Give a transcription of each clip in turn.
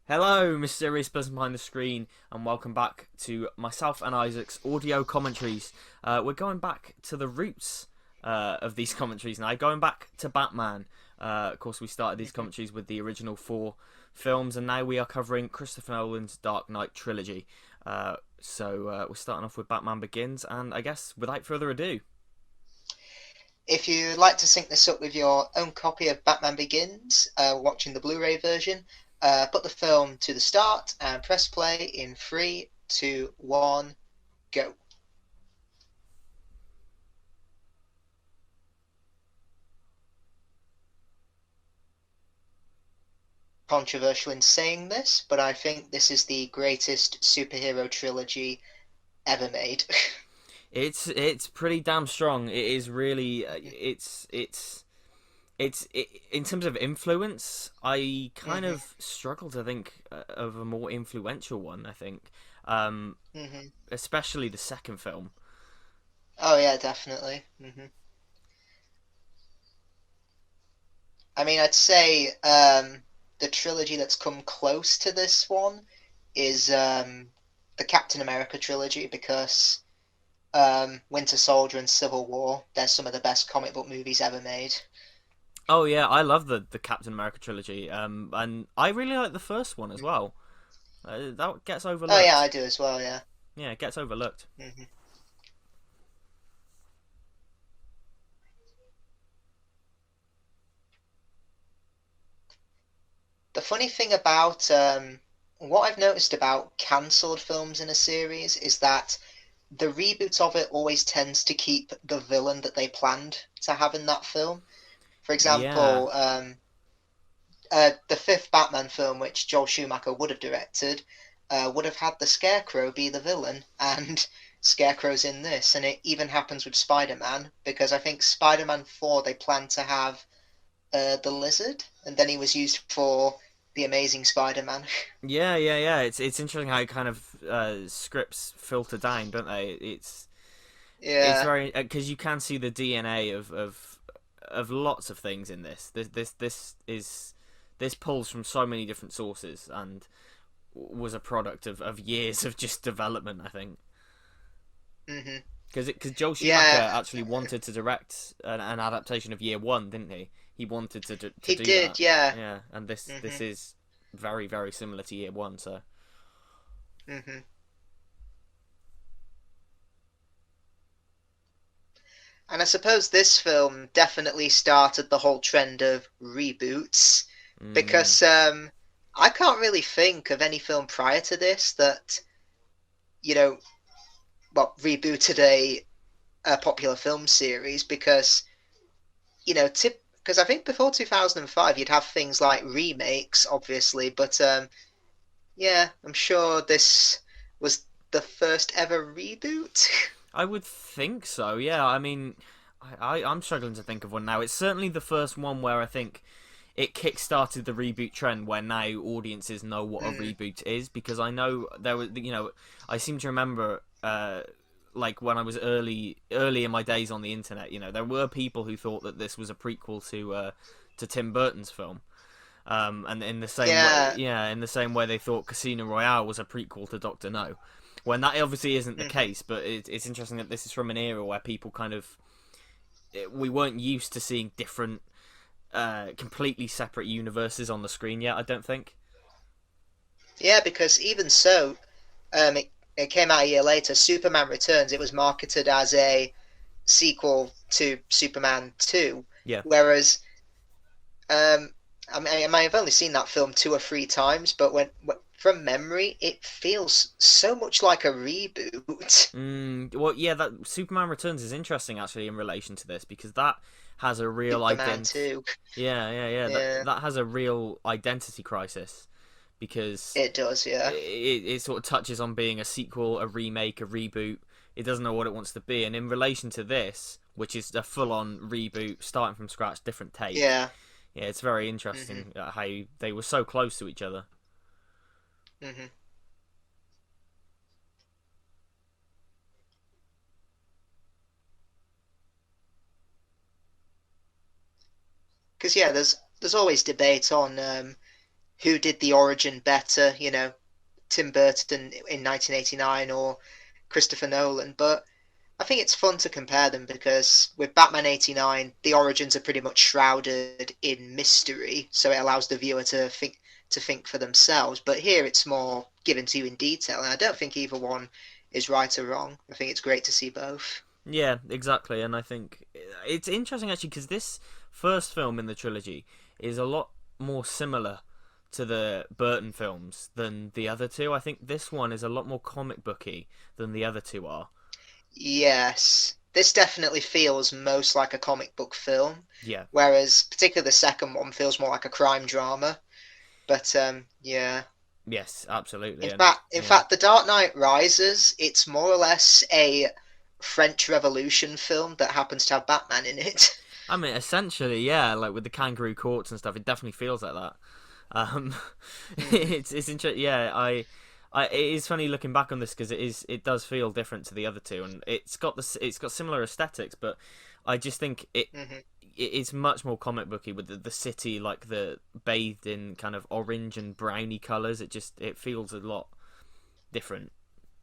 Hello, mysterious person behind the screen, and welcome back to myself and Isaac's audio commentaries. We're going back to the roots of these commentaries now, going back to Batman. Of course, we started these commentaries with the original four films, and now we are covering Christopher Nolan's Dark Knight trilogy. So we're starting off with Batman Begins, and I guess without further ado, If you'd like to sync this up with your own copy of Batman Begins, watching the Blu-ray version, put the film to the start and press play in 3, 2, 1, go. Controversial in saying this, but I think this is the greatest superhero trilogy ever made. it's pretty damn strong. It is really in terms of influence. I kind hmm of struggle to think of a more influential one. I think, hmm especially the second film. Oh yeah, definitely. I mean, I'd say the trilogy that's come close to this one is the Captain America trilogy because Winter Soldier and Civil War, they're some of the best comic book movies ever made. Oh yeah, I love the Captain America trilogy. And I really like the first one as well. That gets Oh yeah, overlooked. I do as well, yeah. Yeah, it gets overlooked. hmm The funny thing about what I've noticed about cancelled films in a series is that the reboot of it always tends to keep the villain that they planned to have in that film. For Yeah, example, the fifth Batman film, which Joel Schumacher would have directed, would have had the Scarecrow be the villain, and Scarecrow's in this. And it even happens with Spider-Man, because I think Spider-Man 4 they planned to have the Lizard, and then he was used for the Amazing Spider-Man. yeah. It's interesting how kind of scripts filter down, don't they? It's Yeah. very because you can see the DNA of lots of things in this. This pulls from so many different sources and was a product of years of just development. I think hmm because Joel Schumacher Yeah, actually wanted to direct an adaptation of Year One, didn't he? He wanted to he do that. did, yeah. Yeah, and this hmm is very similar to Year One. So hmm And I suppose this film definitely started the whole trend of reboots mm, because I can't really think of any film prior to this that, you know, well, rebooted a popular film series because, because I think before 2005 you'd have things like remakes, obviously, but yeah, I'm sure this was the first ever reboot. I would think so. Yeah, I mean, I'm struggling to think of one now. It's certainly the first one where I think it kick-started the reboot trend where now audiences know what a mm, reboot is, because I know there was, I seem to remember like when I was early in my days on the internet, there were people who thought that this was a prequel to Tim Burton's film. And in the same way, yeah. yeah, in the same way they thought Casino Royale was a prequel to Doctor No, when that obviously isn't the hmm case. But it's interesting that this is from an era where people we weren't used to seeing different completely separate universes on the screen yet. I don't think. Yeah, because even so, it came out a year later. Superman Returns. It was marketed as a sequel to Superman 2, Yeah. whereas I might have only seen that film two or three times, but from memory, it feels so much like a reboot. Well, yeah. That Superman Returns is interesting actually in relation to this, because that has a real Superman ident. 2. Yeah. Yeah, That has a real identity crisis, because it does. Yeah. it sort of touches on being a sequel, a remake, a reboot. It doesn't know what it wants to be, and in relation to this, which is a full-on reboot, starting from scratch, different take. Yeah. Yeah, it's very hmm interesting how they were so close to each other. hmm Because yeah, there's always debate on who did the origin better, you know, Tim Burton in 1989 or Christopher Nolan. But I think it's fun to compare them because with Batman 89, the origins are pretty much shrouded in mystery, so it allows the viewer to think for themselves. But here it's more given to you in detail, and I don't think either one is right or wrong. I think it's great to see both. Yeah, exactly, and I think it's interesting actually because this first film in the trilogy is a lot more similar to the Burton films than the other two. I think this one is a lot more comic booky than the other two are. Yes, this definitely feels most like a comic book film, Yeah. whereas particularly the second one feels more like a crime drama. But yeah. Yes, absolutely, In and fact, in yeah. fact, The Dark Knight Rises, it's more or less a French Revolution film that happens to have Batman in it. I mean, essentially, yeah, like with the kangaroo courts and stuff, it definitely feels like that. Um, Hmm. it's interesting. Yeah, it is funny looking back on this because it does feel different to the other two, and it's got similar aesthetics, but I just think Hmm. it's much more comic booky with the city like the bathed in kind of orange and browny colors. It feels a lot different.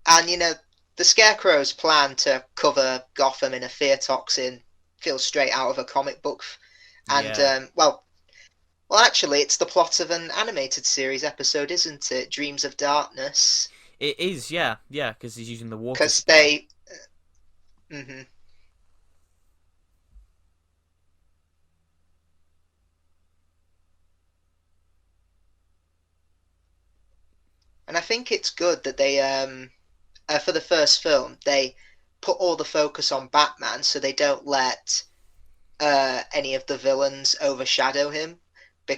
And you know, the Scarecrow's plan to cover Gotham in a fear toxin feels straight out of a comic book. And Yeah, well, actually, it's the plot of an animated series episode, isn't it? Dreams of Darkness. it is. Yeah, yeah, because he's using the water Because supply. they. Hmm. And I think it's good that they, for the first film, they put all the focus on Batman so they don't let any of the villains overshadow him.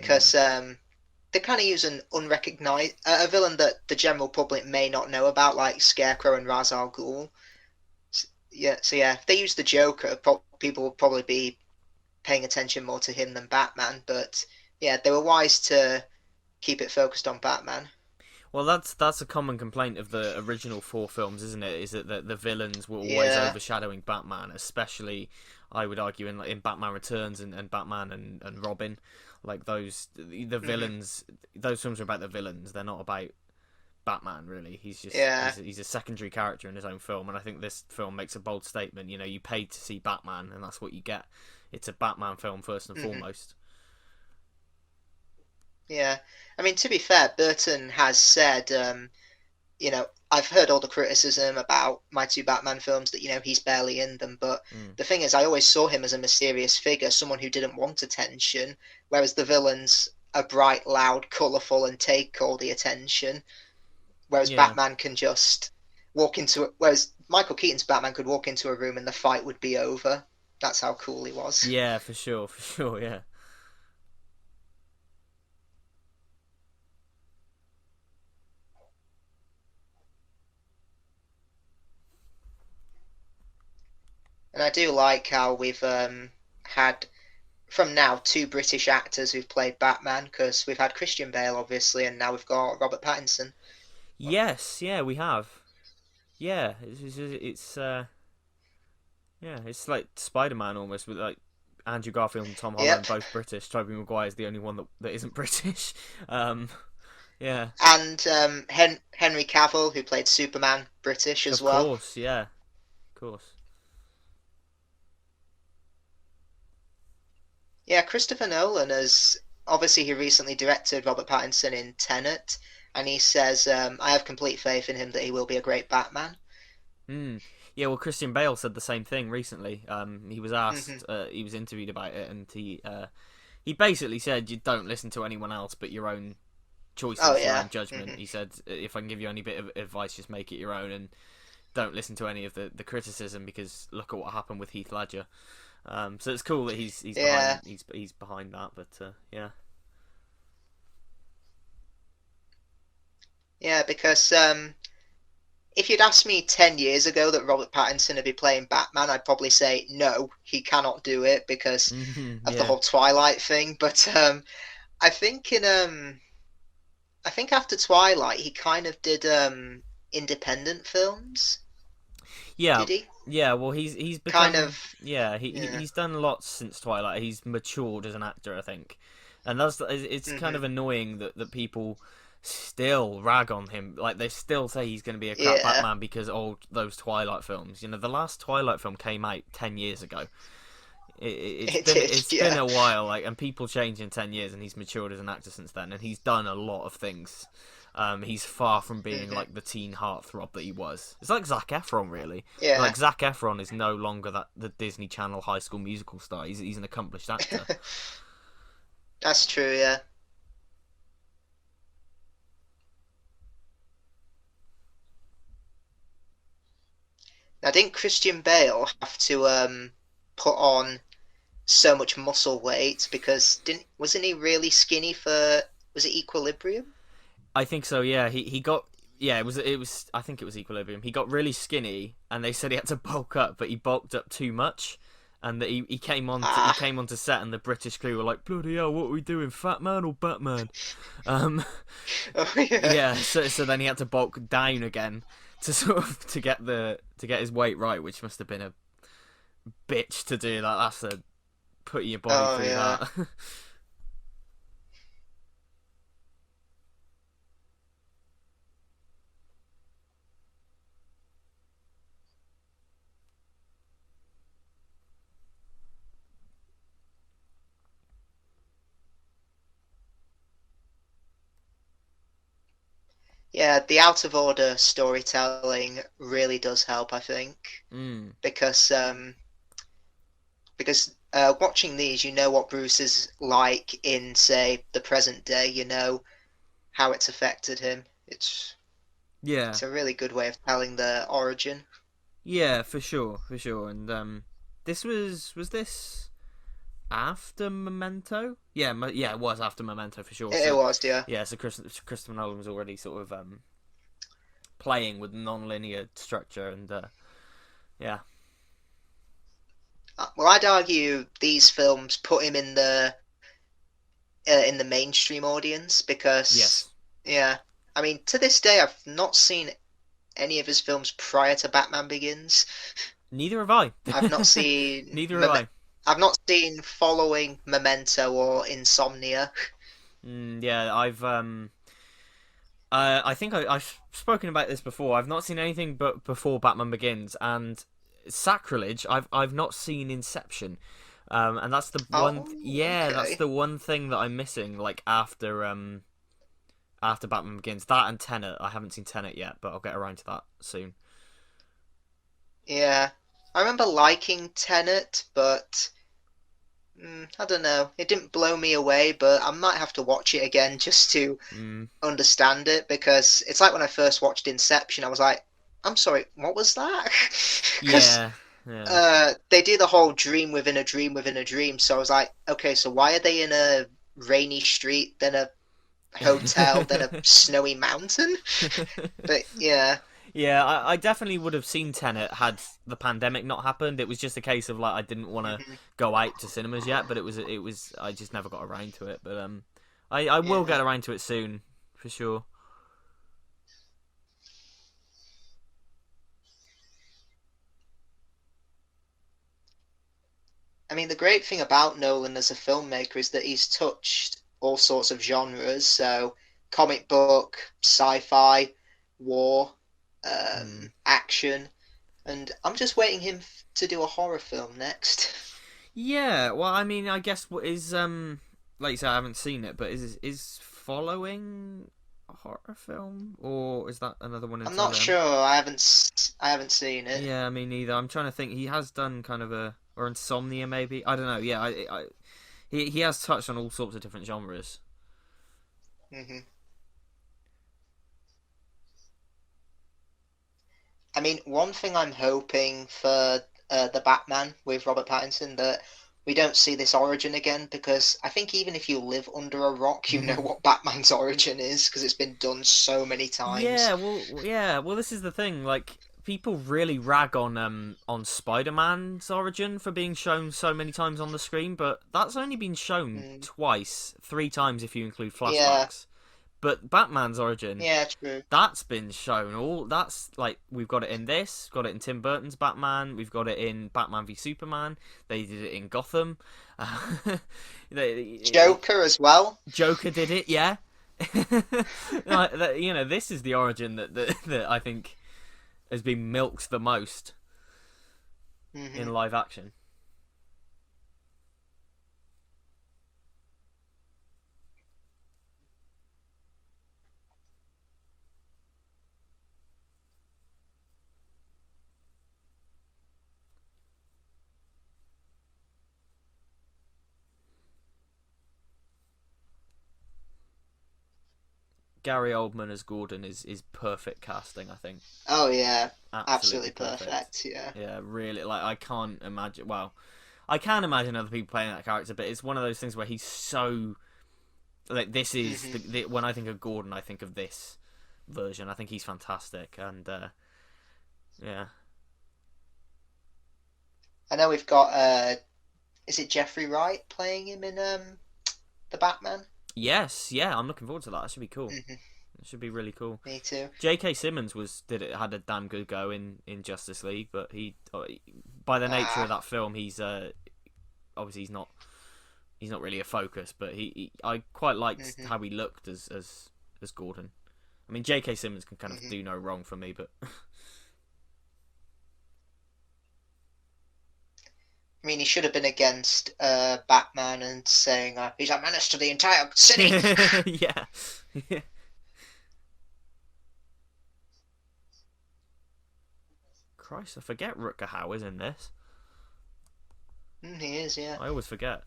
Mm. Because they kind of use an unrecognized. A villain that the general public may not know about, like Scarecrow and Ra's al Ghul. Yeah, so yeah, if they use the Joker, people will probably be paying attention more to him than Batman. But yeah, they were wise to keep it focused on Batman. Well, that's a common complaint of the original four films, isn't it? Is that the villains were always Yeah. overshadowing Batman, especially I would argue in Batman Returns and Batman and Robin, like the Hmm. villains. Those films are about the villains. They're not about Batman really. Yeah. He's a secondary character in his own film, and I think this film makes a bold statement. You know, you paid to see Batman, and that's what you get. It's a Batman film first and Hmm. foremost. Yeah. I mean, to be fair, Burton has said, you know, I've heard all the criticism about my two Batman films that, you know, he's barely in them. But Mm. the thing is, I always saw him as a mysterious figure, someone who didn't want attention, whereas the villains are bright, loud, colourful, and take all the attention. Whereas Yeah, Batman can just walk into it. Whereas Michael Keaton's Batman could walk into a room and the fight would be over. That's how cool he was. yeah, for sure, for sure, yeah. And I do like how we've had from now two British actors who've played Batman because we've had Christian Bale obviously, and now we've got Robert Pattinson. Yes, yeah, we have. Yeah, yeah, it's like Spider Man almost with like Andrew Garfield and Tom Holland Yep, both British. Tobey Maguire is the only one that isn't British. Um, yeah, and Henry Cavill who played Superman, British as of well. course, yeah, of course. Yeah, Christopher Nolan has obviously he recently directed Robert Pattinson in Tenet, and he says I have complete faith in him that he will be a great Batman. Mm. Yeah, well, Christian Bale said the same thing recently. He was Hmm. asked, he was interviewed about it, and he basically said you don't listen to anyone else but your own Oh choices, your yeah. own judgment. Hmm. He said, if I can give you any bit of advice, just make it your own and don't listen to any of the criticism because look at what happened with Heath Ledger. So it's cool that Yeah, he's behind that, but yeah, yeah, because if you'd asked me 10 years ago that Robert Pattinson would be playing Batman, I'd probably say no, he cannot do it because of the yeah, whole Twilight thing. But I think in I think after Twilight he kind of did independent films, yeah, did he? yeah. Well, he's Kind become of yeah yeah. he's done lots since Twilight. He's matured as an actor, I think. And it's kind Hmm. of annoying that people still rag on him. Like they still say he's going to be a crap Yeah, Batman because those Twilight films. You know, the last Twilight film came out 10 years ago. it did. It's been Yeah. a while, like, and people change in 10 years, and he's matured as an actor since then, and he's done a lot of things. He's far from being Hmm. like the teen heartthrob that he was. It's like Zac Efron, really. Yeah. Like Zac Efron is no longer the Disney Channel High School Musical star. He's an accomplished actor. That's true. Yeah. Now, didn't Christian Bale have to put on so much muscle weight because didn't wasn't he really skinny for was it Equilibrium? I think so. Yeah, he got. Yeah, it was. I think it was Equilibrium. He got really skinny, and they said he had to bulk up, but he bulked up too much, and that he Ah, came onto set, and the British crew were like, "Bloody hell, what are we doing, Fat Man or Batman?" Um, oh yeah. yeah. So then he had to bulk down again to sort of to get his weight right, which must have been a bitch to do that. That's a putting your body Oh through yeah. that. Yeah, the out of order storytelling really does help, I think, Mm. because watching these, you know what Bruce is like in, say, the present day. You know how it's affected him. Yeah. It's a really good way of telling the origin. Yeah, for sure. And this was this after Memento? Yeah, yeah, it was after Memento for sure. It So was, yeah. yeah, so Christopher Nolan was already sort of playing with non-linear structure, and yeah, Well, I'd argue these films put him in the mainstream audience because, yes, yeah, I mean, to this day, I've not seen any of his films prior to Batman Begins. neither have I. I've not seen Neither have I. I've not seen following Memento or Insomnia. Yeah, I think I've spoken about this before. I've not seen anything but before Batman Begins, and sacrilege. I've not seen Inception, and that's the one. Oh, Yeah, that's okay. the one thing that I'm missing. Like after Batman Begins, that and Tenet. I haven't seen Tenet yet, but I'll get around to that soon. Yeah. I remember liking Tenet, but I don't know. It didn't blow me away, but I might have to watch it again just to Mm, understand it because it's like when I first watched Inception, I was like, I'm sorry, what was that? Because yeah, yeah. they do the whole dream within a dream within a dream. So I was like, okay, so why are they in a rainy street, then a hotel, then a snowy mountain? But yeah. Yeah, I definitely would have seen Tenet had the pandemic not happened. It was just a case of like I didn't want to Hmm. go out to cinemas yet, but it was I just never got around to it. But I will get Yeah. around to it soon for sure. I mean, the great thing about Nolan as a filmmaker is that he's touched all sorts of genres. So, comic book, sci-fi, war, Mm. action, and I'm just waiting him to do a horror film next. Yeah, well, I mean, I guess what is like you said, I haven't seen it, but is following a horror film or is that another one I'm not entirely? sure. I haven't seen it. Yeah, me neither. I'm trying to think. He has done kind of a or Insomnia maybe. I don't know. Yeah, he has touched on all sorts of different genres. Hmm. I mean, one thing I'm hoping for the Batman with Robert Pattinson that we don't see this origin again because I think even if you live under a rock, you know what Batman's origin is because it's been done so many times. Yeah. Well, this is the thing. Like, people really rag on Spider-Man's origin for being shown so many times on the screen, but that's only been shown Mm, twice, three times if you include yeah, flashbacks. But Batman's origin, Yeah, true. that's been shown. All that's like we've got it in this, got it in Tim Burton's Batman, we've got it in Batman v Superman. They did it in Gotham. Joker as well. Joker did it, yeah. This is the origin that I think has been milked the most in live action. Gary Oldman as Gordon is perfect casting, I think. Oh yeah, Absolutely absolutely perfect. Yeah. Yeah, really. Like I can't imagine. Well, I can imagine other people playing that character, but it's one of those things where he's so like this is when I think of Gordon, I think of this version. I think he's fantastic, and yeah. I know we've got is it Jeffrey Wright playing him in the Batman? Yes, yeah, I'm looking forward to that. That should be cool. Mm-hmm. It should be really cool. Me too. J.K. Simmons had a damn good go in Justice League, but he by the nature of that film, he's obviously he's not really a focus, but I quite liked how he looked as Gordon. I mean, J.K. Simmons can kind of do no wrong for me, but I mean, he should have been against Batman and saying he's a menace to the entire city. yeah. Christ, I forget Rutger Hauer's in this. He is, yeah. I always forget.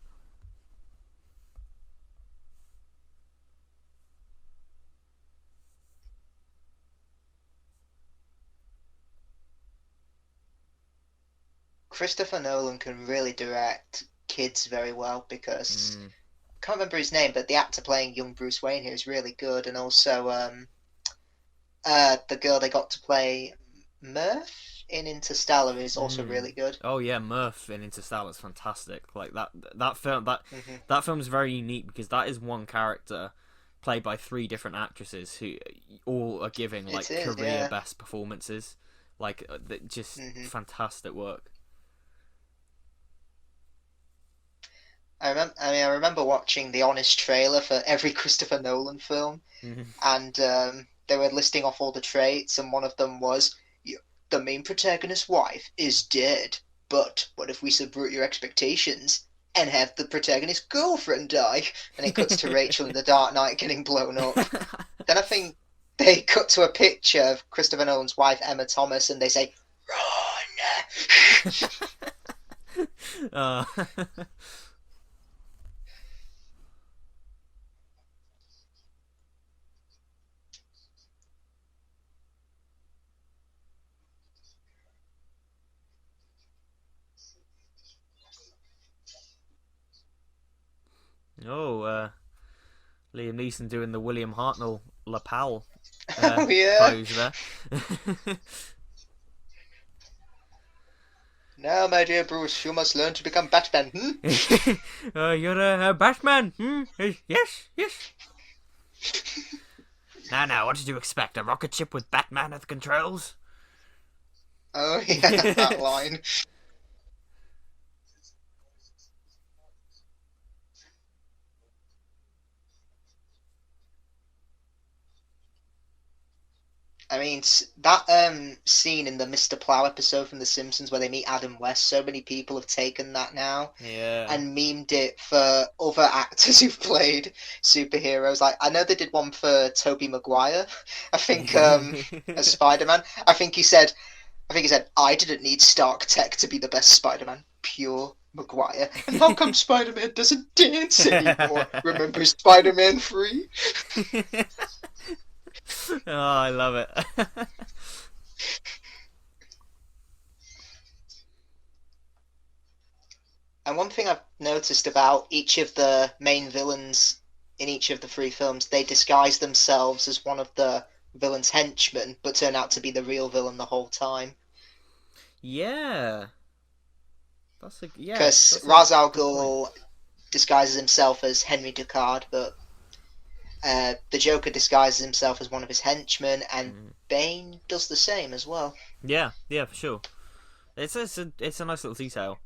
Christopher Nolan can really direct kids very well because I can't remember his name, but the actor playing young Bruce Wayne here is really good, and also the girl they got to play Murph in Interstellar is also really good. Oh yeah, Murph in Interstellar is fantastic. Like that film that film is very unique because that is one character played by three different actresses who all are giving like career best performances. Like just fantastic work. I remember watching the honest trailer for every Christopher Nolan film, and they were listing off all the traits, and one of them was the main protagonist's wife is dead. But what if we subvert your expectations and have the protagonist's girlfriend die? And it cuts to Rachel in The Dark Knight getting blown up. Then I think they cut to a picture of Christopher Nolan's wife, Emma Thomas, and they say, "Run!" Liam Neeson doing the William Hartnell lapel pose there. Now, my dear Bruce, you must learn to become Batman. You're a Batman. Yes. Now, what did you expect? A rocket ship with Batman at the controls? Oh yeah, that line. I mean, that scene in the Mr. Plow episode from The Simpsons where they meet Adam West, so many people have taken that now and memed it for other actors who've played superheroes. Like, I know they did one for Tobey Maguire, I think, as Spider-Man. I think he said, I didn't need Stark Tech to be the best Spider-Man. Pure Maguire. And how come Spider-Man doesn't dance anymore? Remember Spider-Man 3? Oh, I love it. And one thing I've noticed about each of the main villains in each of the three films, they disguise themselves as one of the villain's henchmen, but turn out to be the real villain the whole time. Yeah. Because Ra's al Ghul disguises himself as Henry Ducard, but The Joker disguises himself as one of his henchmen, and Mm. Bane does the same as well. Yeah, yeah, for sure. It's a nice little detail.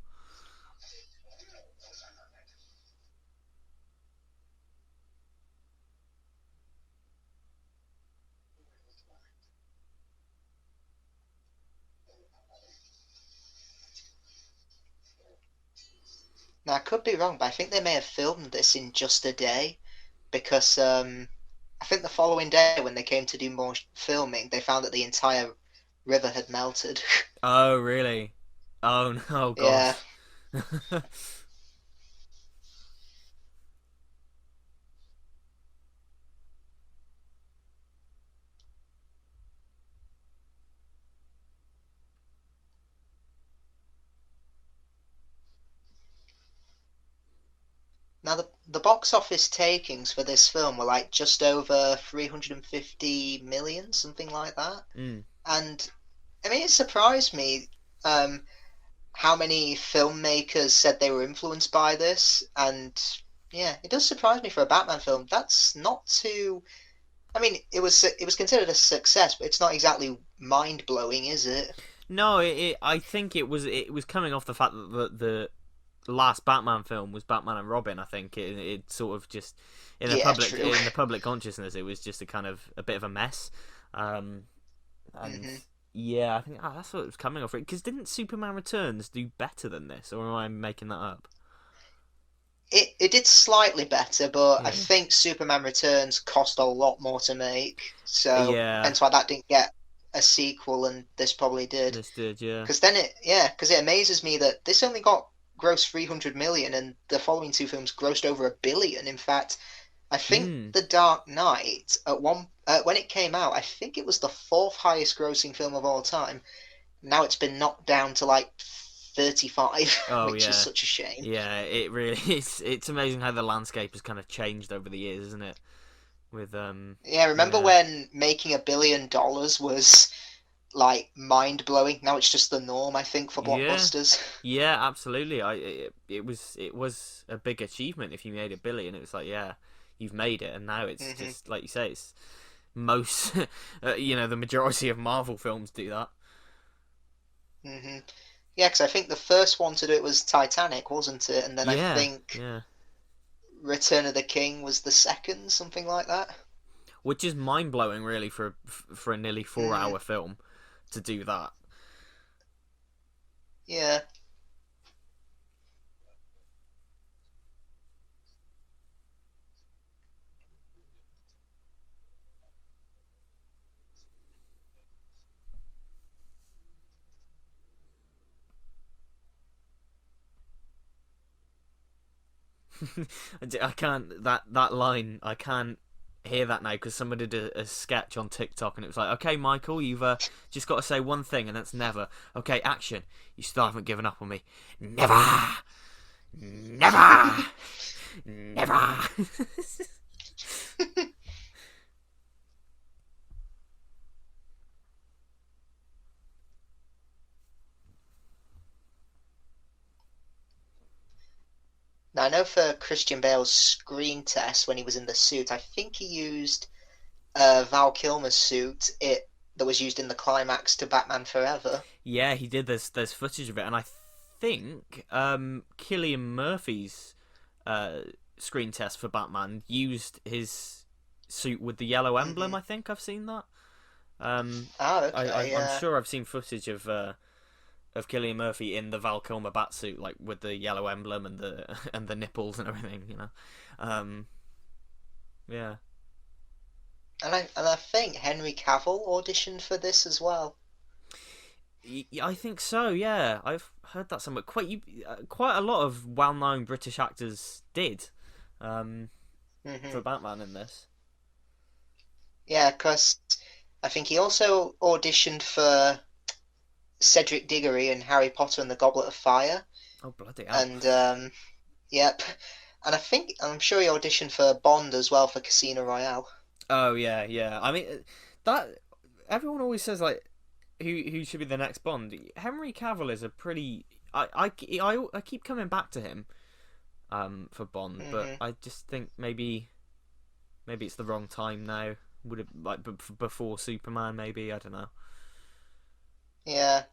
Now, I could be wrong, but I think they may have filmed this in just a day because I think the following day, when they came to do more filming, they found that the entire river had melted. Oh, really? Oh no, oh, God. Yeah. Now, the box office takings for this film were like just over 350 million, something like that. Mm. And I mean, it surprised me um, how many filmmakers said they were influenced by this. And yeah, it does surprise me for a Batman film. That's not too. I mean, it was considered a success, but it's not exactly mind blowing, is it? No, I think it was coming off the fact that the last Batman film was Batman and Robin. I think it sort of just Yeah, true. in the public consciousness, it was just a bit of a mess. Um, and hmm yeah, I think that's what it was coming off. Because didn't Superman Returns do better than this, or am I making that up? It did slightly better, but I Yeah, think Superman Returns cost a lot more to make, so yeah, hence why that didn't get a sequel, and this probably did. this did, yeah. Because it amazes me that this only got gross 300 million, and the following two films grossed over 1 billion. In fact, I think Mm. The Dark Knight when it came out, I think it was the fourth highest grossing film of all time. Now it's been knocked down to like 35, Oh which is yeah, such a shame. yeah. It really it's amazing how the landscape has kind of changed over the years, isn't it? With Yeah, remember yeah. when making $1 billion was like mind blowing? Now it's just the norm, I think, for Yeah, blockbusters. yeah, absolutely. It was a big achievement if you made 1 billion. It was like, yeah, you've made it, and now it's hmm just like you say, it's most, the majority of Marvel films do that. hmm Yeah, because I think the first one to do it was Titanic, wasn't it? And then I Yeah, think yeah, Return of the King was the second, something like that. which is mind blowing, really, for a nearly 4 hour Mm, film to do that. yeah. I can't that line. I can't hear that now because somebody did a sketch on TikTok and it was like, okay, Michael, you've just got to say one thing and that's never. Okay, action. You still haven't given up on me. Never, never, never. Now I know for Christian Bale's screen test when he was in the suit, I think he used Val Kilmer's suit, it that was used in the climax to Batman Forever. Yeah, he did. There's footage of it, and I think Cillian Murphy's uh, screen test for Batman used his suit with the yellow emblem. hmm I think I've seen that. Um, Oh, I okay, I'm yeah. sure I've seen footage of Cillian Murphy in the Val Kilmer batsuit, like with the yellow emblem and the and the nipples and everything. Um, yeah. And I think Henry Cavill auditioned for this as well. I think so. Yeah, I've heard that somewhere. Quite a lot of well-known British actors did hmm for Batman in this. Yeah, because I think he also auditioned for Cedric Diggory in Harry Potter and the Goblet of Fire. Oh bloody hell! And yep. And I'm sure he auditioned for Bond as well for Casino Royale. Oh yeah, yeah. I mean, that everyone always says like who should be the next Bond. Henry Cavill is a pretty. I keep coming back to him for Bond, but hmm I just think Maybe it's the wrong time now. Would it like before Superman? Maybe, I don't know. Yeah.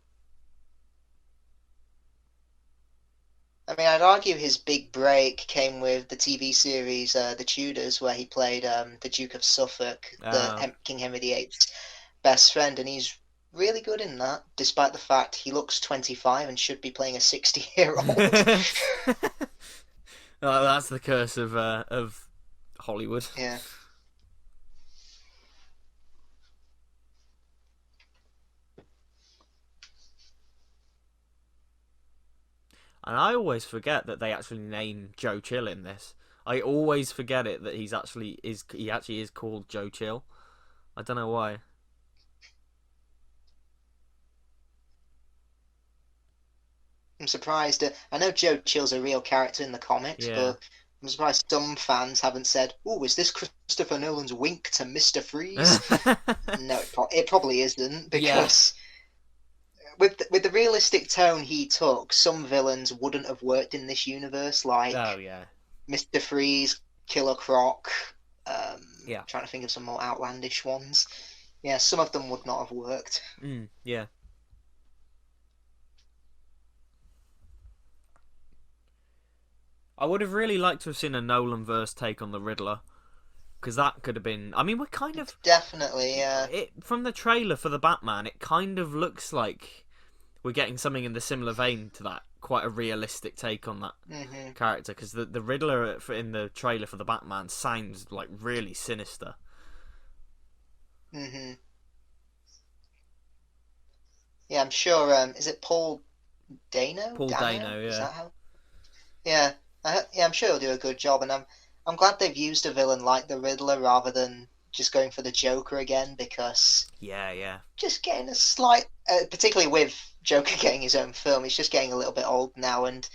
I mean, I'd argue his big break came with the TV series The Tudors, where he played the Duke of Suffolk, Uh, King Henry VIII's best friend, and he's really good in that, despite the fact he looks 25 and should be playing a 60-year-old. well, that's the curse of Hollywood. Yeah. And I always forget that they actually name Joe Chill in this. I always forget it that he actually is called Joe Chill. I don't know why. I'm surprised. I know Joe Chill's a real character in the comics, Yeah. but I'm surprised some fans haven't said, "Oh, is this Christopher Nolan's wink to Mr. Freeze?" No, it probably isn't, because with the realistic tone he took, some villains wouldn't have worked in this universe, Oh like yeah. Mr. Freeze, Killer Croc. Yeah. Trying to think of some more outlandish ones. Yeah, some of them would not have worked. Yeah. I would have really liked to have seen a Nolan verse take on the Riddler, because that could have been. I mean, we're kind of Definitely, it from the trailer for the Batman. It kind of looks like we're getting something in the similar vein to that. Quite a realistic take on that character, because the Riddler in the trailer for the Batman sounds like really sinister. Yeah, I'm sure. Is it Paul Dano? Paul Dano, Is yeah. that how? Yeah, yeah, I'm sure he'll do a good job, and I'm glad they've used a villain like the Riddler rather than just going for the Joker again, because Yeah. just getting a slight, particularly with Joker getting his own film, he's just getting a little bit old now, and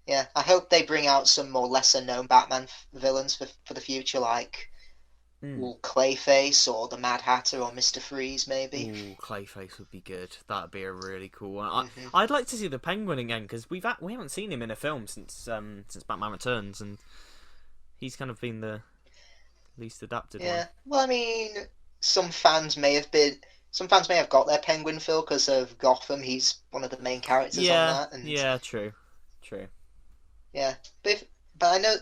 yeah, I hope they bring out some more lesser known Batman villains for the future, like Clayface or the Mad Hatter or Mr. Freeze, maybe. Ooh, Clayface would be good. That'd be a really cool one. I'd like to see the Penguin again, because we haven't seen him in a film since Batman Returns, and he's kind of been the least adapted one. Yeah, well, I mean, some fans may have got their Penguin fill because of Gotham. He's one of the main characters on that, and Yeah, true. yeah, but I know.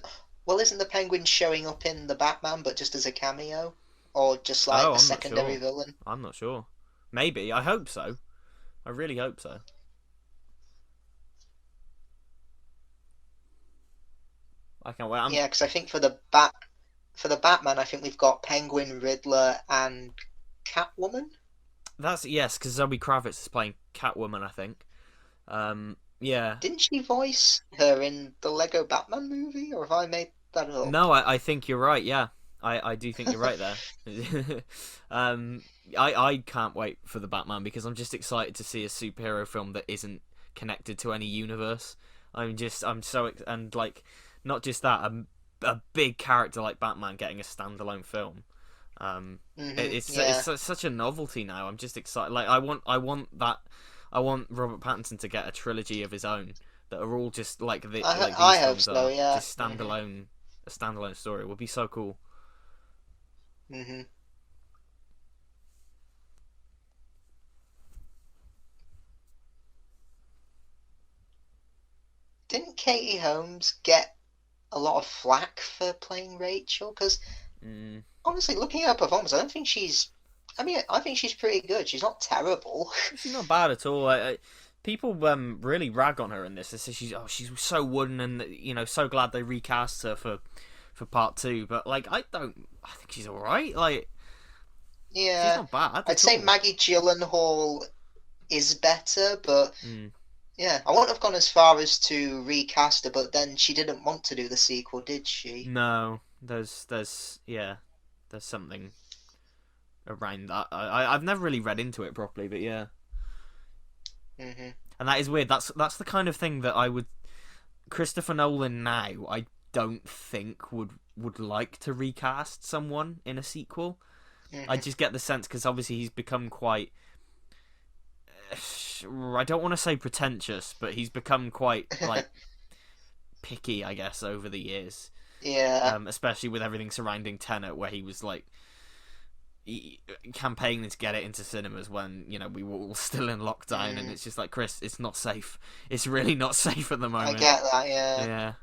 Well, isn't the Penguin showing up in the Batman, but just as a cameo, or just like Oh, a I'm not secondary sure. villain? I'm not sure. Maybe. I hope so. I really hope so. I can't wait. Yeah, because I think for the Batman, I think we've got Penguin, Riddler, and Catwoman. That's yes, because Zoe Kravitz is playing Catwoman, I think. Yeah. Didn't she voice her in the Lego Batman movie, or have I made that up? No, I think you're right. Yeah, I do think you're right there. I can't wait for the Batman, because I'm just excited to see a superhero film that isn't connected to any universe. I'm so and like not just that, a big character like Batman getting a standalone film. It's such a novelty now. I'm just excited. Like I want that. I want Robert Pattinson to get a trilogy of his own that are all just like these I hope films so. are. Yeah, Just standalone, a standalone story would be so cool. Didn't Katie Holmes get a lot of flack for playing Rachel? Because honestly, looking at her performance, I don't think she's. I mean, I think she's pretty good. She's not terrible. She's not bad at all. People really rag on her in this. They say she's so wooden, and so glad they recast her for part 2. But like I think she's all right. Like Yeah, she's not bad. I'd say Maggie Gyllenhaal is better, but yeah, I wouldn't have gone as far as to recast her. But then she didn't want to do the sequel, did she? No, there's something around that. I've never really read into it properly, but yeah. And that is weird. That's the kind of thing that I would. Christopher Nolan now, I don't think would like to recast someone in a sequel. I just get the sense, because obviously he's become quite. I don't want to say pretentious, but he's become quite like picky, I guess, over the years. Yeah, especially with everything surrounding Tenet, where he was like campaigning to get it into cinemas when we were all still in lockdown, and mm, it's just like, Chris, it's not safe. It's really not safe at the I moment. get that. Yeah. Yeah.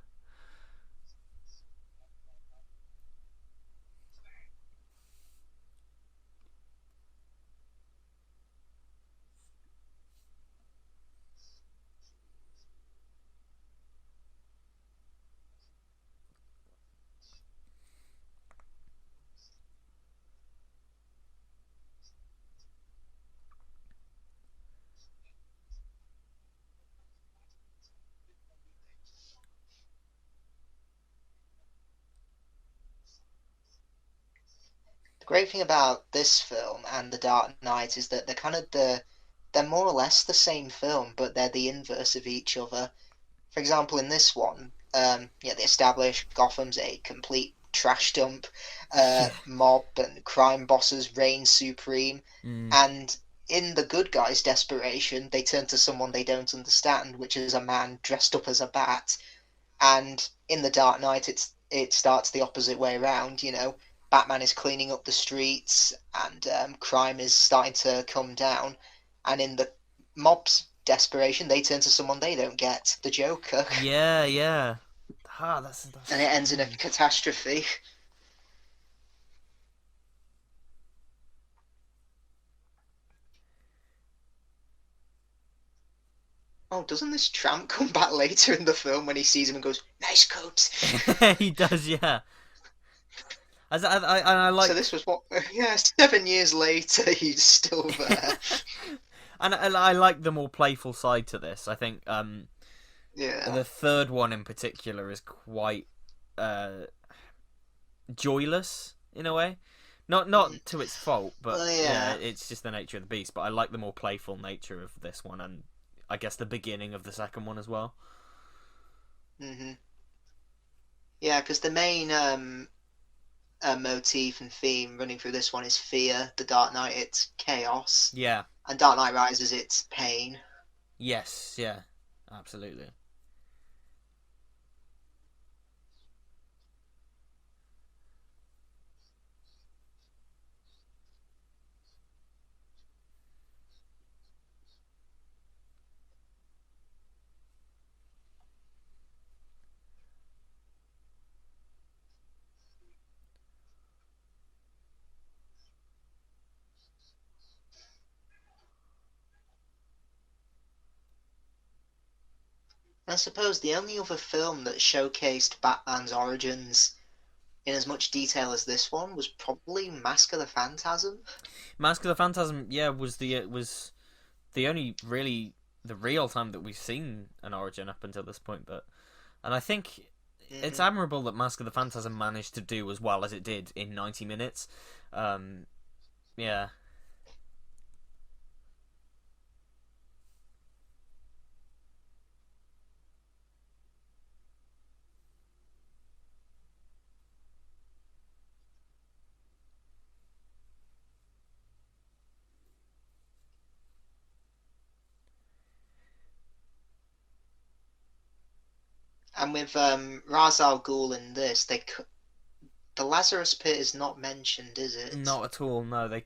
The great thing about this film and The Dark Knight is that they're more or less the same film, but they're the inverse of each other. For example, in this one, yeah, they establish Gotham's a complete trash dump. Yeah. Mob and crime bosses reign supreme, Mm. and in the good guys' desperation, they turn to someone they don't understand, which is a man dressed up as a bat. And in the Dark Knight, it starts the opposite way around. Batman is cleaning up the streets, and crime is starting to come down. And in the mob's desperation, they turn to someone they don't get, the Joker, Yeah, yeah. Ah, that's and it ends in a mm. catastrophe. Oh, doesn't this tramp come back later in the film when he sees him and goes, "Nice coat"? He does, yeah. As I So like, this was what? Yeah, 7 years later, he's still there. and I like the more playful side to this. I think Yeah. the third one in particular is quite uh joyless in a way. Mm. Not to its fault, but Well, yeah, yeah. it's just the nature of the beast. But I like the more playful nature of this one, and I guess the beginning of the second one as well. Hmm. Yeah, because the main motif and theme running through this one is fear. The Dark Knight, it's chaos, Yeah. and Dark Knight Rises, it's pain. Yes. Yeah. Absolutely. I suppose the only other film that showcased Batman's origins in as much detail as this one was probably Mask of the Phantasm. Mask of the Phantasm, yeah, was the only really the real time that we've seen an origin up until this point. But and I think it's Hmm. admirable that Mask of the Phantasm managed to do as well as it did in 90 minutes. Um, yeah, And with Ra's al Ghul in this, the Lazarus Pit is not mentioned, is it? not at all. No, they've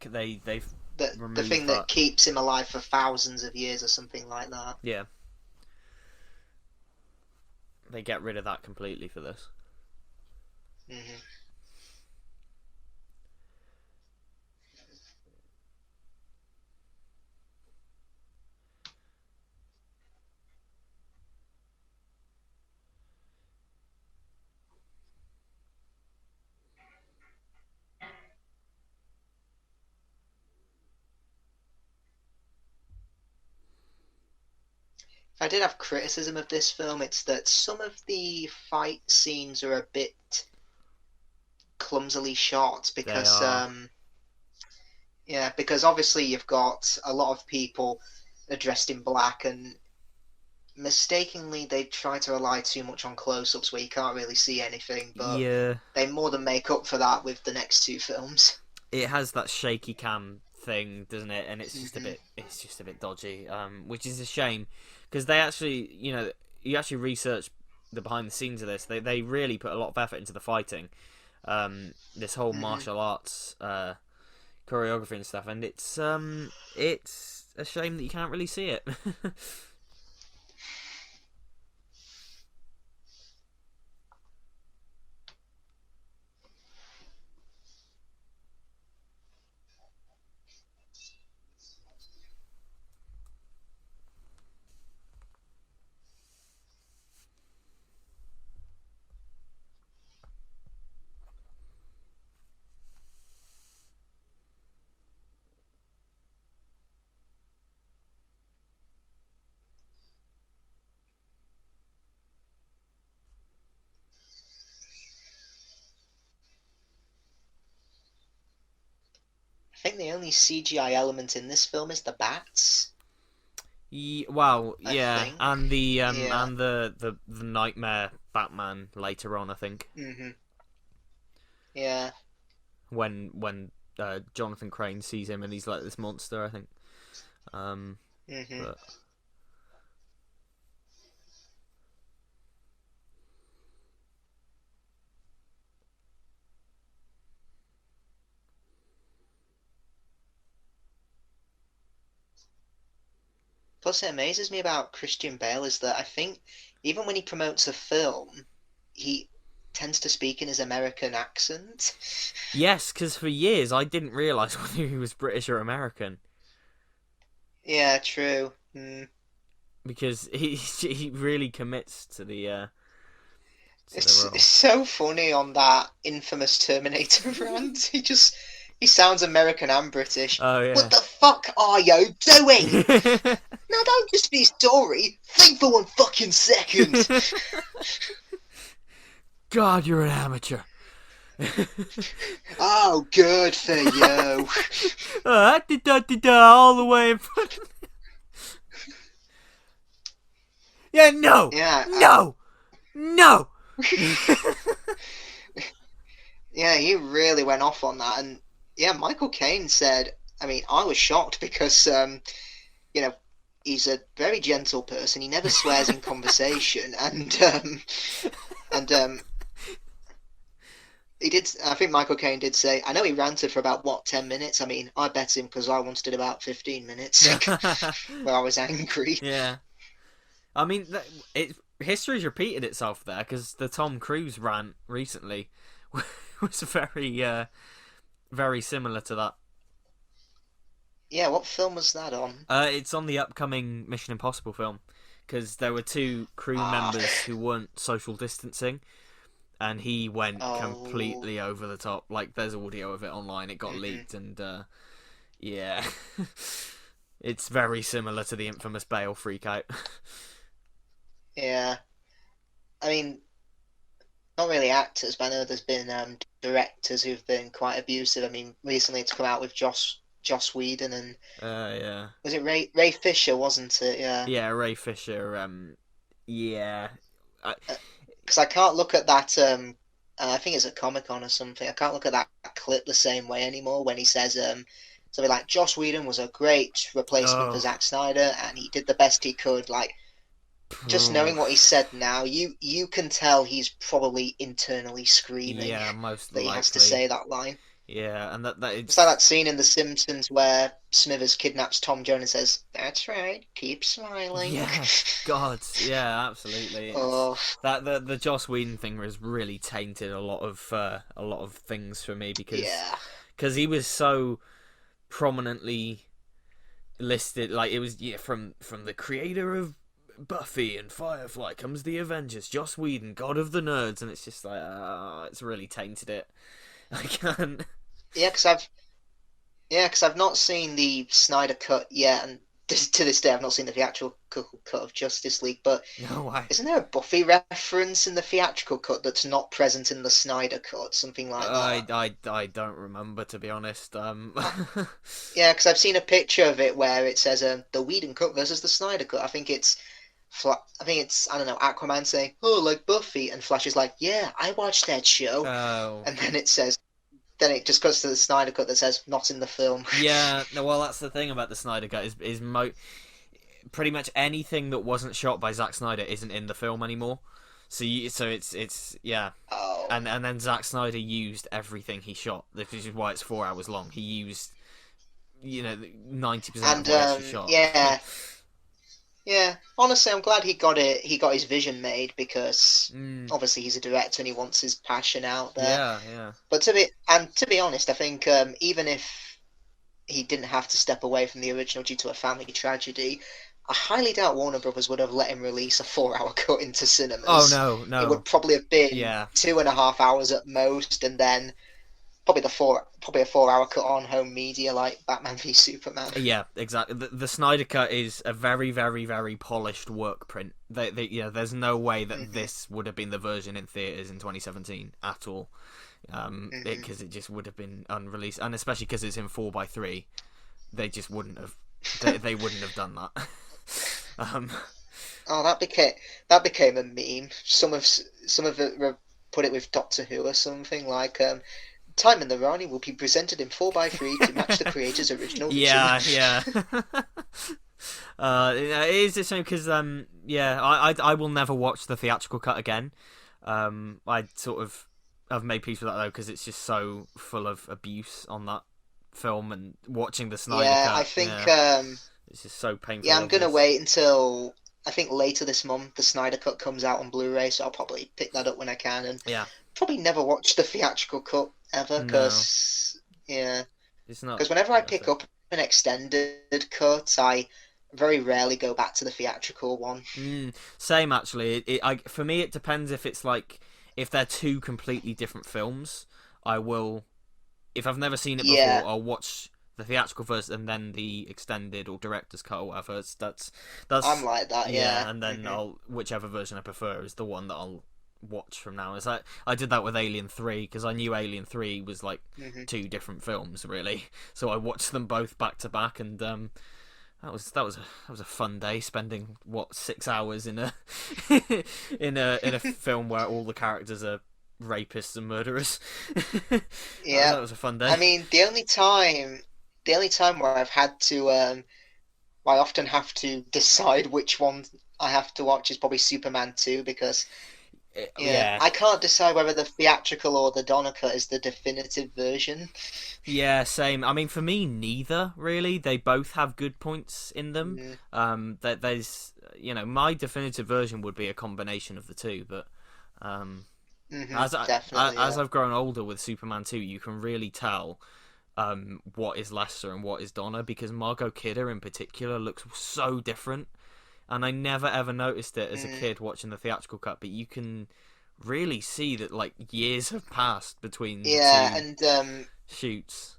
The removed thing that. that keeps him alive for thousands of years or something like that. Yeah, they get rid of that completely for this. Hmm. If I did have criticism of this film, it's that some of the fight scenes are a bit clumsily shot They because are. yeah, because obviously you've got a lot of people dressed in black, and mistakenly they try to rely too much on close-ups where you can't really see anything, but Yeah, they more than make up for that with the next two films. it has that shaky cam thing, doesn't it? And Hmm. it's just a bit dodgy, which is a shame because they actually, you actually research the behind the scenes of this, they really put a lot of effort into the fighting. This whole martial arts choreography and stuff, and it's a shame that you can't really see it. I think the only CGI element in this film is the bats. Well, I yeah, think. and Yeah. and the nightmare Batman later on, I think, Yeah. when Jonathan Crane sees him and he's like this monster, I think. hmm But Plus, it amazes me about Christian Bale is that I think even when he promotes a film, he tends to speak in his American accent. yes, because for years I didn't realise whether he was British or American Yeah, true. because he really commits to the It's role. so funny on that infamous Terminator rant. He sounds American and British. Oh What yeah. the fuck are you doing? Now don't just be sorry. Think for one fucking second. God, you're an amateur. Oh, good for you. All the way in front. Yeah, no, Yeah, no, no. yeah, he really went off on that, and yeah, Michael Caine said. I mean, I was shocked because you know, he's a very gentle person. He never swears in conversation, and he did. I think Michael Caine did say. I know he ranted for about what 10 minutes. I mean, I bet him because I once did about 15 minutes where I was angry. Yeah, I mean, history's repeated itself there because the Tom Cruise rant recently was very similar to that. Yeah, what film was that on? It's on the upcoming Mission Impossible film because there were two crew Ah, members who weren't social distancing, and he went oh, completely over the top. Like, there's audio of it online. It got mhm. leaked, and yeah, it's very similar to the infamous Bale freakout. Yeah. I mean, not really actors, but I know there's been directors who've been quite abusive. I mean, recently it's come out with Joss Whedon and Yeah, was it Ray Fisher, wasn't it? Yeah. yeah, Ray Fisher. Yeah, I, Because I can't look at that. I think it's a Comic Con or something. I can't look at that clip the same way anymore when he says something like Joss Whedon was a great replacement for oh, Zack Snyder and he did the best he could. Like just knowing what he said now, you can tell he's probably internally screaming yeah, most that he has to likely. say that line. Yeah, and that It's like it's that scene in The Simpsons where Smithers kidnaps Tom Jones and says, "That's right, keep smiling." yeah, God, yeah, absolutely. It's Oh, that the Joss Whedon thing has really tainted a lot of things for me yeah. because he was so prominently listed. Like, it was, yeah, from the creator of Buffy and Firefly comes the Avengers, Joss Whedon, God of the Nerds, and it's just like, it's really tainted it. I can't. Yeah, because I've not seen the Snyder cut yet, and to this day I've not seen the theatrical cut of Justice League. But No, why? isn't there a Buffy reference in the theatrical cut that's not present in the Snyder cut? Something like that. I don't remember, to be honest. Uh, yeah, because I've seen a picture of it where it says the Whedon cut versus the Snyder cut. I think it's I don't know Aquaman saying, "Oh, like Buffy," and Flash is like, "Yeah, I watched that show," Oh, and then it just goes to the Snyder cut that says, "Not in the film." yeah. No, well, that's the thing about the Snyder Cut pretty much anything that wasn't shot by Zack Snyder isn't in the film anymore. So it's yeah, Oh, and then Zack Snyder used everything he shot. This is why it's 4 hours long. He used 90% of and what he actually shot. yeah, yeah. Honestly, I'm glad he got it. He got his vision made because Mm, obviously he's a director and he wants his passion out there. yeah, yeah, But to be honest, I think even if he didn't have to step away from the original due to a family tragedy, I highly doubt Warner Brothers would have let him release a 4 hour cut into oh cinemas. no, It no, would probably have been yeah. 2.5 hours at most, and then probably a 4 hour cut on home media like Batman v Superman. Yeah, exactly. The Snyder Cut is a very, very, very polished work print. There's no way that Hmm. this would have been the version in theaters in 2017 at all, Hmm. because it just would have been unreleased, and especially because it's in 4:3, they just wouldn't have, they wouldn't have done that. um, Oh, that became a meme. Some of it put it with Doctor Who or something like Time in the Rani will be presented in 4:3 to match the creator's original vision. yeah, yeah. It is a shame because yeah, I will never watch the theatrical cut again. I sort of I've made peace with that though because it's just so full of abuse on that film, and watching the Snyder Yeah, I cut, think yeah, it's just so painfully yeah, I'm gonna obvious. wait until I think later this month the Snyder Cut comes out on Blu-ray, so I'll probably pick that up when I can, and Yeah, probably never watch the theatrical cut ever, no, because yeah, it's not because whenever I worth pick it. up an extended cut, I very rarely go back to the theatrical one. Same actually. For me, it depends if it's like if they're two completely different films. I will, if I've never seen it Yeah, before, I'll watch the theatrical first and then the extended or director's cut or whatever. That's I'm like that. yeah, Yeah. and then I'll whichever version I prefer is the one that I'll watch from now. It's like I did that with Alien 3 because I knew Alien 3 was like Hmm. two different films really, so I watched them both back to back, and that was a fun day spending 6 hours in a in a film where all the characters are rapists and murderers. Yeah. That was a fun day. I mean, the only time where I often have to decide which one I have to watch is probably Superman 2 because yeah, Yeah, I can't decide whether the theatrical or the Donner cut is the definitive version. yeah, same. I mean, for me, neither really. They both have good points in them. Mm, That there's, my definitive version would be a combination of the two, but definitely, as yeah. I've grown older with Superman 2, you can really tell what is Lester and what is Donna because Margot Kidder in particular looks so different, and I never ever noticed it as a Mm, kid watching the theatrical cut, but you can really see that like years have passed between the yeah, two and shoots.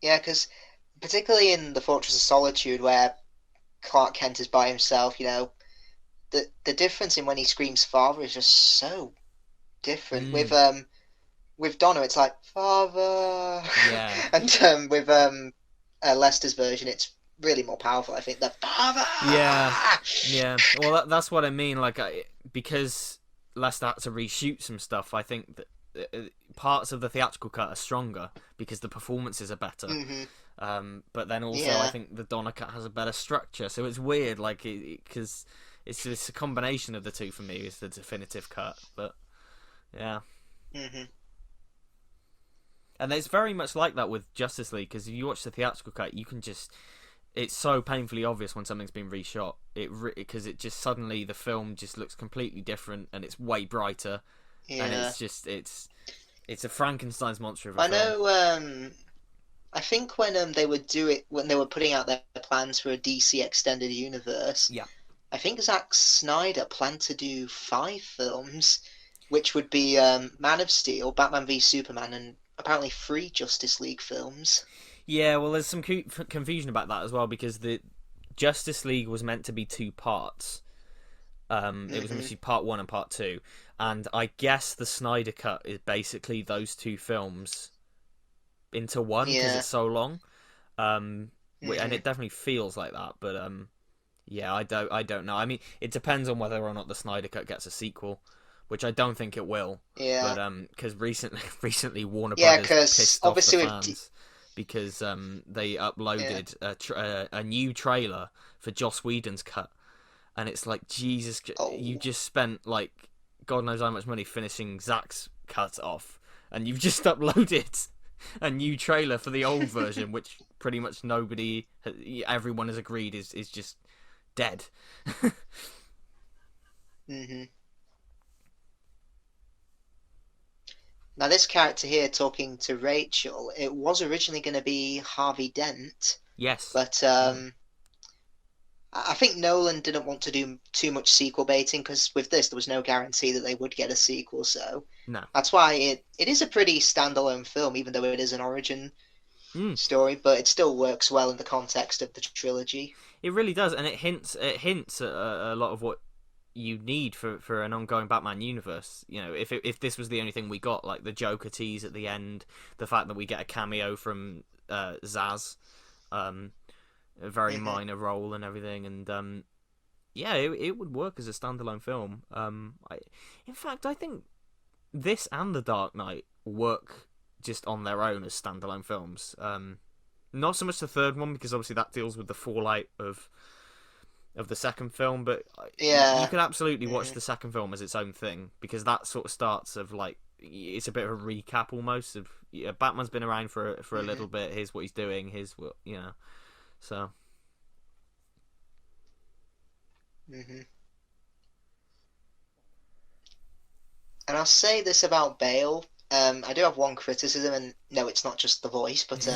yeah, because particularly in the Fortress of Solitude where Clark Kent is by himself, the difference in when he screams "father" is just so different. With Mm, Donna, it's like "father," yeah. and with Lester's version, it's really more powerful. I think the "father." Yeah, yeah. Well, that's what I mean. Like, because Lester had to reshoot some stuff. I think that parts of the theatrical cut are stronger because the performances are better. Hmm. But then also, I Yeah. think the Donna cut has a better structure. So it's weird, like, because it's just a combination of the two for me. Is the definitive cut, but yeah. Hmm. And it's very much like that with Justice League because if you watch the theatrical cut, you can just it's so painfully obvious when something's been reshot. Because it just suddenly the film just looks completely different and it's way brighter, and Yeah. it's a Frankenstein's monster of a I film. know. I think when they were putting out their plans for a DC extended universe, Yeah, I think Zack Snyder planned to do 5 films, which would be Man of Steel, Batman v Superman, and apparently 3 Justice League films. yeah. Well, there's some confusion about that as well because the Justice League was meant to be two parts. It was meant Hmm. to be part one and part two, and I guess the Snyder cut is basically those two films into one because Yeah. it's so long. And Hmm. it definitely feels like that. But yeah, I don't know. I mean, it depends on whether or not the Snyder Cut gets a sequel, which I don't think it will. But Yeah. because recently Warner Yeah, Brothers because pissed off the obviously fans because they yeah. uploaded a new trailer for Joss Whedon's cut, and it's like, Jesus, you Oh. just spent like God knows how much money finishing Zack's cut off, and you've just uploaded a new trailer for the old version, which pretty much everyone has agreed is just dead. Hmm. Now, this character here talking to Rachel, it was originally going to be Harvey Dent, Yes. but Yeah. I think Nolan didn't want to do too much sequel baiting because with this there was no guarantee that they would get a sequel. So No. that's why it is a pretty standalone film, even though it is an origin Mm. story. But it still works well in the context of the trilogy. It really does, and it hints at a lot of what you need for an ongoing Batman universe. You know, if this was the only thing we got, like the Joker tease at the end, the fact that we get a cameo from Zaz, a very Hmm. minor role and everything, and yeah, it would work as a standalone film. In fact, I think this and The Dark Knight work just on their own as standalone films. Not so much the third one, because obviously that deals with the fallout of the second film, but you Yeah. could absolutely watch Hmm. the second film as its own thing, because that sort of starts of like, it's a bit of a recap almost of, yeah, Batman's been around for a Hmm. little bit. Here's what he's doing. Here's what, you know. So Hmm. And I'll say this about Bale. I do have one criticism, and no, it's not just the voice, but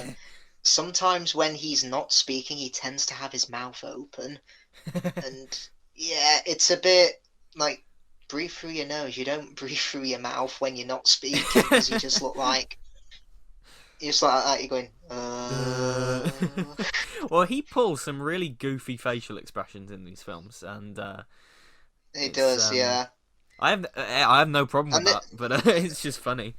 sometimes when he's not speaking, he tends to have his mouth open. And yeah, it's a bit like breathe through your nose. You don't breathe through your mouth when you're not speaking because you just look like you're just like you're going. well, he pulls some really goofy facial expressions in these films, and It it's does, yeah. I have no problem with And it, that, but it's just funny.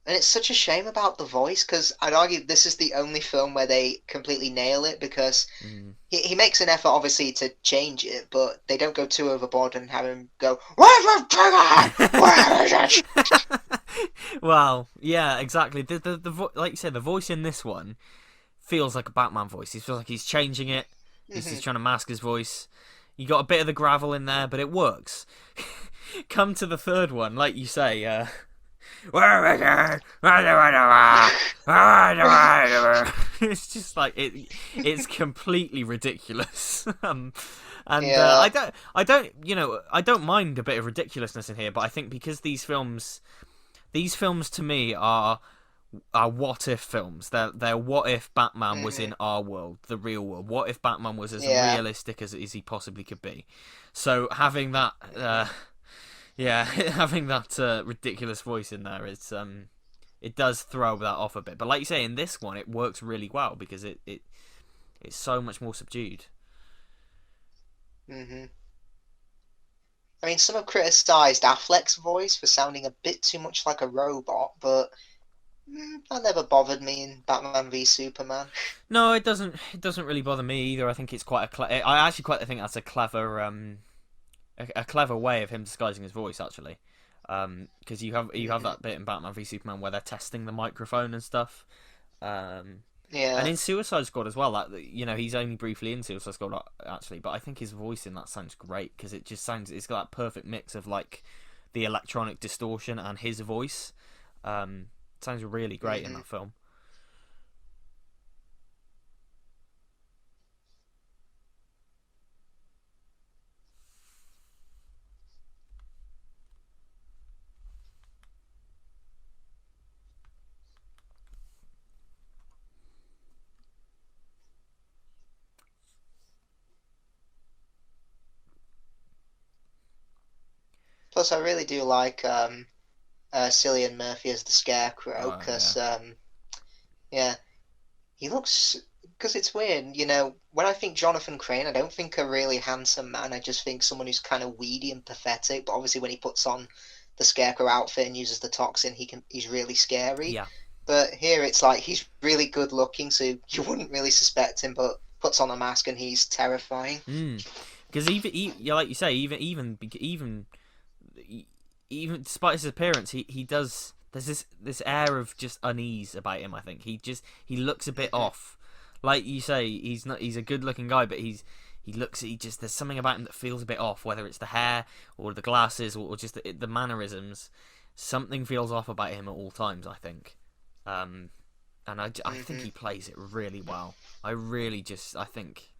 and it's such a shame about the voice because I'd argue this is the only film where they completely nail it because Mm. he makes an effort obviously to change it, but they don't go too overboard and have him go, Where is it? Well, yeah, exactly. Like you said, the voice in this one feels like a Batman voice. He feels like he's changing it. He's just Mhm. trying to mask his voice. You got a bit of the gravel in there, but it works. Come to the third one, like you say. It's just like it. It's completely ridiculous. And Yeah. I don't mind a bit of ridiculousness in here, but I think because these films to me are what if films. They're what if Batman was Mhm. in our world, the real world. What if Batman was as Yeah. realistic as he possibly could be? So having that, yeah, having that ridiculous voice in there is it does throw that off a bit. But like you say, in this one, it works really well because it's so much more subdued. Hmm. I mean, some have criticised Affleck's voice for sounding a bit too much like a robot, but that never bothered me in Batman v Superman. No, it doesn't. It doesn't really bother me either. I think it's quite I actually quite think that's a clever a clever way of him disguising his voice actually, because you have Hmm. that bit in Batman v Superman where they're testing the microphone and stuff, um, and Yeah. in Suicide Squad as well. That he's only briefly in Suicide Squad actually, but I think his voice in that sounds great because it just sounds it's got that perfect mix of like the electronic distortion and his voice. It sounds really great in Hmm. that film. Plus, I really do like Cillian Murphy as the Scarecrow Oh yeah. because, yeah, he looks. Because it's weird, when I think Jonathan Crane, I don't think a really handsome man. I just think someone who's kind of weedy and pathetic. But obviously, when he puts on the Scarecrow outfit and uses the toxin, he's really scary. Yeah. But here it's like he's really good looking, so you wouldn't really suspect him, but puts on a mask and he's terrifying. Mm. Because yeah, like you say, even despite his appearance, he does. There's this air of just unease about him. I think he looks a bit Hmm. off. like you say, he's not. He's a good-looking guy, but he just there's something about him that feels a bit off. Whether it's the hair or the glasses or just the mannerisms, something feels off about him at all times. I think, and I think he plays it really well. I think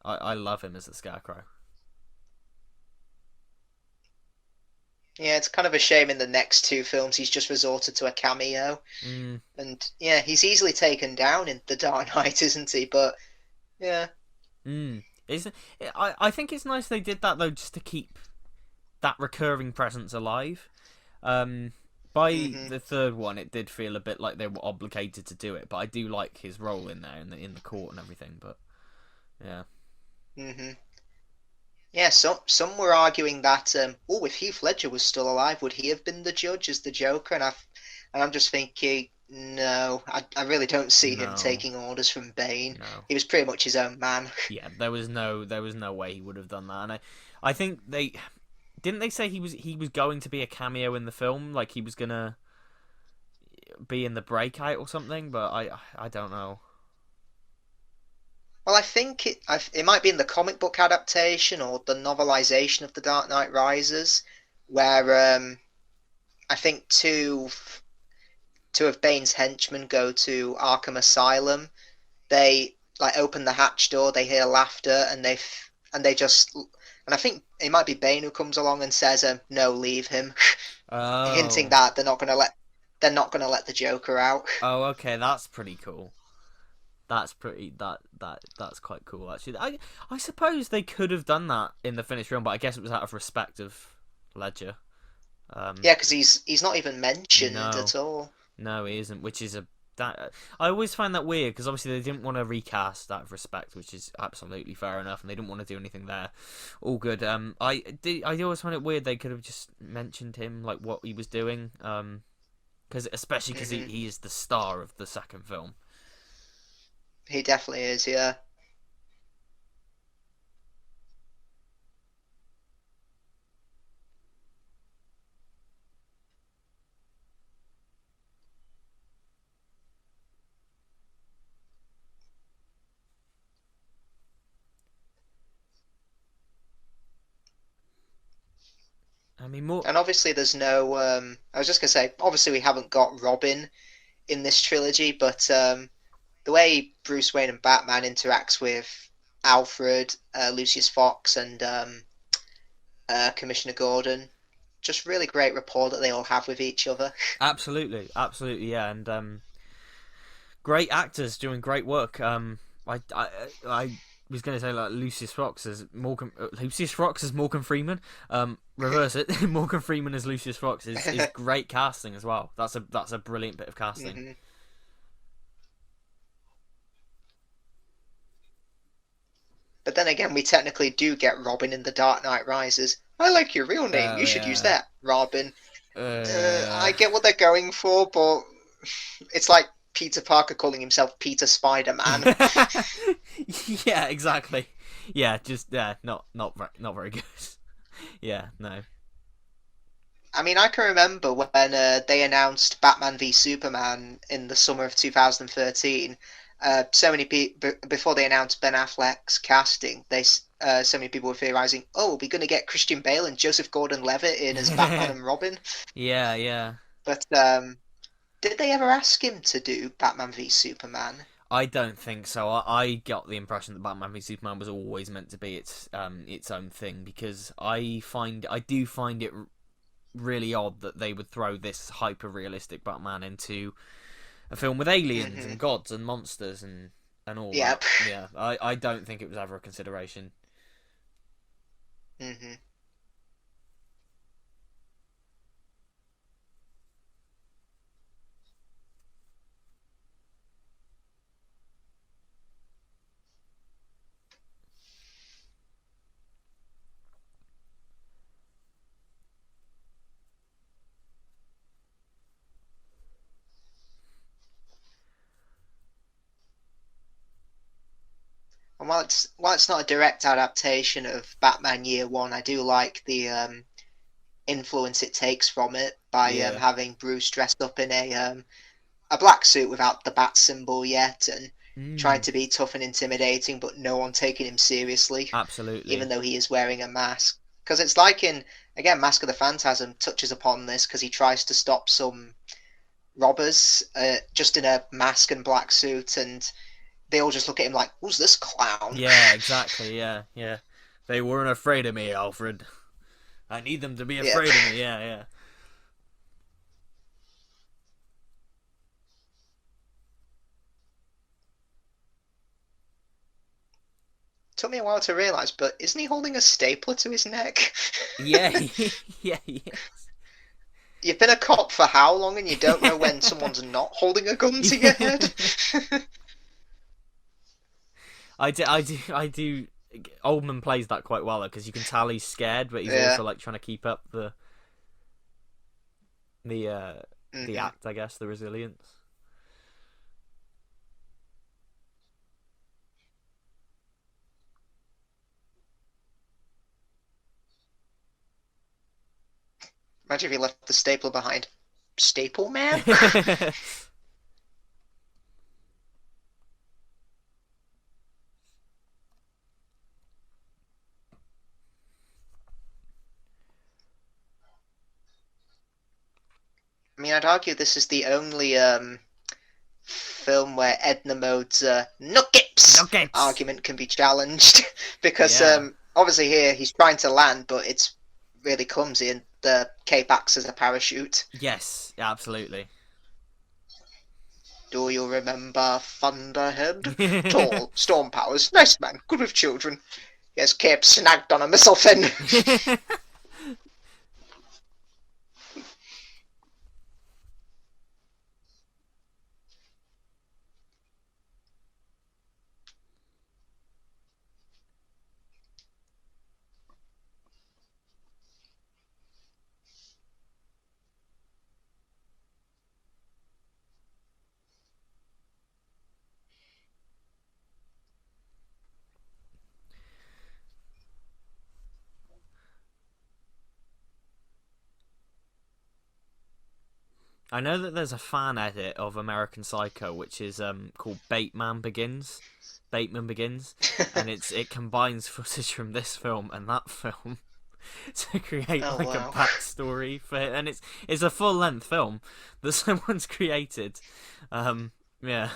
I love him as the Scarecrow. Yeah, it's kind of a shame in the next two films he's just resorted to a cameo. Mm. And yeah, he's easily taken down in The Dark Knight, isn't he? But yeah. Mm. I think it's nice they did that though, just to keep that recurring presence alive. By hmm the third one, it did feel a bit like they were obligated to do it, but I do like his role in there in the court and everything. But yeah, hmm Yeah, some were arguing that oh, if Heath Ledger was still alive, would he have been the judge as the Joker? And I'm just thinking, no, I really don't see him no, taking orders from Bane. no, He was pretty much his own man. yeah, there was no way he would have done that, and I think they didn't they say he was going to be a cameo in the film, like he was gonna be in the breakout or something, but I don't know. Well, I think it might be in the comic book adaptation or the novelization of The Dark Knight Rises, where I think two of Bane's henchmen go to Arkham Asylum. They like open the hatch door, they hear laughter, and they just and I think it might be Bane who comes along and says, "No, leave him," hinting Oh, that they're not gonna let the Joker out. oh, okay, that's pretty cool. That's pretty that's quite cool actually. I suppose they could have done that in the finished film, but I guess it was out of respect of Ledger. Um, Yeah, because he's not even mentioned no, at all. no, he isn't. Which is a that I always find that weird because obviously they didn't want to recast out of respect, which is absolutely fair enough, and they didn't want to do anything there. All good. I always find it weird they could have just mentioned him like what he was doing. Because especially because hmm he is the star of the second film. He definitely is. Yeah. I mean more. And obviously, there's no. I was just gonna say, obviously, we haven't got Robin in this trilogy, but the way Bruce Wayne and Batman interacts with Alfred, Lucius Fox, and Commissioner Gordon, just really great rapport that they all have with each other. Absolutely, absolutely, yeah, and great actors doing great work. I was going to say like Lucius Fox as Morgan Freeman. Reverse it. Morgan Freeman as Lucius Fox is great casting as well. That's a brilliant bit of casting. hmm But then again, we technically do get Robin in The Dark Knight Rises. I like your real name. Oh You should use yeah. that, Robin. Yeah. I get what they're going for, but it's like Peter Parker calling himself Peter Spider Man. Yeah, exactly. Yeah, just yeah, not very good. Yeah, no. I mean, I can remember when they announced Batman v Superman in the summer of 2013. So many people before they announced Ben Affleck's casting, so many people were theorizing, "Oh, we're going to get Christian Bale and Joseph Gordon-Levitt in as Batman and Robin." Yeah, yeah. But did they ever ask him to do Batman v Superman? I don't think so. I got the impression that Batman v Superman was always meant to be its own thing because I do find it really odd that they would throw this hyper realistic Batman into a film with aliens hmm and gods and monsters and all that. Yep. Yeah, I don't think it was ever a consideration. hmm And while it's not a direct adaptation of Batman Year One, I do like the influence it takes from it by Yeah. having Bruce dressed up in a black suit without the bat symbol yet, and trying Mm, to be tough and intimidating, but no one taking him seriously, even absolutely. though he is wearing a mask. Because it's like in, again, Mask of the Phantasm touches upon this because he tries to stop some robbers just in a mask and black suit, and they all just look at him like, "Who's this clown?" Yeah, exactly. Yeah, yeah. They weren't afraid of me, Alfred. I need them to be Yep. afraid of me. Yeah, yeah. Took me a while to realise, but isn't he holding a stapler to his neck? Yeah, yeah, yeah. You've been a cop for how long and you don't know when someone's not holding a gun to your Yeah. head? I do. Oldman plays that quite well because you can tell he's scared, but he's Yeah. also like trying to keep up the uh the hmm act, I guess, the resilience. Imagine if he left the stapler behind. Staple man? I mean, I'd argue this is the only film where Edna Mode's "Nuggets" Nuggets. argument can be challenged because Yeah. obviously here he's trying to land, but it's really clumsy, and the cape acts as a parachute. Yes. Absolutely. Do you remember Thunderhead? Tall, storm powers, nice man, good with children. Yes, cape snagged on a missile fin. I know that there's a fan edit of American Psycho which is called Bateman Begins, and it combines footage from this film and that film to create Oh like a wow. backstory for it, and it's a full length film that someone's created. Yeah.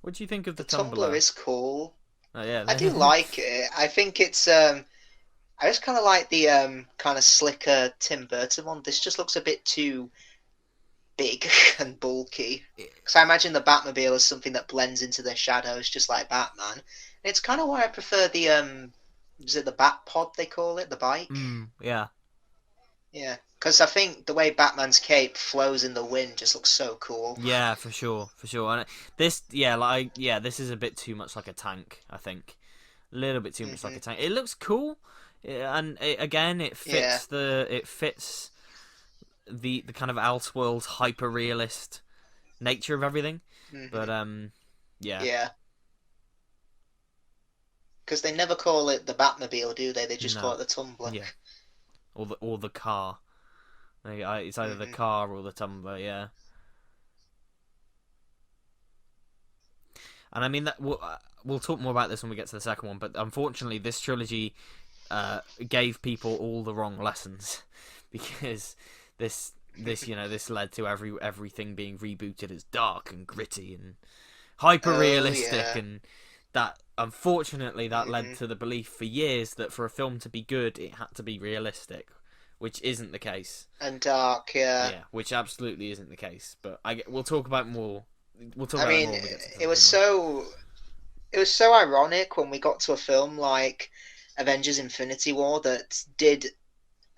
What do you think of the The Tumblr Tumblr? is cool. Oh yeah. I do like it. I think it's I just kind of like the kind of slicker Tim Burton one. This just looks a bit too big and bulky. Because I imagine the Batmobile is something that blends into the shadows, just like Batman. And it's kind of why I prefer the is it the Bat Pod they call it, the bike? Yeah. Yeah, because I think the way Batman's cape flows in the wind just looks so cool. Yeah, for sure, for sure. And this, yeah, this is a bit too much like a tank. I think a little bit too much like hmm a tank. It looks cool, and again, Yeah. it fits the kind of Elseworlds hyper realist nature of everything. But hmm yeah, Yeah. Because they never call it the Batmobile, do they? They just call no, it the Tumbler. yeah, or the car. It's either the hmm car or the Tumblr. Yeah, and I mean that we'll talk more about this when we get to the second one. But unfortunately, this trilogy gave people all the wrong lessons because this led to everything being rebooted as dark and gritty and hyper Oh realistic, yeah. and that unfortunately that led hmm to the belief for years that for a film to be good it had to be realistic, which isn't the case. And dark, yeah. Yeah, which absolutely isn't the case. But we'll talk about more. We'll talk I about that mean, more when we get to the it was second one. so it was so ironic when we got to a film like Avengers: Infinity War that did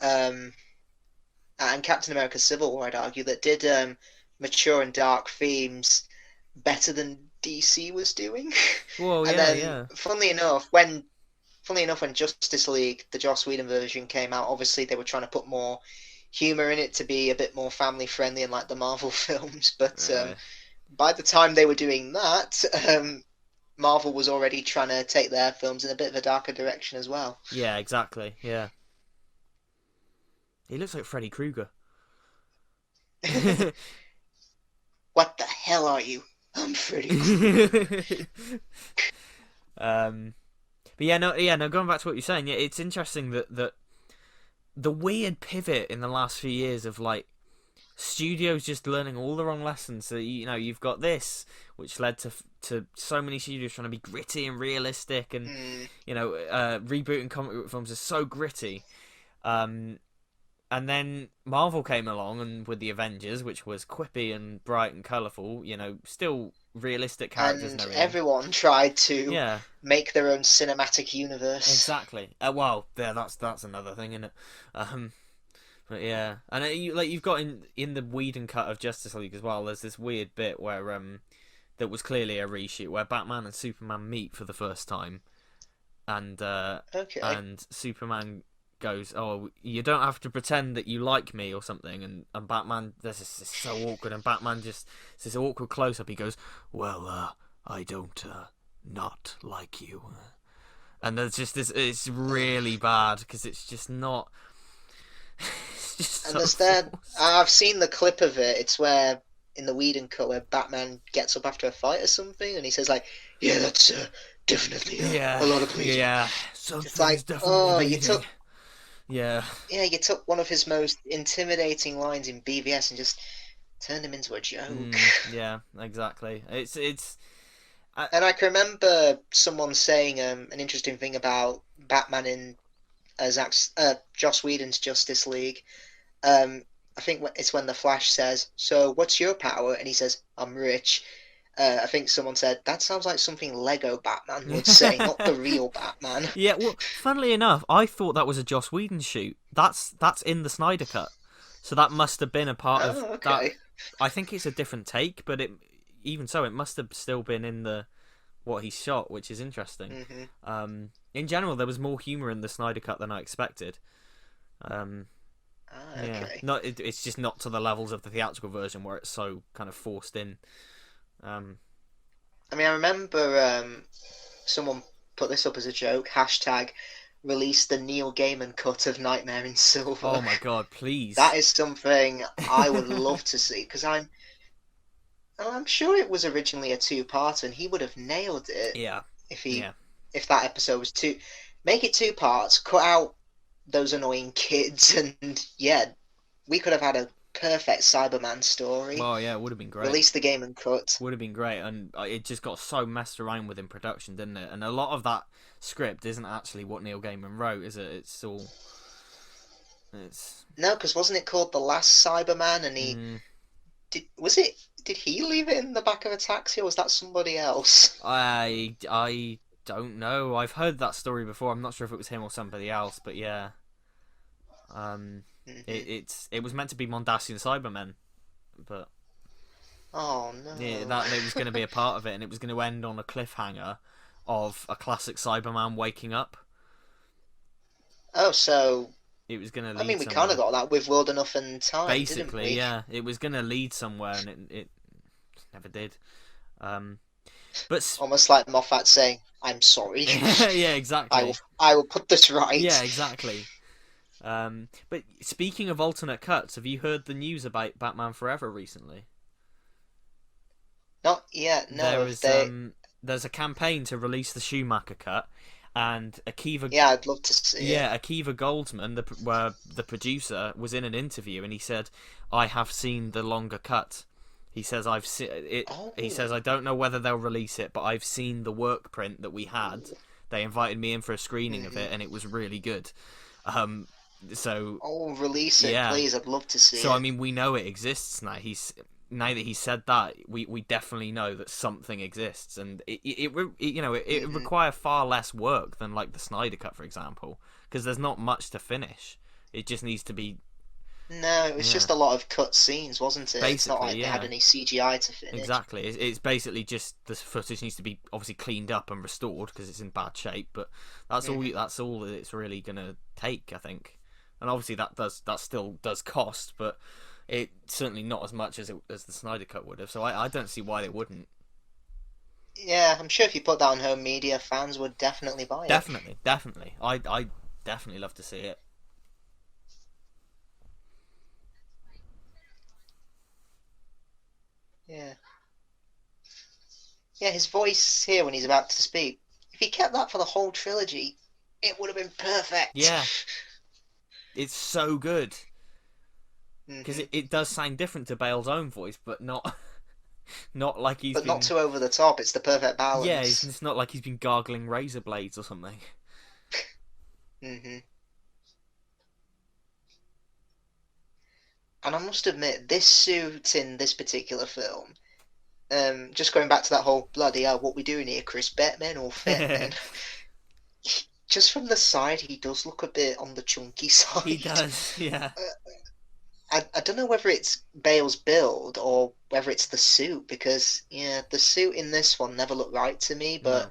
um and Captain America: Civil War, I'd argue, that did mature and dark themes better than DC was doing. Well, And yeah, then, yeah. funnily enough, when funnily enough, when Justice League, the Joss Whedon version came out, obviously they were trying to put more humor in it to be a bit more family friendly and like the Marvel films. But Uh, by the time they were doing that, Marvel was already trying to take their films in a bit of a darker direction as well. yeah, exactly. Yeah, he looks like Freddy Krueger. What the hell are you? I'm Freddy Krueger. um, but yeah, no. Going back to what you're saying, yeah, it's interesting that the weird pivot in the last few years of like studios just learning all the wrong lessons. So you've got this, which led to so many studios trying to be gritty and realistic, and rebooting comic book films is so gritty. And then Marvel came along and with the Avengers, which was quippy and bright and colourful, still realistic characters and And everything. everyone tried to Yeah, make their own cinematic universe. exactly. Well, yeah, that's another thing, isn't it? But yeah, and you've got in the Whedon cut of Justice League as well. There's this weird bit where that was clearly a reshoot where Batman and Superman meet for the first time, and Okay. and Superman goes, "Oh, you don't have to pretend that you like me or something," and Batman, this is so awkward, and Batman just it's this awkward close up. He goes, "Well, I don't not like you," and there's just this. It's really bad because it's just not. It's just And so there's that. forced. I've seen the clip of it. It's where in the Whedon cut where Batman gets up after a fight or something, and he says like, "Yeah, that's definitely Yeah, a lot of bleeding." yeah. It's Something's like, definitely oh, bleeding. Yeah. you took one of his most intimidating lines in BVS and just turned him into a joke. Yeah, exactly. And I can remember someone saying an interesting thing about Batman in Joss Whedon's Justice League. I think it's when the Flash says, "So, what's your power?" And he says, "I'm rich." I think someone said that sounds like something Lego Batman would say, not the real Batman. Yeah, well, funnily enough, I thought that was a Joss Whedon shoot. That's in the Snyder cut. So that must have been a part of Oh, that. okay. I think it's a different take, but even so, it must have still been in the what he shot, which is interesting. In general, there was more humor in the Snyder cut than I expected. Um, yeah, Okay. it's just not to the levels of the theatrical version where it's so kind of forced in. I mean, I remember someone put this up as a joke. Hashtag release the Neil Gaiman cut of Nightmare in Silver. Oh my god, please. That is something I would love to see because I'm sure it was originally a two-part and he would have nailed it Yeah, if yeah. if that episode was two. Make it two parts, cut out those annoying kids, and yeah, we could have had a perfect Cyberman story. Well, yeah, it would have been great. Release the game and cut. Would have been great, and it just got so messed around with in production, didn't it? And a lot of that script isn't actually what Neil Gaiman wrote, is it? It's all. It's. No, because wasn't it called The Last Cyberman? And he Mm, did he leave it in the back of a taxi, or was that somebody else? I don't know. I've heard that story before. I'm not sure if it was him or somebody else, but yeah. It was meant to be Mondasian Cybermen, but Oh yeah, no. that it was going to be a part of it, and it was going to end on a cliffhanger of a classic Cyberman waking up. Oh, so It was going to I mean, lead we kind of somewhere. got that with World Enough and Time, didn't Basically, we? yeah, it was going to lead somewhere, and it never did. Um, but Almost like Moffat saying, "I'm sorry. yeah, I will exactly. I will put this right." Yeah, exactly. But speaking of alternate cuts, have you heard the news about Batman Forever recently? Not yet. There No, if is they. there's a campaign to release the Schumacher cut, and Yeah, I'd love to see it. Akiva Goldsman, the producer, was in an interview and he said, "I have seen the longer cut." He says, "I've seen it." Oh, He says, "I don't know whether they'll release it, but I've seen the work print that we had. They invited me in for a screening of it, and it was really good." Um, so oh, release it, yeah, please. I'd love to see so I it. mean, we know it exists now. Now that he said that, we definitely know that something exists, and it hmm require far less work than like the Snyder cut, for example, because there's not much to finish. It just needs to be No, it was Yeah, just a lot of cut scenes, wasn't it? It's not basically, like they had yeah. any CGI to finish. Exactly. It's basically just the footage needs to be obviously cleaned up and restored because it's in bad shape. But that's all. Hmm. That's all that it's really gonna take, I think. And obviously that still does cost, but it certainly not as much as the Snyder Cut would have. So I don't see why they wouldn't. Yeah, I'm sure if you put that on home media, fans would definitely buy it. Definitely, definitely. I definitely love to see it. Yeah. Yeah, his voice here when he's about to speak. If he kept that for the whole trilogy, it would have been perfect. Yeah, it's so good because Hmm. it does sound different to Bale's own voice, but not not like he's But not been. too over the top. It's the perfect Yeah, balance. it's not like he's been gargling razor blades or something. Hmm. And I must admit, this suit in this particular film, just going back to that whole bloody hell, what we doing here, Chris Batman or Fatman? Just from the side, he does look a bit on the chunky He side. does, yeah. I don't know whether it's Bale's build or whether it's the suit because yeah, the suit in this one never looked right to me, but No.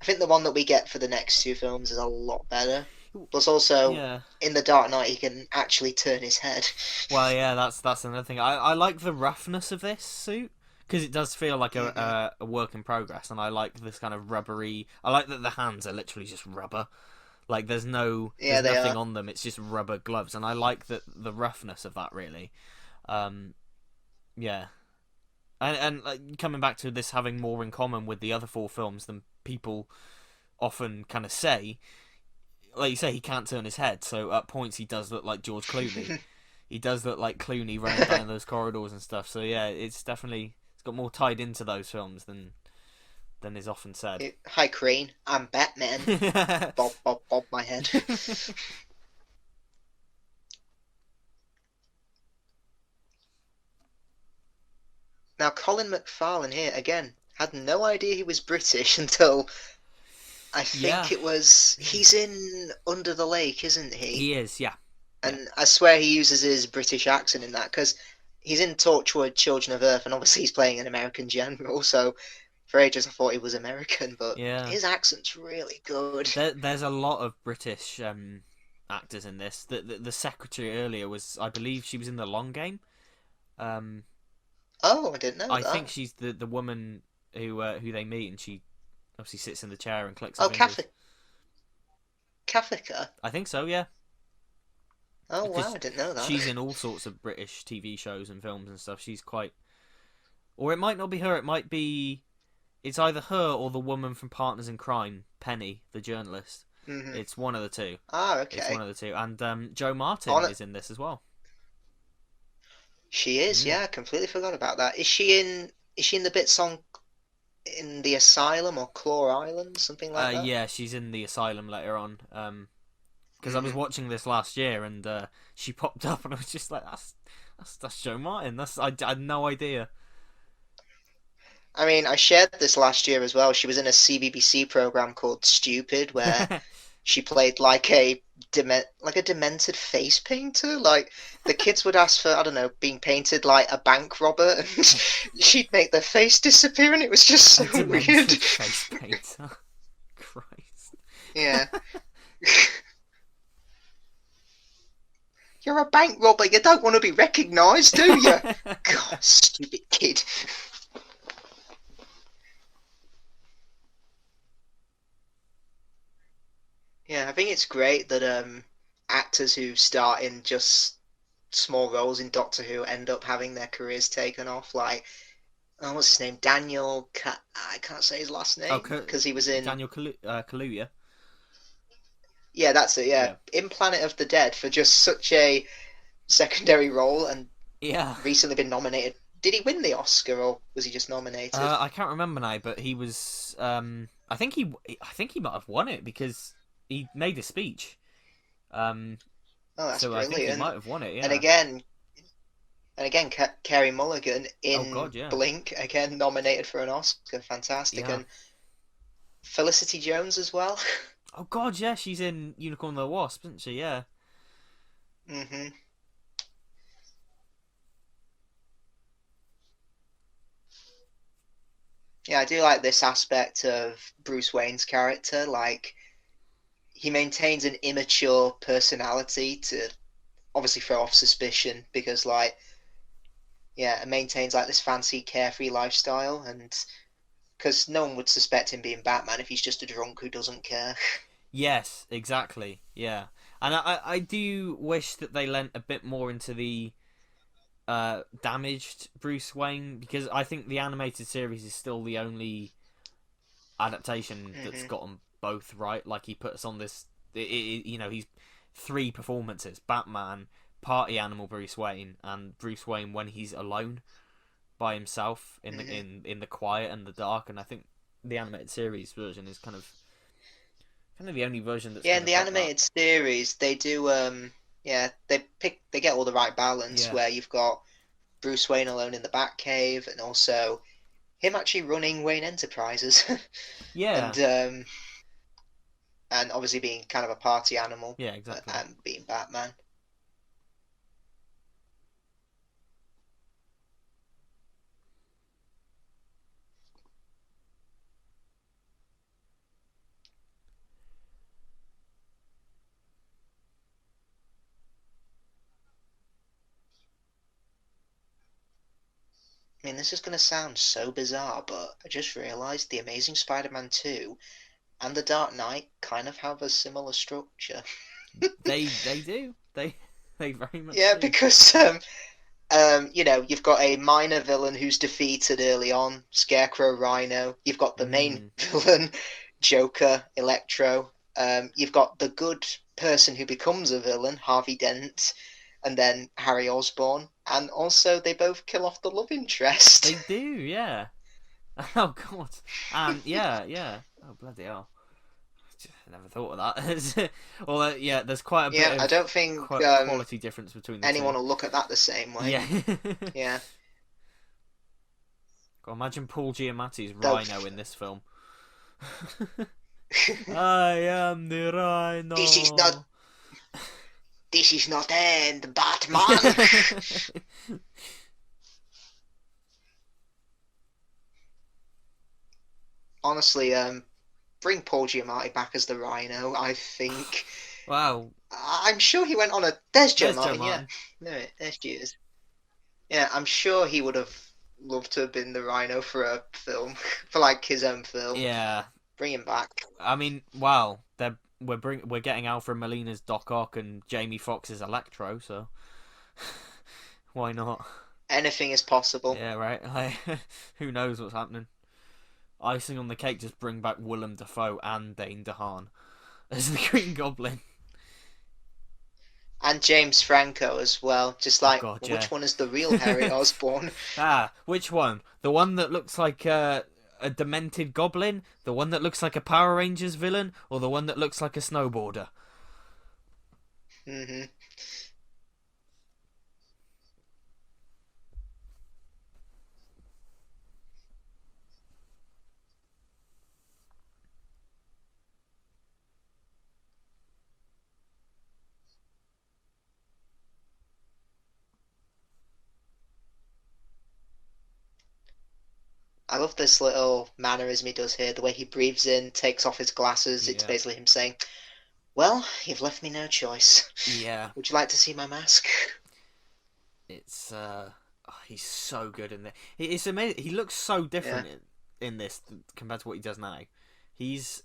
I think the one that we get for the next two films is a lot better. Plus, also Yeah. in the Dark Knight, he can actually turn his head. Well, yeah, that's another thing. I like the roughness of this suit because it does feel like Hmm. a work in progress, and I like this kind of rubbery. I like that the hands are literally just rubber. Like Yeah, there's they nothing are. on them. It's just rubber gloves, and I like the roughness of that really. Um, yeah, and like, coming back to this having more in common with the other four films than people often kind of say. Like you say, he can't turn his head, so at points he does look like George Clooney. He does look like Clooney running down those corridors and stuff. So yeah, it's got more tied into those films than is often said. Hi, Crane. I'm Batman. Bob, bob, bob my head. Now, Colin McFarlane here, again, had no idea he was British until I Yeah, think it was. He's in Under the Lake, isn't he? he is. Yeah, yeah, And I swear he uses his British accent in that because he's in Torchwood Children of Earth, and obviously he's playing an American general. So for ages I thought he was American, but yeah. his accent's really good. There's a lot of British actors in this. The secretary earlier was, I believe, she was in The Long Game. Um, Oh, I didn't know I think that. she's the woman who they meet, and she obviously sits in the chair and clicks her Oh, fingers. Kafika. I think so. Yeah. Oh wow, Because I didn't know that. she's in all sorts of British TV shows and films and stuff. She's quite, or it might not be her. It might be, it's either her or the woman from Partners in Crime, Penny, the journalist. Hmm. It's one of the two. Ah, It's one okay. of the two. And Joe Martin On it. is in this as well. She is. Mm. Yeah, I completely forgot about that. Is she in? Is she in the bit song in the Asylum or Claw Island, something like that? Yeah, she's in the asylum later on. Because I was Hmm. watching this last year and she popped up and I was just like, that's Joe Martin. I had no idea. I mean, I shared this last year as well. She was in a CBBC program called Stupid, where she played like a demented face painter. Like the kids would ask for, I don't know, being painted like a bank robber, and she'd make their face disappear, and it was just A so weird. demented face painter. Christ. Yeah, you're a bank robber. You don't want to be recognised, do you? God, stupid kid. Yeah, I think it's great that actors who start in just small roles in Doctor Who end up having their careers taken off. Like, oh, what's his name? I can't say his last Oh, name because he was in. Daniel Kaluuya. Yeah, that's it. Yeah, Yeah. in Planet of the Dead for just such a secondary role and Yeah. recently been nominated. Did he win the Oscar or was he just nominated? I can't remember now, but he was. I think he might have won it because he made a speech. Um, Oh, that's so I think he brilliant. might have won it. And Yeah. again, Carey Mulligan Oh God, in yeah. Blink again nominated for an Oscar. Fantastic. Yeah. And Felicity Jones as well. Oh God, yeah. She's in Unicorn and the Wasp, isn't she? Yeah. Hmm. Yeah, I do like this aspect of Bruce Wayne's character. Like, he maintains an immature personality to obviously throw off suspicion because, like, yeah, it maintains like this fancy, carefree lifestyle, and because no one would suspect him being Batman if he's just a drunk who doesn't care. Yes, exactly. Yeah, and I do wish that they lent a bit more into the damaged Bruce Wayne, because I think the animated series is still the only adaptation that's Hmm. gotten both right. Like, he puts on this, he's three performances: Batman, party animal Bruce Wayne, and Bruce Wayne when he's alone by himself in the Hmm. in the quiet and the dark. And I think the animated series version is kind of the only version that's Yeah, in kind of the got that. animated series, they do. Yeah, they get all the right balance Yeah, where you've got Bruce Wayne alone in the Batcave, and also him actually running Wayne Enterprises, yeah, and and obviously being kind of a party animal, yeah, exactly. and being Batman. I mean, this is going to sound so bizarre, but I just realised the Amazing Spider-Man 2 and the Dark Knight kind of have a similar structure. They do. They very much Yeah, do. because you've got a minor villain who's defeated early on, Scarecrow, Rhino. You've got the main Mm. villain, Joker, Electro. You've got the good person who becomes a villain, Harvey Dent, and then Harry Osborn. And also, they both kill off the love interest. They do, yeah. Oh god. And yeah, yeah. Oh bloody hell. I never thought of that. Although, yeah, there's quite a bit Yeah, I of don't think quality difference between the two. anyone will look at that the same way. Yeah. Yeah, God, imagine Paul Giamatti's though. Rhino in this film. I am the this is not Rhino. this is not end, Batman. Honestly, bring Paul Giamatti back as the Rhino. I think. Wow. I'm sure he went on a. There's Joe There's Joe Martin. Yeah, Martin. no, there's Jesus. Yeah, I'm sure he would have loved to have been the Rhino for a film, for like his own film. Yeah. Bring him back. I mean, wow. We're getting Alfred Molina's Doc Ock and Jamie Foxx's Electro, so why not? Anything is possible. Yeah, right. Like, who knows what's happening? Icing on the cake, just bring back Willem Dafoe and Dane DeHaan as the Green Goblin. And James Franco as well. Just Oh like, god, yeah. which one is the real Harry Osborn? Which one? The one that looks like a demented goblin? The one that looks like a Power Rangers villain? Or the one that looks like a snowboarder? Hmm. I love this little mannerism he does here. The way he breathes in, takes off his glasses. It's Yeah. basically him saying, "Well, you've left me no choice. Yeah. Would you like to see my mask?" It's he's so good in there. It's amazing. He looks so Yeah. different in this compared to what he does now. He's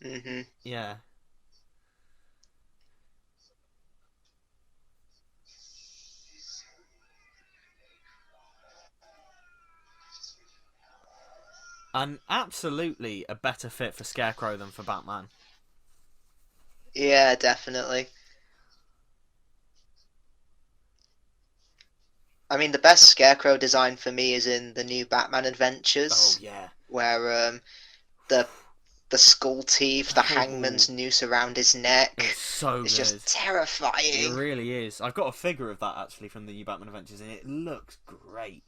Hmm. yeah. And absolutely a better fit for Scarecrow than for Batman. Yeah, definitely. I mean, the best Scarecrow design for me is in the new Batman Oh Adventures, yeah. where the the skull teeth, the Oh, hangman's noose around his it's neck. so It's just good. It terrifying. really is. I've got a figure of that actually from the new Batman Adventures, and it looks great.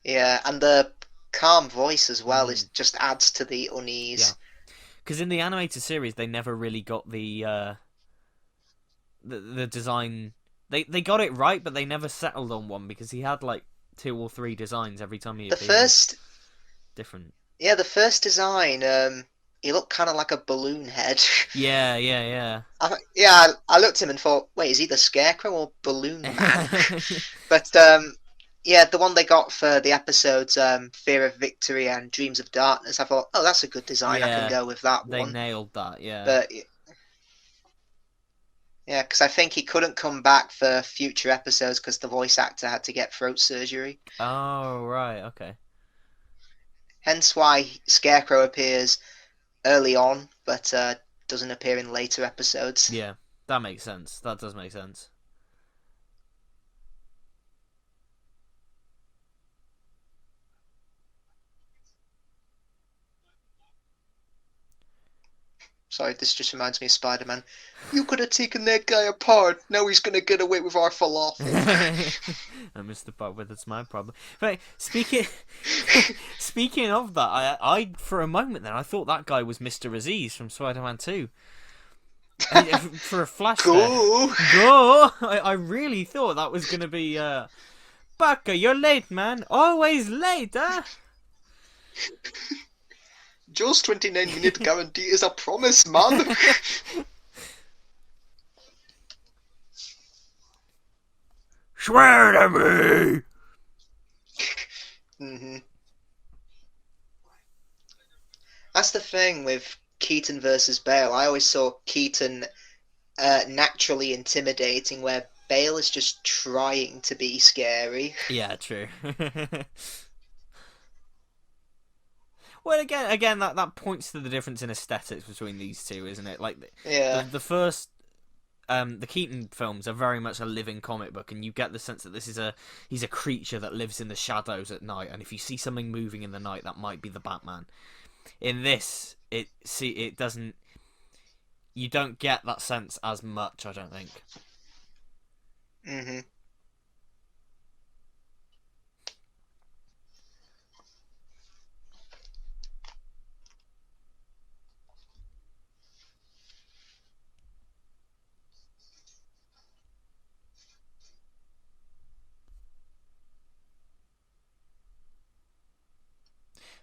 Yeah, and the calm voice as well is Mm, just adds to the yeah, unease. because in the animated series they never really got the design. They got it right, but they never settled on one because he had like 2 or 3 designs every time he The appears. first, Different. yeah, the first design, he looked kind of like a balloon head. Yeah, yeah, I looked at him and thought, wait, is he the Scarecrow or Balloon Man? yeah. But yeah, the one they got for the episodes Fear of Victory and Dreams of Darkness, I thought, oh, that's a good design. I can Yeah, go with that they one. nailed that. Yeah. But yeah, because I think he couldn't come back for future episodes because the voice actor had to get throat surgery. Oh right, okay. Hence why Scarecrow appears early on, but doesn't appear in later episodes. Yeah, that makes sense. That does make sense. Sorry, this just reminds me of Spider-Man. You could have taken that guy apart. Now he's gonna get away with our falafel. I missed the part where that's my problem. But speaking speaking of that, I for a moment then I thought that guy was Mr. Aziz from Spider-Man 2. For a flash there. Go! Go! I really thought that was gonna be Baka, you're late, man. Always late, huh? Joe's 29-minute guarantee is a promise, man. Swear to me. hmm That's the thing with Keaton versus Bale. I always saw Keaton naturally intimidating, where Bale is just trying to be scary. Yeah, true. Well, again, that points to the difference in aesthetics between these two, isn't it? Like Yeah. the first, the Keaton films are very much a living comic book, and you get the sense that he's a creature that lives in the shadows at night, and if you see something moving in the night, that might be the Batman. In this, it doesn't. You don't get that sense as much, I don't think. hmm I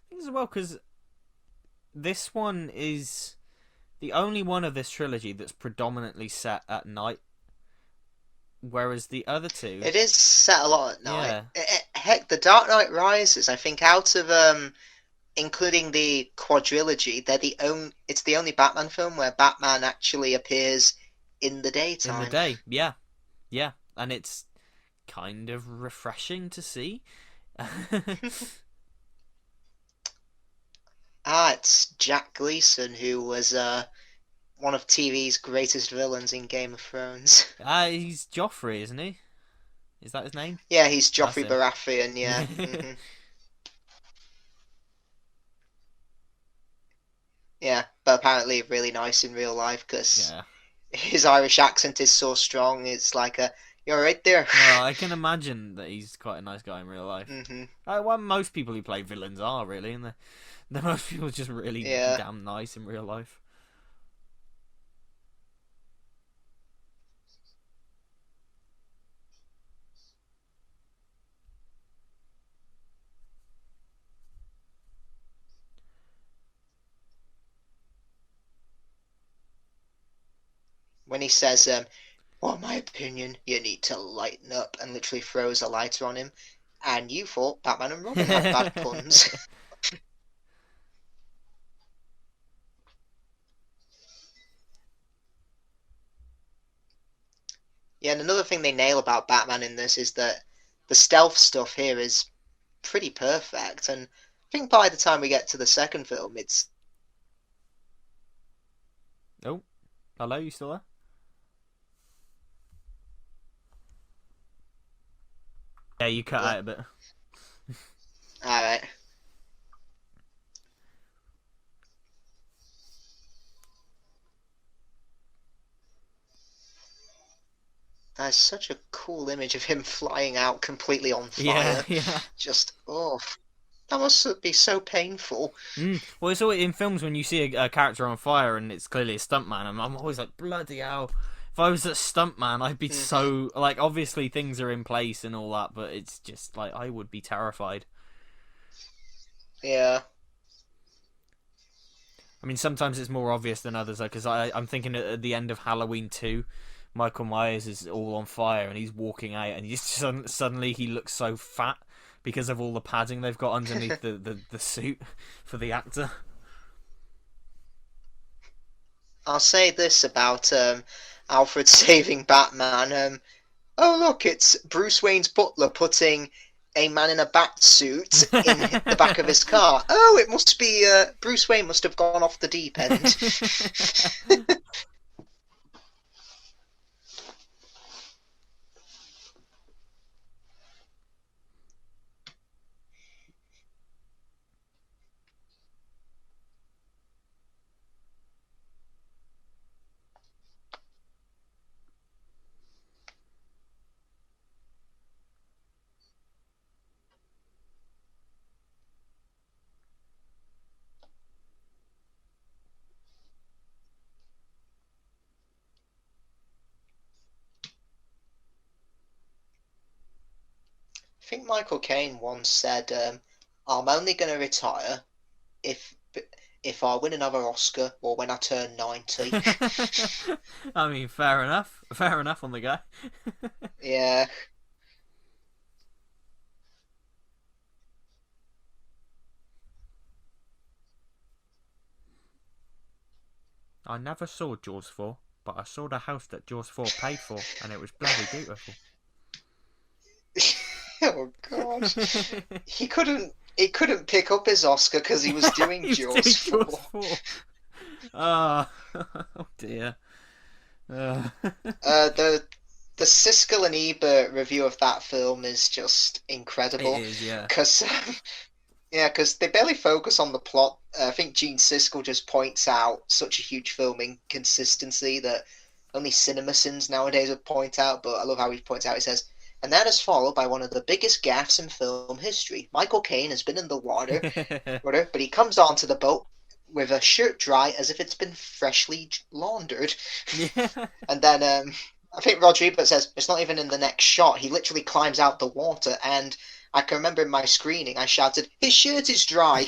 think as well because this one is the only one of this trilogy that's predominantly set at night, whereas the other two, It is set a lot at night. yeah, Heck, The Dark Knight Rises, I think, out of including the quadrilogy, it's the only Batman film where Batman actually appears in the in the daytime. day, yeah, yeah, and it's kind of refreshing to see. It's Jack Gleason, who was one of TV's greatest villains in Game of Thrones. He's Joffrey, isn't he? Is that his name? Yeah, he's That's Joffrey him. Baratheon, yeah. Yeah, but apparently really nice in real life because Yeah. his Irish accent is so strong. It's like you're right there. Well, I can imagine that he's quite a nice guy in real life. hmm Well, most people who play villains are really, and the most people are just really Yeah. damn nice in real life. When he says, well, in my opinion, you need to lighten up, and literally throws a lighter on him. And you thought Batman and Robin had bad puns. Yeah, and another thing they nail about Batman in this is that the stealth stuff here is pretty perfect. And I think by the time we get to the second film, it's Oh, hello, you still there? Yeah, you cut yeah, out a bit. all right. That's such a cool image of him flying out completely on Yeah, fire. yeah. Just that must be so painful. Well, it's always in films when you see a character on fire and it's clearly a stuntman. I'm always like, bloody hell! if I was a stuntman, I'd be Hmm. so like. Obviously, things are in place and all that, but it's just like I would be terrified. Yeah. I mean, sometimes it's more obvious than others, because I'm thinking at the end of Halloween 2, Michael Myers is all on fire and he's walking out, and suddenly he looks so fat because of all the padding they've got underneath the suit for the actor. I'll say this about Alfred saving Batman. Oh, look, it's Bruce Wayne's butler putting a man in a bat suit in the back of his car. Oh, it must be Bruce Wayne must have gone off the deep end. I think Michael Caine once said, "I'm only going to retire if if I win another Oscar or when I turn 90." I mean, fair enough. Fair enough on the guy. Yeah. I never saw Jaws 4, but I saw the house that Jaws 4 paid for, and it was bloody beautiful. Oh God. He couldn't pick up his Oscar because he was doing He was doing Jaws Jaws 4. 4. Ah, oh dear. Uh, The Siskel and Ebert review of that film is just it incredible is, yeah. because yeah, because they barely focus on the plot. I think Gene Siskel just points out such a huge filming consistency that only CinemaSins nowadays would point out. But I love how he points out. He says, and that is followed by one of the biggest gaffes in film history. Michael Caine has been in the water, but he comes onto the boat with a shirt dry as if it's been freshly laundered. Yeah. And then I think Roger Ebert says it's not even in the next shot. He literally climbs out the water, and I can remember in my screening I shouted, "His shirt is dry."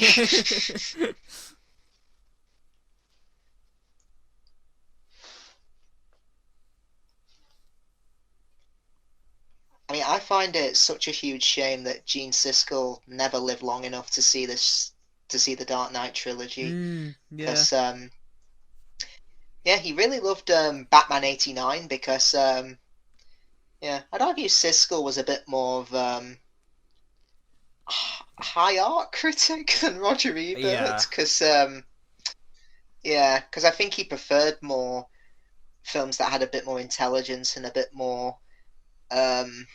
I mean, I find it such a huge shame that Gene Siskel never lived long enough to see the Dark Knight trilogy, Yeah. because yeah, he really loved Batman '89 because yeah, I'd argue Siskel was a bit more of high art critic than Roger Yeah. Ebert because yeah, because I think he preferred more films that had a bit more intelligence and a bit more um,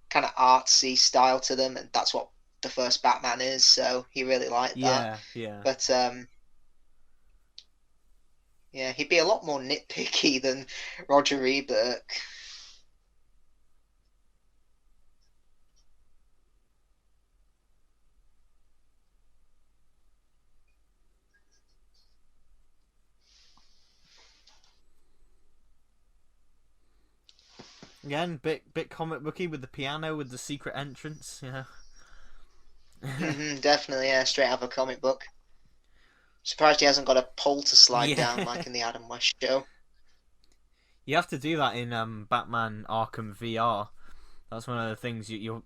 kind of artsy style to them, and that's what the first Batman is. So he really liked that. Yeah. Yeah. But yeah, he'd be a lot more nitpicky than Roger Ebert. Again, bit comic booky with the piano with the secret entrance. Yeah. Definitely, yeah, straight out of a comic book. Surprised he hasn't got a pole to slide Yeah. down like in the Adam West show. You have to do that in Batman Arkham VR. That's one of the things you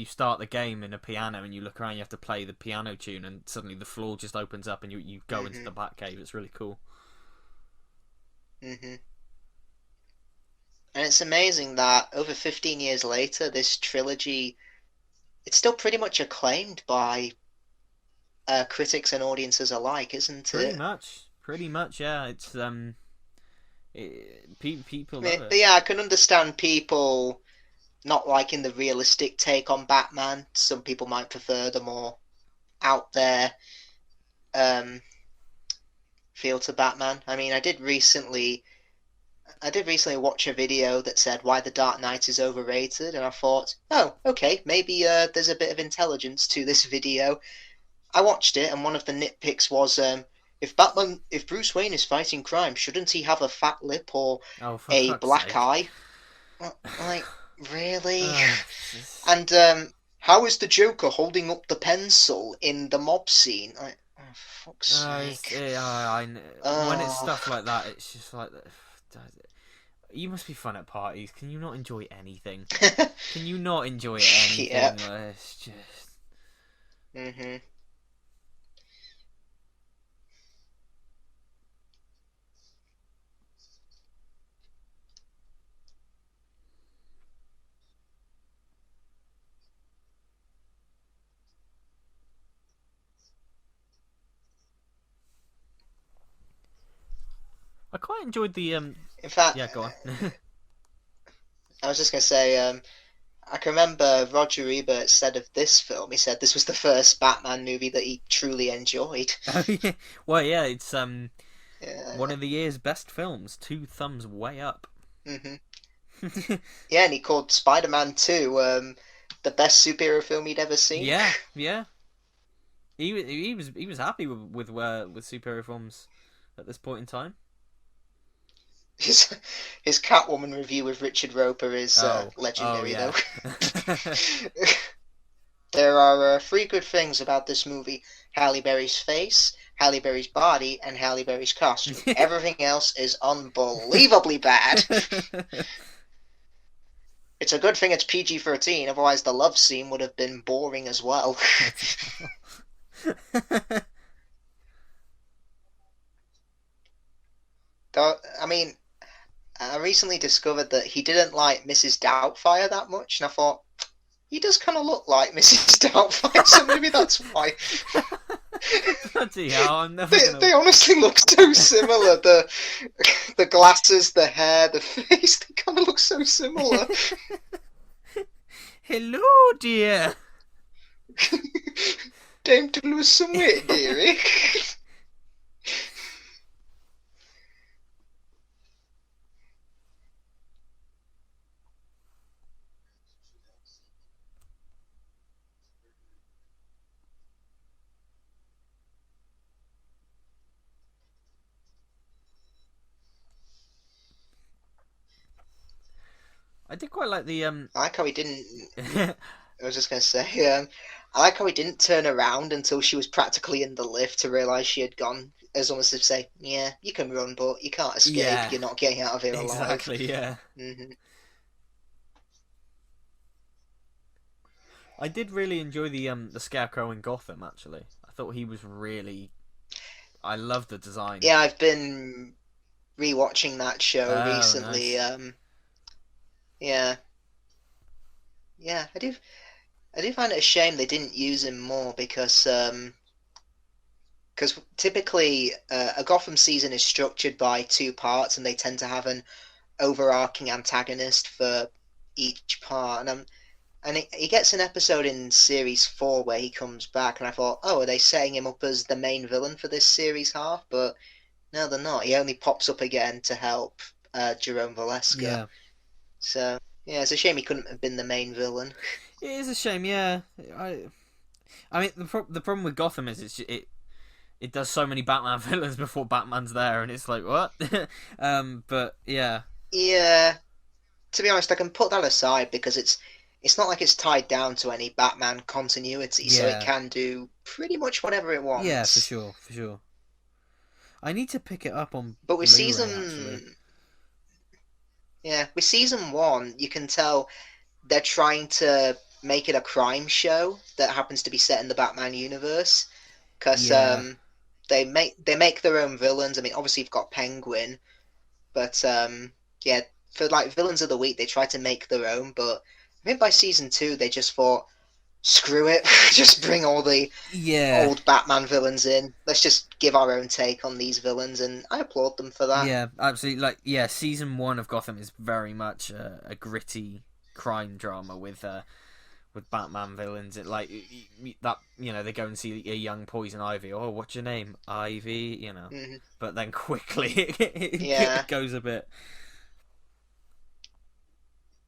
start the game in a piano and you look around. You have to play the piano tune, and suddenly the floor just opens up and you go into the hmm Batcave. It's really cool. hmm And it's amazing that over 15 years later, this trilogy it's still pretty much acclaimed by critics and audiences alike, isn't Pretty it? much, pretty much. Yeah, it's people love But it. yeah, I can understand people not liking the realistic take on Batman. Some people might prefer the more out there um, feel to Batman. I mean, I did recently watch a video that said why the Dark Knight is overrated, and I thought, oh, okay, maybe there's a bit of intelligence to this video. I watched it, and one of the nitpicks was if Bruce Wayne is fighting crime, shouldn't he have a fat lip or Oh, for a fuck's black sake. eye? Like, really? Just, And how is the Joker holding up the pencil in the mob scene? Like, oh, for fuck's sake. when it's Oh, stuff like that, it's just like, you must be fun at parties. Can you not enjoy anything? Can you not enjoy anything? yep. It's just. hmm I quite enjoyed the In fact, Yeah, go on. I was just gonna say, I can remember Roger Ebert said of this film, he said this was the first Batman movie that he truly enjoyed. Oh yeah. Well, yeah, it's one Yeah. of the year's best films. Two thumbs way up. hmm Yeah, and he called Spider-Man 2 the best superhero film he'd ever seen. Yeah, yeah. He was happy with superhero films at this point in time. His his Catwoman review with Richard Roper is Oh legendary, yeah. though. There are three good things about this movie: Halle Berry's face, Halle Berry's body, and Halle Berry's costume. Everything else is unbelievably bad. It's a good thing it's PG-13, otherwise the love scene would have been boring as well. Though, I mean, I recently discovered that he didn't like Mrs. Doubtfire that much, and I thought, he does kind of look like Mrs. Doubtfire, so maybe that's why. Bloody hell! I'm never They, gonna. they honestly look so similar. The glasses, the hair, the face, they kind of look so similar. Hello, dear. Time to lose some weight, dearie. I did quite like the I like how he didn't. I was just gonna say, I like how he didn't turn around until she was practically in the lift to realise she had gone. As almost to say, yeah, you can run, but you can't escape. Yeah, You're not getting out of here alive. exactly. Yeah, hmm I did really enjoy the Scarecrow in Gotham. Actually, I thought he was really. I loved the design. Yeah, I've been rewatching that show Oh, recently. nice. Yeah, yeah, I do. I do find it a shame they didn't use him more because typically a Gotham season is structured by two parts, and they tend to have an overarching antagonist for each part. And he gets an episode in series four where he comes back, and I thought, oh, are they setting him up as the main villain for this series half? But no, they're not. He only pops up again to help Jerome Valeska. Yeah, So yeah, it's a shame he couldn't have been the main villain. it is a shame. Yeah, I. I mean, the problem with Gotham is it does so many Batman villains before Batman's there, and it's like what? But yeah, Yeah, to be honest, I can put that aside because it's not like it's tied down to any Batman continuity, so it yeah, can do pretty much whatever it yeah, for wants. sure, for sure. I need to pick it up on But with Blu-ray actually. season one, you can tell they're trying to make it a crime show that happens to be set in the Batman universe because Yeah, they make their own villains. I mean, obviously you've got Penguin, but yeah, for like villains of the week, they try to make their own. But I think by season two, they just thought, screw it, just bring all the yeah, old Batman villains in. Let's just give our own take on these villains, and I applaud them for that. yeah, absolutely. Like, yeah, season one of Gotham is very much a gritty crime drama with Batman villains. It like that, they go and see a young Poison Ivy. Oh, what's your name? Ivy. hmm But then quickly Yeah. it goes a bit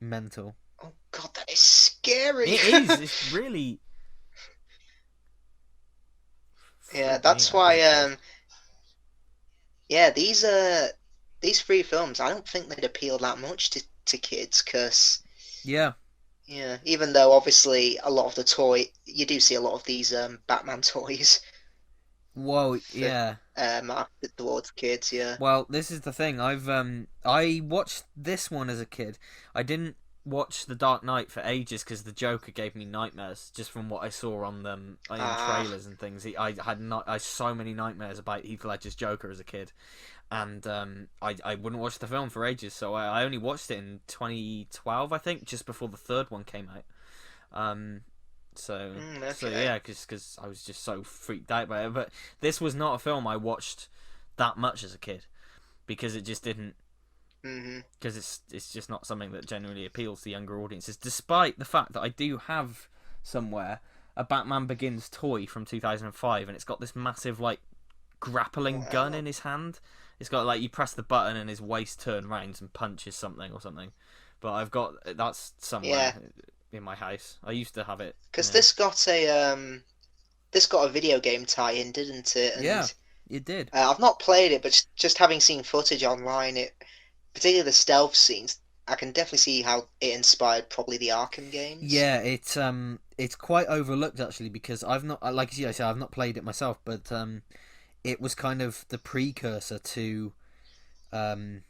mental. Oh God, that is scary. It is. It's really Yeah, freaked me that's out as why a kid. Yeah, these three films. I don't think they'd appeal that much to kids because Yeah. yeah, even though obviously a lot of the toy you do see a lot of these Batman toys Whoa, for yeah. marketed towards kids. Yeah. Well, this is the thing. I watched this one as a kid. I didn't watch The Dark Knight for ages because the Joker gave me nightmares just from what I saw on them in Ah, trailers and things. I had not I so many nightmares about Heath Ledger's Joker as a kid, and I wouldn't watch the film for ages. So I only watched it in 2012, I think, just before the third one came out. Um, so okay. yeah, because I was just so freaked out by it. But this was not a film I watched that much as a kid because it just didn't Hmm. because it's just not something that generally appeals to younger audiences. Despite the fact that I do have somewhere a Batman Begins toy from 2005, and it's got this massive like grappling gun Wow. in his hand. It's got like you press the button and his waist turns round and punches something or something. But I've got that's somewhere Yeah, in my house. I used to have it. because Yeah, this got a video game tie-in, didn't it? yeah, And it did. I've not played it, but just having seen footage online, it particularly the stealth scenes, I can definitely see how it inspired probably the Arkham games. Yeah, it's quite overlooked actually because I've not like you said I've not played it myself, but it was kind of the precursor um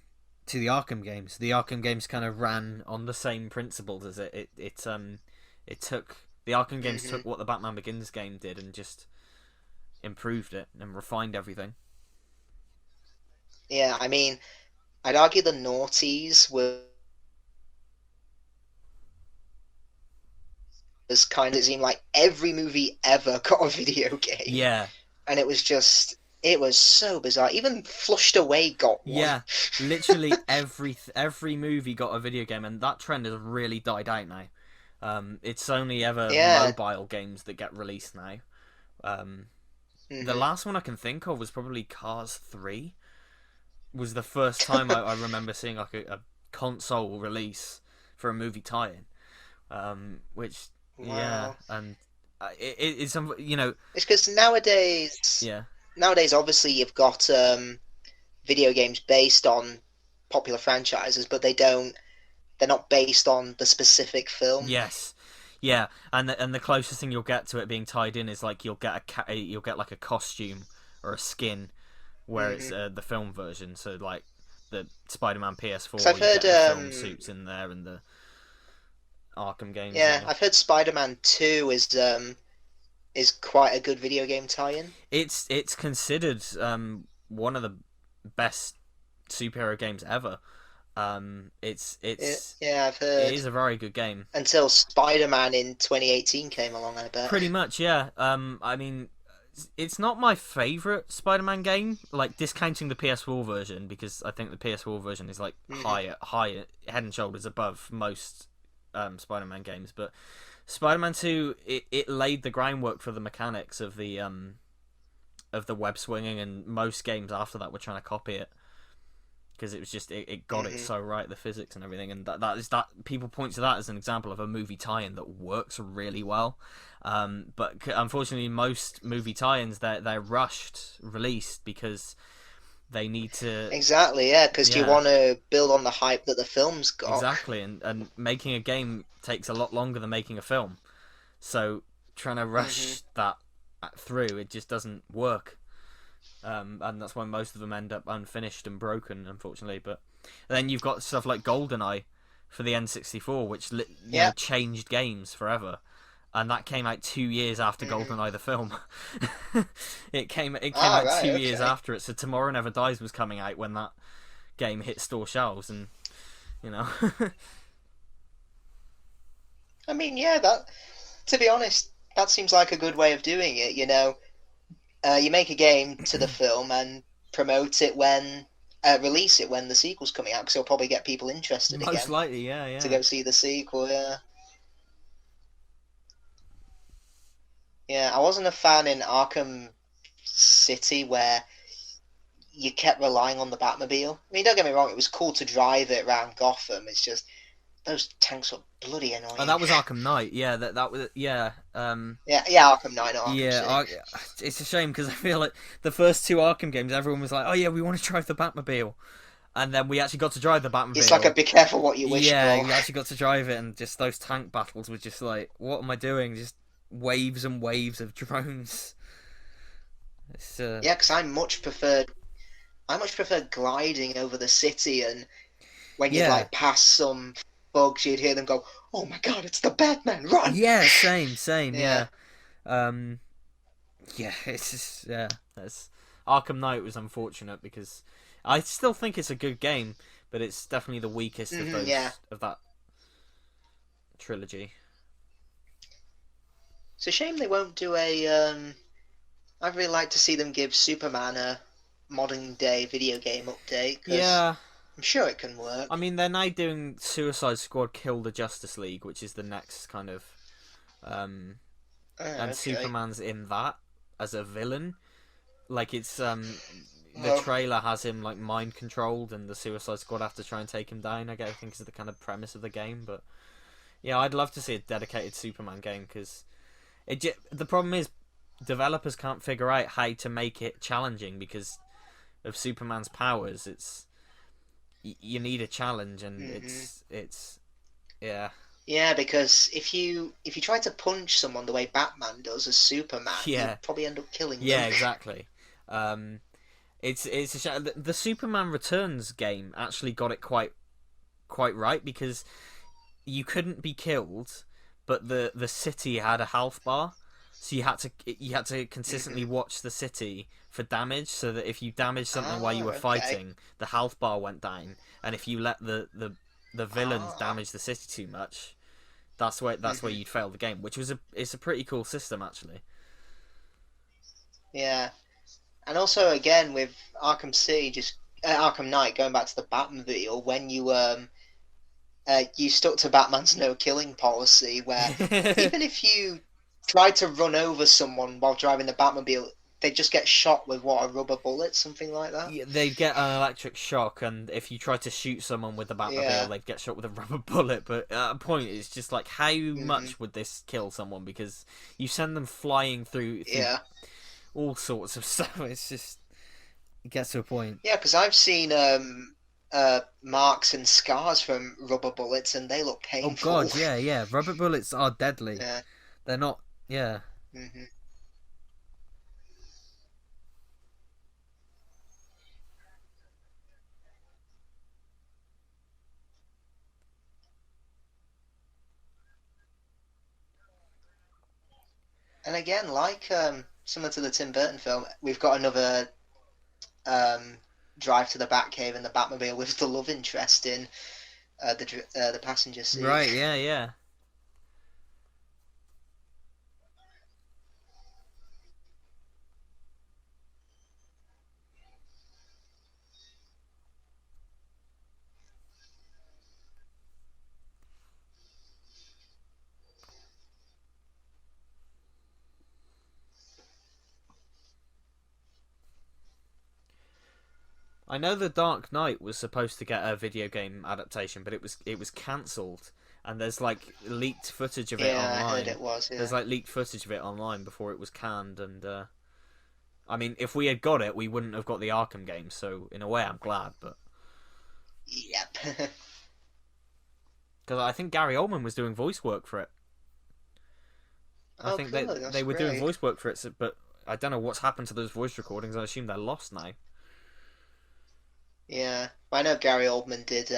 to the Arkham games. The Arkham games kind of ran on the same principles as it. It took the Arkham games Hmm. took what the Batman Begins game did and just improved it and refined everything. Yeah, I mean, I'd argue the noughties was kind of seemed like every movie ever got a video game, Yeah, and it was so bizarre. Even Flushed Away got one. yeah. Literally every movie got a video game, and that trend has really died out now. It's only ever Yeah. mobile games that get released now. Um, the Hmm. last one I can think of was probably Cars 3. Was the first time I remember seeing like a console release for a movie tie-in. Which yeah, Wow. and it's some you know It's because yeah nowadays obviously you've got video games based on popular franchises, but they're not based on the specific film. yes yeah, and the closest thing you'll get to it being tied in is like you'll get like a costume or a skin where it's Hmm. the film version. So like the Spider-Man Because PS4, I've you're heard, getting the film suits in there, and the Arkham games. yeah, I've heard Spider-Man 2 is quite a good video game tie-in. It's considered one of the best superhero games ever. Yeah, I've It heard. is a very good game. Until Spider-Man in 2018 came along, I bet. Pretty much, yeah. I mean, it's not my favorite Spider-Man game. Like discounting the PS4 version because I think the PS4 version is like Hmm. higher, head and shoulders above most Spider-Man games. But Spider-Man 2, it laid the groundwork for the mechanics of the web swinging, and most games after that were trying to copy it because it was just it got it Hmm. so right, the physics and everything, and that people point to that as an example of a movie tie-in that works really well. But unfortunately, most movie tie-ins they're rushed released because they need to. Exactly, yeah, because you Yeah, want to build on the hype that the film's got. exactly, and making a game takes a lot longer than making a film. So trying to Hmm. rush that through, it just doesn't work. And that's why most of them end up unfinished and broken, unfortunately. But then you've got stuff like GoldenEye for the N64, which Yeah. changed games forever, and that came out 2 years after Hmm. GoldenEye the film. It came Ah, out right, 2 years okay. after it. So Tomorrow Never Dies was coming out when that game hit store shelves, and you know, I mean, yeah, that. To be honest, that seems like a good way of doing it. You make a game to the film and promote it when, release it when the sequel's coming out, because you'll probably get people interested most again likely, yeah, to yeah. go see the sequel. Yeah, yeah. I wasn't a fan in Arkham City where you kept relying on the Batmobile. I mean, don't get me wrong; it was cool to drive it around Gotham. It's just those tanks were bloody Oh, annoying. that was Arkham Knight. Yeah, that was Yeah, yeah, Arkham 9 or Arkham yeah. 6. It's a shame because I feel like the first two Arkham games, everyone was like, "Oh yeah, we want to drive the Batmobile," and then we actually got to drive the It's like a Batmobile. be careful what you wish Yeah, for. we actually got to drive it, and just those tank battles were just like, "What am I doing?" Just waves and waves of drones. It's Yeah, because I much preferred gliding over the city, and when you'd yeah, like pass some bugs, you'd hear them go, "Oh my God, it's the Batman! Run!" yeah, same, Yeah. yeah. Um, yeah, it's just That's Arkham Knight was unfortunate because I still think it's a good game, but it's definitely the weakest of Yeah. those of that trilogy. It's a shame they won't do a. I'd really like to see them give Superman a modern day video game update because Yeah, I'm sure it can I work. mean they're now doing Suicide Squad Kill the Justice League, which is the next kind of um, Oh, and okay. Superman's in that as a villain. Like it's the Well, trailer has him like mind controlled, and the Suicide Squad have to try and take him down. I think is the kind of premise of the game, but yeah, I'd love to see a dedicated Superman game because the problem is developers can't figure out how to make it challenging because of Superman's powers. It's you need a challenge, and hmm it's yeah, yeah, because if you try to punch someone the way Batman does as Superman, yeah, you'd probably end up killing yeah, them. exactly. Um, it's a shame. The Superman Returns game actually got it quite right because you couldn't be killed, but the city had a health bar, so you had to consistently hmm watch the city for damage, so that if you damaged something while you Ah, were okay. fighting, the health bar went down, and if you let the villains Ah, damage the city too much, that's where hmm you'd fail the game, which was it's a pretty cool system actually. yeah. And also, again, with Arkham City, just Arkham Knight, going back to the Batmobile, when you stuck to Batman's no killing policy, where even if you tried to run over someone while driving the Batmobile, they just get shot with what, a rubber bullet, something like that. Yeah, they'd get an electric shock, and if you tried to shoot someone with the Batmobile, Yeah. they'd get shot with a rubber bullet. But at a point, it's just like, how hmm much would this kill someone? Because you send them flying through Yeah. all sorts of stuff. It's just it gets to a point. Yeah, because I've seen marks and scars from rubber bullets, and they look Oh painful. God, yeah, yeah. Rubber bullets are deadly. Yeah. They're not. Yeah, hmm And again, like similar to the Tim Burton film, we've got another um, drive to the Batcave and the Batmobile with the love interest in the passenger seat. right. Yeah, yeah. I know the Dark Knight was supposed to get a video game adaptation, but it was cancelled. And there's like leaked footage of it Yeah, I heard online. it was. There's Yeah. like leaked footage of it online before it was canned, and I mean, if we had got it, we wouldn't have got the Arkham games. So in a way, I'm glad, but Yep. because I think Gary Oldman was doing voice work for it. I Oh, think they cool. they That's were doing great. voice work for it, but I don't know what's happened to those voice recordings. I assume they're lost now. Yeah. I know Gary Oldman did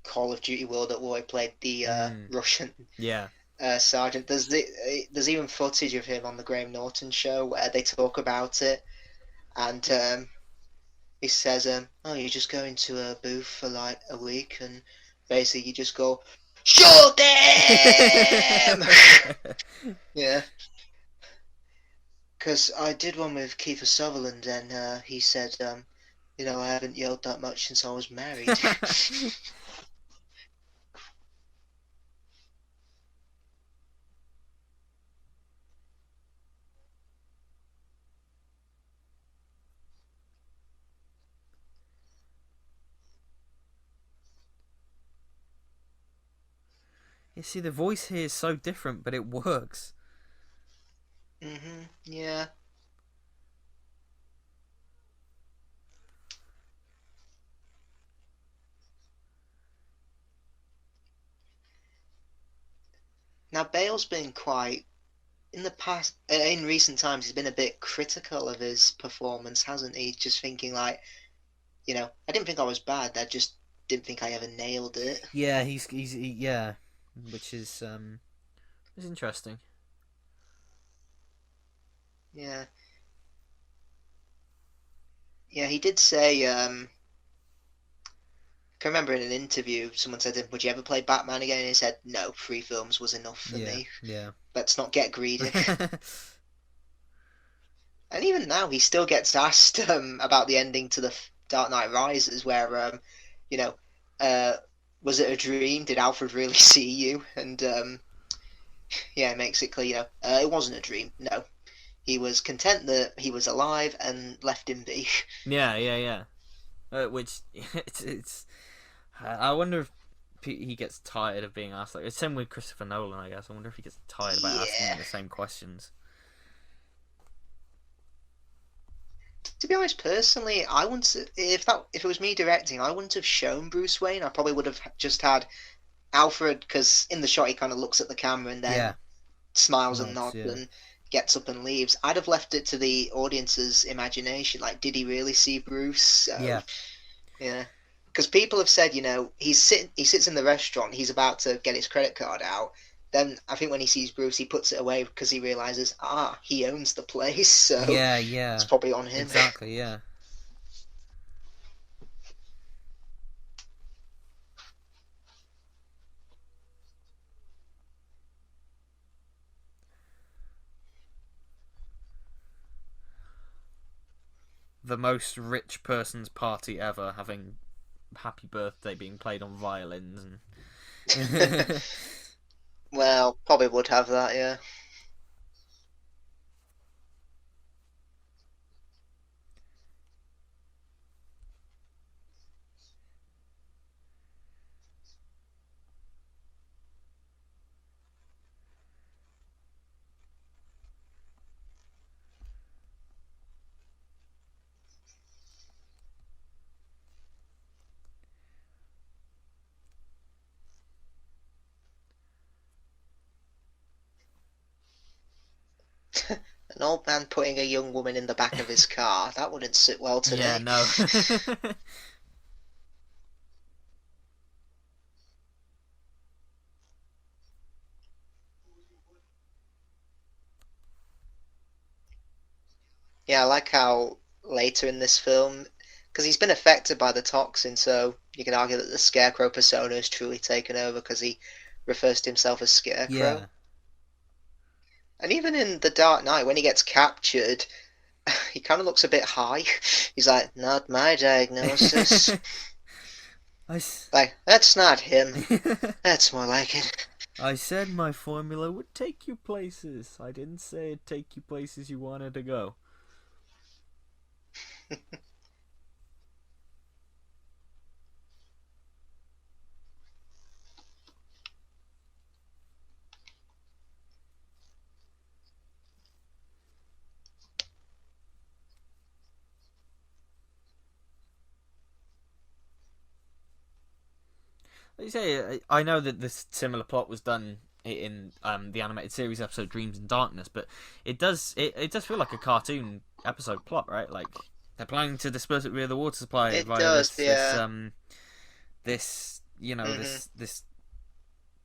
Call of Duty World at War. He played the Mm, Russian yeah. sergeant. There's even footage of him on the Graham Norton show where they talk about it, and he says, "Oh, you just go into a booth for like a week, and basically you just go, shoot them." Yeah, because I did one with Kiefer Sutherland, and he said, I haven't yelled that much since I was married. You see, the voice here is so different, but it works. Yeah. Now Bale's been quite in the past, in recent times, he's been a bit critical of his performance, hasn't he? Just thinking like, I didn't think I was bad. I just didn't think I ever nailed it. Yeah, yeah, which is interesting. Yeah, yeah. He did say. I can remember in an interview, someone said to him, "Would you ever play Batman again?" And he said, "No, 3 films was enough for Yeah, me. yeah. Let's not get greedy." And even now, he still gets asked about the ending to the Dark Knight Rises, where you know, uh, was it a dream? Did Alfred really see you? And yeah, it makes it clear, it wasn't a dream. No, he was content that he was alive and left him be. Yeah, yeah, yeah. Which it's I wonder if he gets tired of being asked. Like, it's same with Christopher Nolan, I guess. I wonder if he gets tired about asking Yeah. the same questions. To be honest, personally, I wouldn't. If it was me directing, I wouldn't have shown Bruce Wayne. I probably would have just had Alfred, because in the shot he kind of looks at the camera and then Yeah, smiles and nods. nods Yeah, and gets up and leaves. I'd have left it to the audience's imagination. Like, did he really see Bruce? So yeah, yeah, because people have said, he sits in the restaurant, he's about to get his credit card out. Then I think when he sees Bruce, he puts it away because he realizes, he owns the place, so yeah, it's yeah. probably on him. Exactly. Yeah. The most rich person's party ever, having "Happy Birthday" being played on violins and. Well, probably would have that, yeah. An old man putting a young woman in the back of his car, that wouldn't sit well Yeah, today. no. Yeah, I like how later in this film, because he's been affected by the toxin, so you can argue that the Scarecrow persona is truly taken over because he refers to himself as Scarecrow. Yeah. And even in The Dark Knight, when he gets captured, he kind of looks a bit high. He's like, not my diagnosis. I, Like, that's not him. That's more like it. I said my formula would take you places. I didn't say it'd take you places you wanted to go. Like you say, I know that this similar plot was done in the animated series episode Dreams in Darkness, but it does feel like a cartoon episode plot, right? Like they're planning to disperse it via the water supply It via does, this yeah. Hmm. this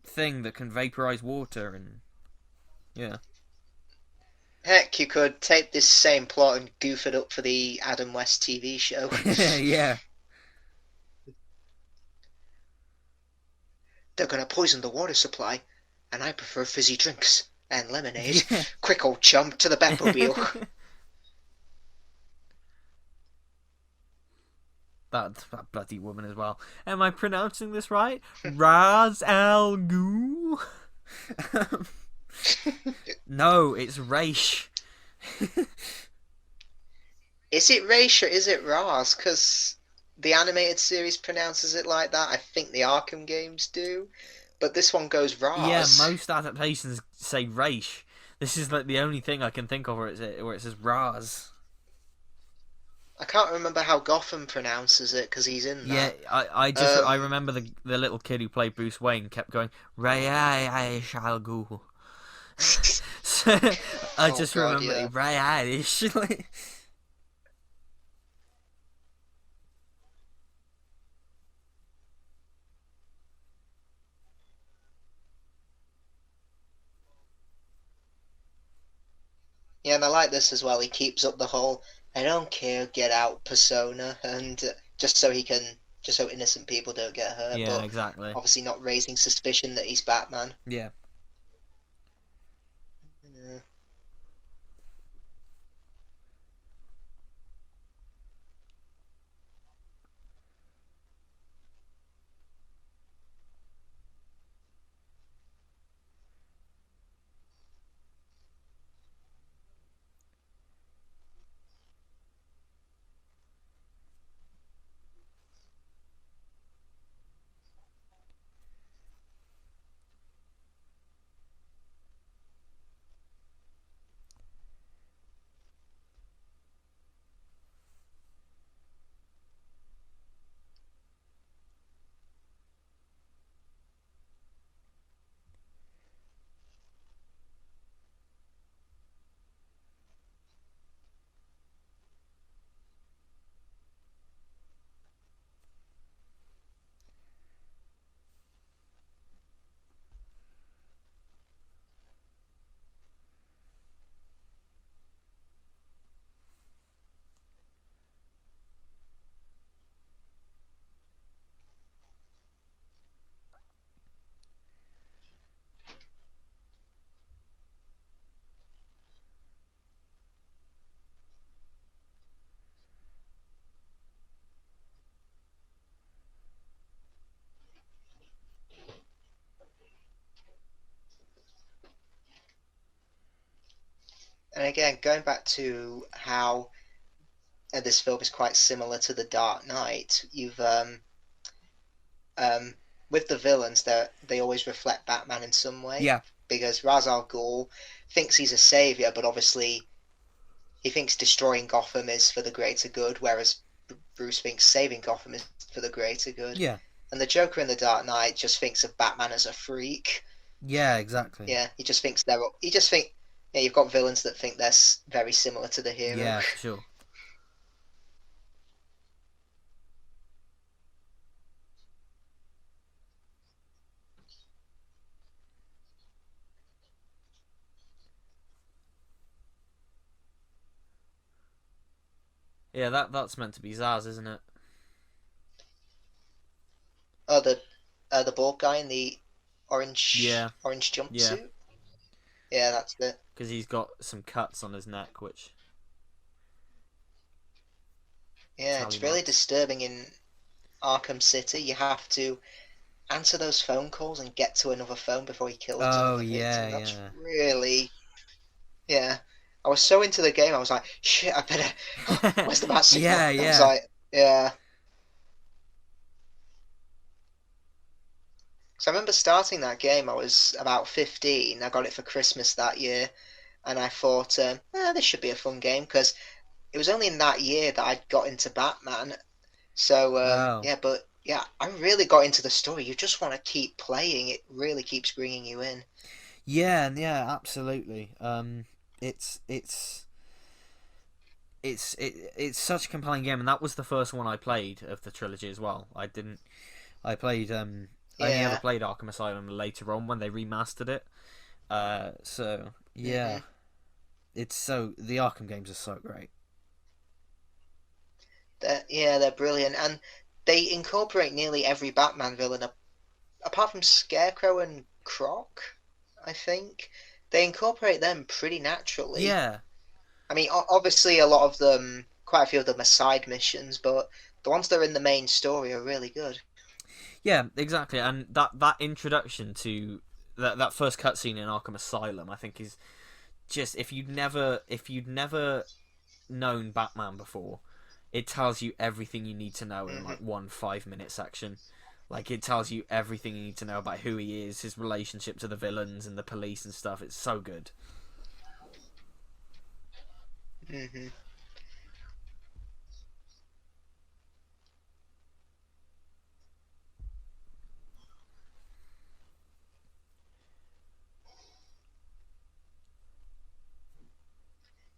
thing that can vaporize water and yeah. Heck, you could take this same plot and goof it up for the Adam West TV show. Yeah. They're gonna poison the water supply, and I prefer fizzy drinks and lemonade. Yeah. Quick, old chum, to the Batmobile. That bloody woman as well. Am I pronouncing this right? Raz Al Ghul? No, it's Raish. Is it Raish or is it Raz? Because the animated series pronounces it like that. I think the Arkham games do. but this one goes Yeah, Raz. most adaptations say Raish. This is like the only thing I can think of where it says Raz. I can't remember how Gotham pronounces it because he's in Yeah, that. I Um, remember the little kid who played Bruce Wayne kept going Ray I shall go. So I oh just God, remember yeah. Ray Irish. Like, Yeah, and I like this as well. He keeps up the whole "I don't care, get out" persona, and just so innocent people don't get hurt, yeah, but exactly. obviously not raising suspicion that he's Batman. Yeah. Yeah. And again, going back to how this film is quite similar to The Dark Knight, you've um, with the villains, they always reflect Batman in some way Yeah. because Ra's al Ghul thinks he's a savior, but obviously he thinks destroying Gotham is for the greater good, whereas Bruce thinks saving Gotham is for the greater good. Yeah. And the Joker in The Dark Knight just thinks of Batman as a freak. Yeah, exactly. Yeah, he just thinks they're. He just think. Yeah, you've got villains that think they're very similar to the hero. Yeah, for sure. Yeah, that's meant to be Zaz, isn't it? Oh, the bald guy in the orange Yeah. orange Yeah. jumpsuit. Yeah, that's it. Because he's got some cuts on his neck, which Yeah, tally it's really marks. disturbing in Arkham City. You have to answer those phone calls and get to another phone before he kills Oh another yeah, victim. That's yeah. really, yeah. I was so into the game, I was like, shit, I better. Oh, where's the bat signal? Yeah, I was yeah. like, yeah. So I remember starting that game. I was about 15. I got it for Christmas that year, and I thought, this should be a fun game because it was only in that year that I got into Batman. So Oh. yeah, but yeah, I really got into the story. You just want to keep playing. It really keeps bringing you in. Yeah, yeah, absolutely. It's it's such a compelling game, and that was the first one I played of the trilogy as well. I didn't. I played. I only ever Yeah. played Arkham Asylum later on when they remastered it. So yeah, hmm the Arkham games are so great. they're brilliant, and they incorporate nearly every Batman villain, apart from Scarecrow and Croc. I think they incorporate them pretty naturally. Yeah, I mean, obviously, a lot of them, quite a few of them are side missions, but the ones that are in the main story are really good. yeah, exactly. And that introduction to that first cutscene in Arkham Asylum, I think is just if you'd never known Batman before, it tells you everything you need to know in hmm like one 5 minute section. Like, it tells you everything you need to know about who he is, his relationship to the villains and the police and stuff. It's so good. Hmm.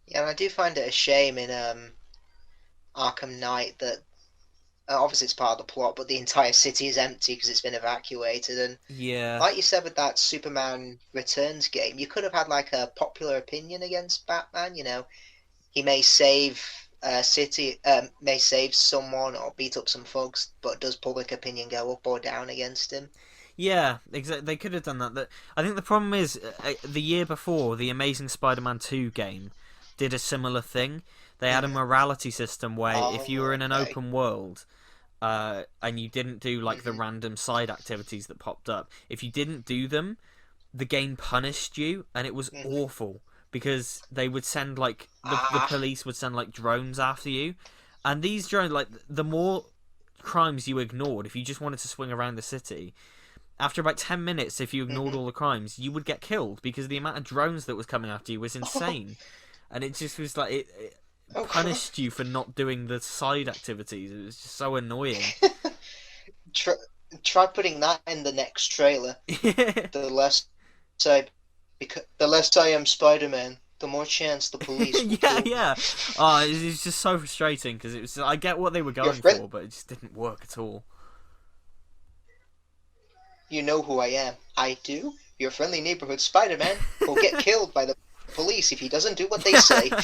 Yeah, and I do find it a shame in Arkham Knight that obviously it's part of the plot, but the entire city is empty because it's been evacuated. And Yeah. like you said with that Superman Returns game, you could have had like a popular opinion against Batman. You know, he may save a city, may save someone or beat up some thugs, but does public opinion go up or down against him? Yeah, exactly. They could have done that. I think the problem is the year before, the Amazing Spider-Man 2 game did a similar thing. They had a Hmm. morality system where if you were Oh, in an okay. open world and you didn't do like the Hmm. random side activities that popped up, if you didn't do them, the game punished you, and it was Hmm. awful because they would send like the Ah. police would send like drones after you, and these drones, like, the more crimes you ignored, if you just wanted to swing around the city, after about 10 minutes, if you ignored Hmm. all the crimes, you would get killed because the amount of drones that was coming after you was Oh, insane. And it just was like, it oh crap. punished you for not doing the side activities. It was just so annoying. try, try putting that in the next trailer. The less I, because the less I am Spider-Man, the more chance the police will Yeah, kill me. yeah. Oh, it's just so frustrating because it was. I get what they were Your going friend, for, but it just didn't work at all. you know who I am. I do. Your friendly neighborhood Spider-Man will get killed by the police if he doesn't do what they say.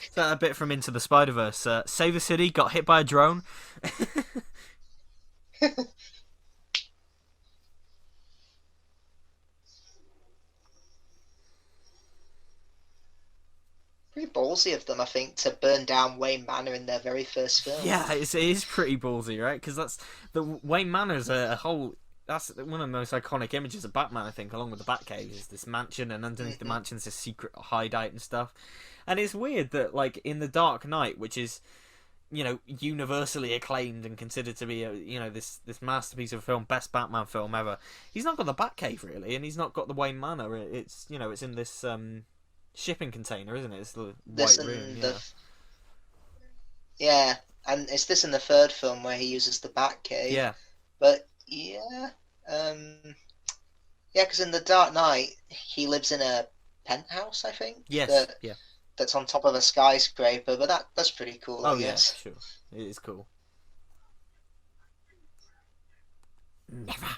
Is that a bit from Into the Spider Verse? Save the city, got hit by a drone. Pretty ballsy of them, I think, to burn down Wayne Manor in their very first film. Yeah, it is pretty ballsy, right? Because that's the Wayne Manor's a whole. That's one of the most iconic images of Batman, I think, along with the Batcave, is this mansion, and underneath the Hmm. mansion's this secret hideout and stuff. And it's weird that, like, in The Dark Knight, which is, universally acclaimed and considered to be this masterpiece of a film, best Batman film ever, he's not got the Batcave really, and he's not got the Wayne Manor. It's in this shipping container, isn't it? It's the This white room, and yeah. yeah, and it's this in the third film where he uses the Batcave. Yeah. But yeah, um, yeah, because in the Dark Knight he lives in a penthouse, I think, Yes. Yeah. that's on top of a skyscraper. But that's pretty cool, I Oh yeah, guess. for sure. It is cool. Never.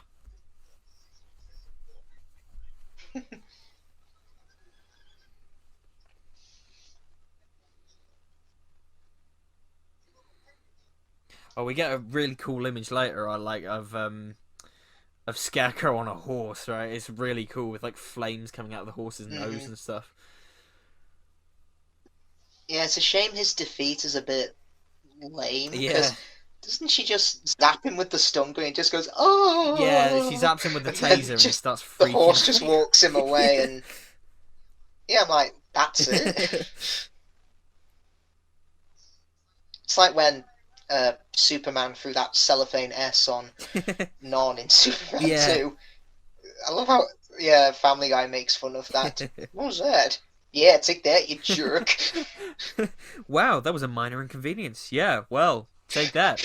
Oh, we get a really cool image later. I like of Scarecrow on a horse. Right, it's really cool with like flames coming out of the horse's nose Hmm. and stuff. Yeah, it's a shame his defeat is a bit lame because Yeah, doesn't she just zap him with the stun gun and just goes yeah. She oh, zaps him with the and then taser and he just starts the freaking horse just out. walks him away and yeah, I'm like that's it. Yeah. It's like when Superman threw that cellophane S on Non in Superman Yeah. 2. I love how yeah, Family Guy makes fun of that. What was that? Yeah, take that, you jerk. Wow, that was a minor inconvenience. Yeah, well, take that.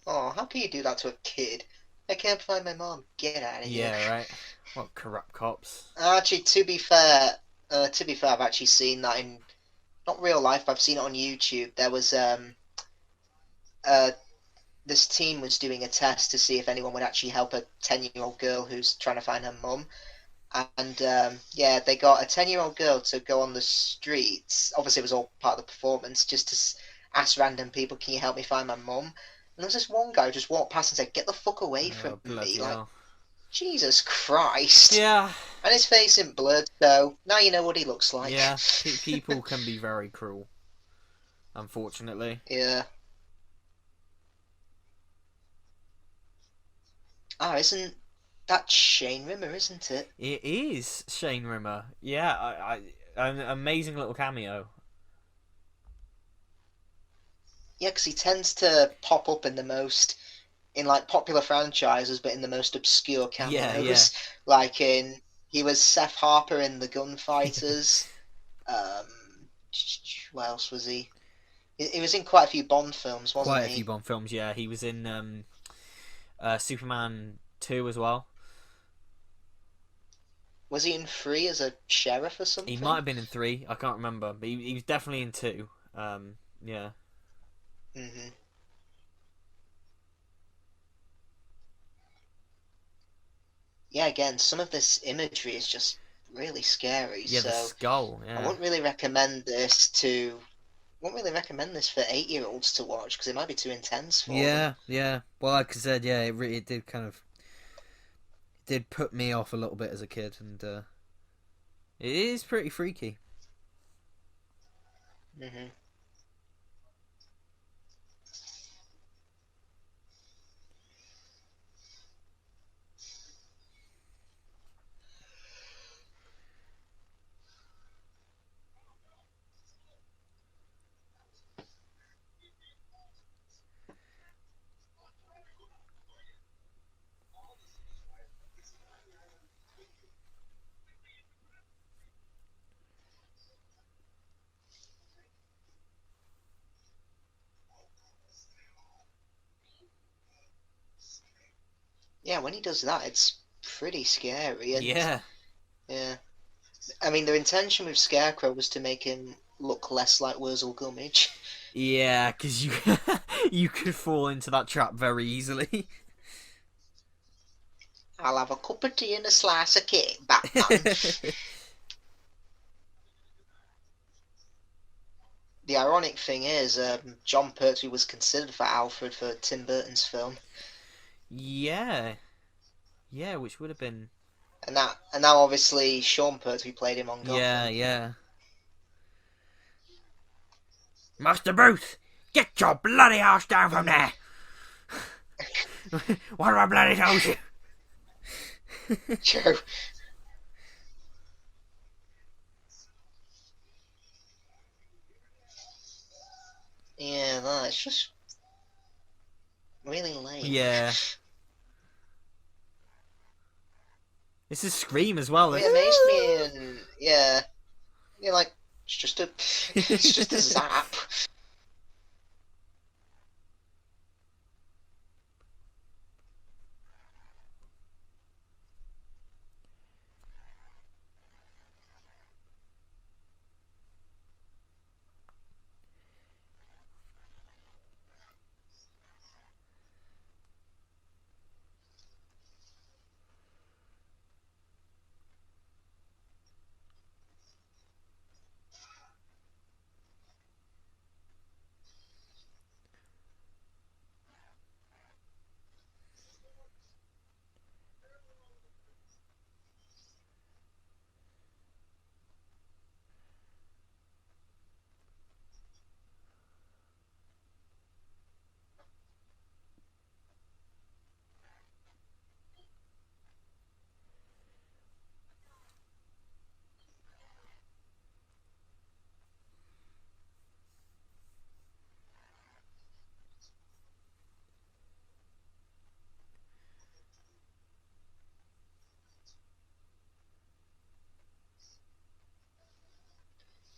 Oh, how can you do that to a kid? I can't find my mom. Get out of here. Yeah, right. What corrupt cops? Actually, to be fair, I've actually seen that in not real life. But I've seen it on YouTube. There was uh, this team was doing a test to see if anyone would actually help a 10-year-old girl who's trying to find her mum. And yeah, they got a 10-year-old girl to go on the streets. Obviously, it was all part of the performance, just to ask random people, "Can you help me find my mum?" And there was this one guy who just walked past and said, "Get the fuck away from Oh, me!" bloody Like, hell. Jesus Christ. Yeah, And his face in blood, so now you know what he looks like. yeah. People can be very cruel, unfortunately. Yeah. Ah, isn't that Shane Rimmer, isn't it? It is Shane Rimmer. Yeah, an amazing little cameo. Yeah, because he tends to pop up in the most in like popular franchises, but in the most obscure Yeah, yeah. cameos. Like in he was Seth Harper in The Gunfighters. What else was he? He was in quite a few Bond films, wasn't Quite a few he? Bond films. Yeah, he was in Superman 2 as well. Was he in Free as a sheriff or He might something? have been in 3. I can't remember, but he was definitely in 2. Yeah. Hmm. Yeah, again, some of this imagery is just really scary. Yeah, the So skull. I Yeah. wouldn't really recommend this to. Wouldn't really recommend this for 8-year-olds to watch because it might be too intense for them. Yeah, yeah. Well, like I said, yeah, it did kind of did put me off a little bit as a kid, and it is pretty freaky. Hmm. Yeah, when he does that, it's pretty scary. And Yeah, yeah, I mean, their intention with Scarecrow was to make him look less like Wurzel Gummidge. yeah, because you you could fall into that trap very easily. I'll have a cup of tea and a slice of cake, Batman. The ironic thing is, John Pertwee was considered for Alfred for Tim Burton's film, Yeah, yeah, which would have been. and now obviously Sean Pertwee played him on Yeah, Gotham. yeah. Master Bruce, get your bloody ass down from there! What have I bloody told you? True. Yeah, no, it's just really lame. Yeah, this is Scream as well. It amazed me, and yeah, you're like, it's just a, it's just a zap.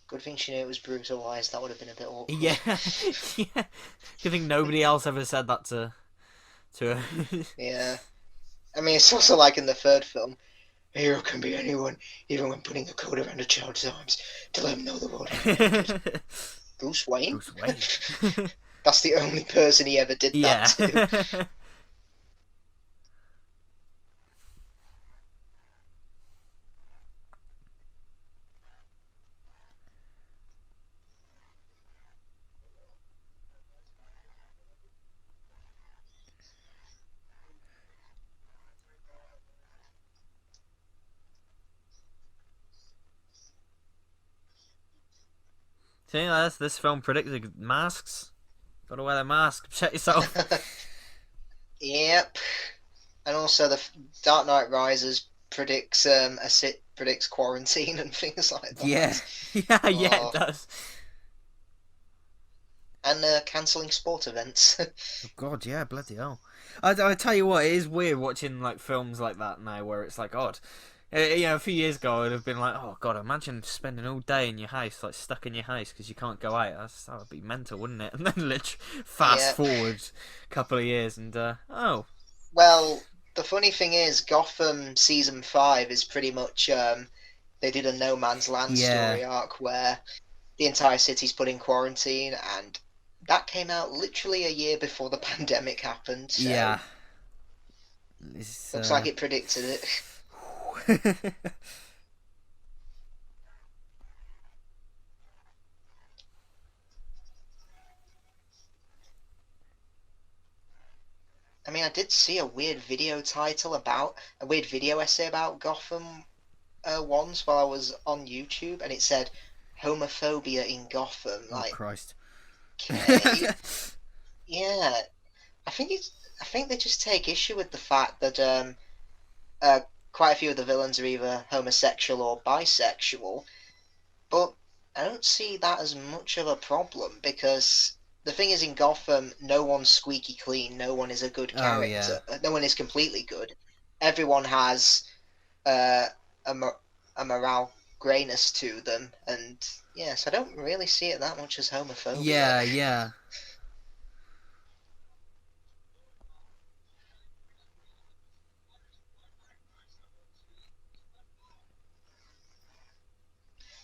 Good thing she knew it was Bruce, otherwise that would have been a bit awkward. Yeah, yeah. Good thing nobody else ever said that to her. Yeah. I mean, it's also like in the third film, a hero can be anyone, even when putting a coat around a child's arms to let him know the world ain't ended. Bruce Wayne? Bruce Wayne. That's the only person he ever did that Yeah. to. See, this film predicted masks. Gotta wear the mask. Protect yourself. Yep. And also the Dark Knight Rises predicts quarantine and things like Yeah, that. yeah, it Oh, does. and cancelling sport events. Oh God, yeah, bloody hell. I tell you what, it is weird watching like films like that now, where it's like, God, a few years ago I'd have been like, oh God, imagine spending all day in your house, like stuck in your house because you can't go out. That would be mental, wouldn't it? And then literally fast Yep. forward a couple of years, and oh, Well, the funny thing is, Gotham season 5 is pretty much they did a No Man's Land yeah, story arc where the entire city's put in quarantine, and that came out literally a year before the pandemic happened. So yeah, it's looks like it predicted it. I mean, I did see a weird video essay about Gotham once while I was on YouTube, and it said homophobia in Gotham. oh Like, Christ. okay, yeah. I think it's. I think they just take issue with the fact that uh, quite a few of the villains are either homosexual or bisexual, but I don't see that as much of a problem because the thing is, in Gotham, no one's squeaky clean. No one is a good Oh yeah. character. No one is completely good. Everyone has uh, a, a morale greyness to them, and yes, I don't really see it that much as homophobia. Yeah, yeah.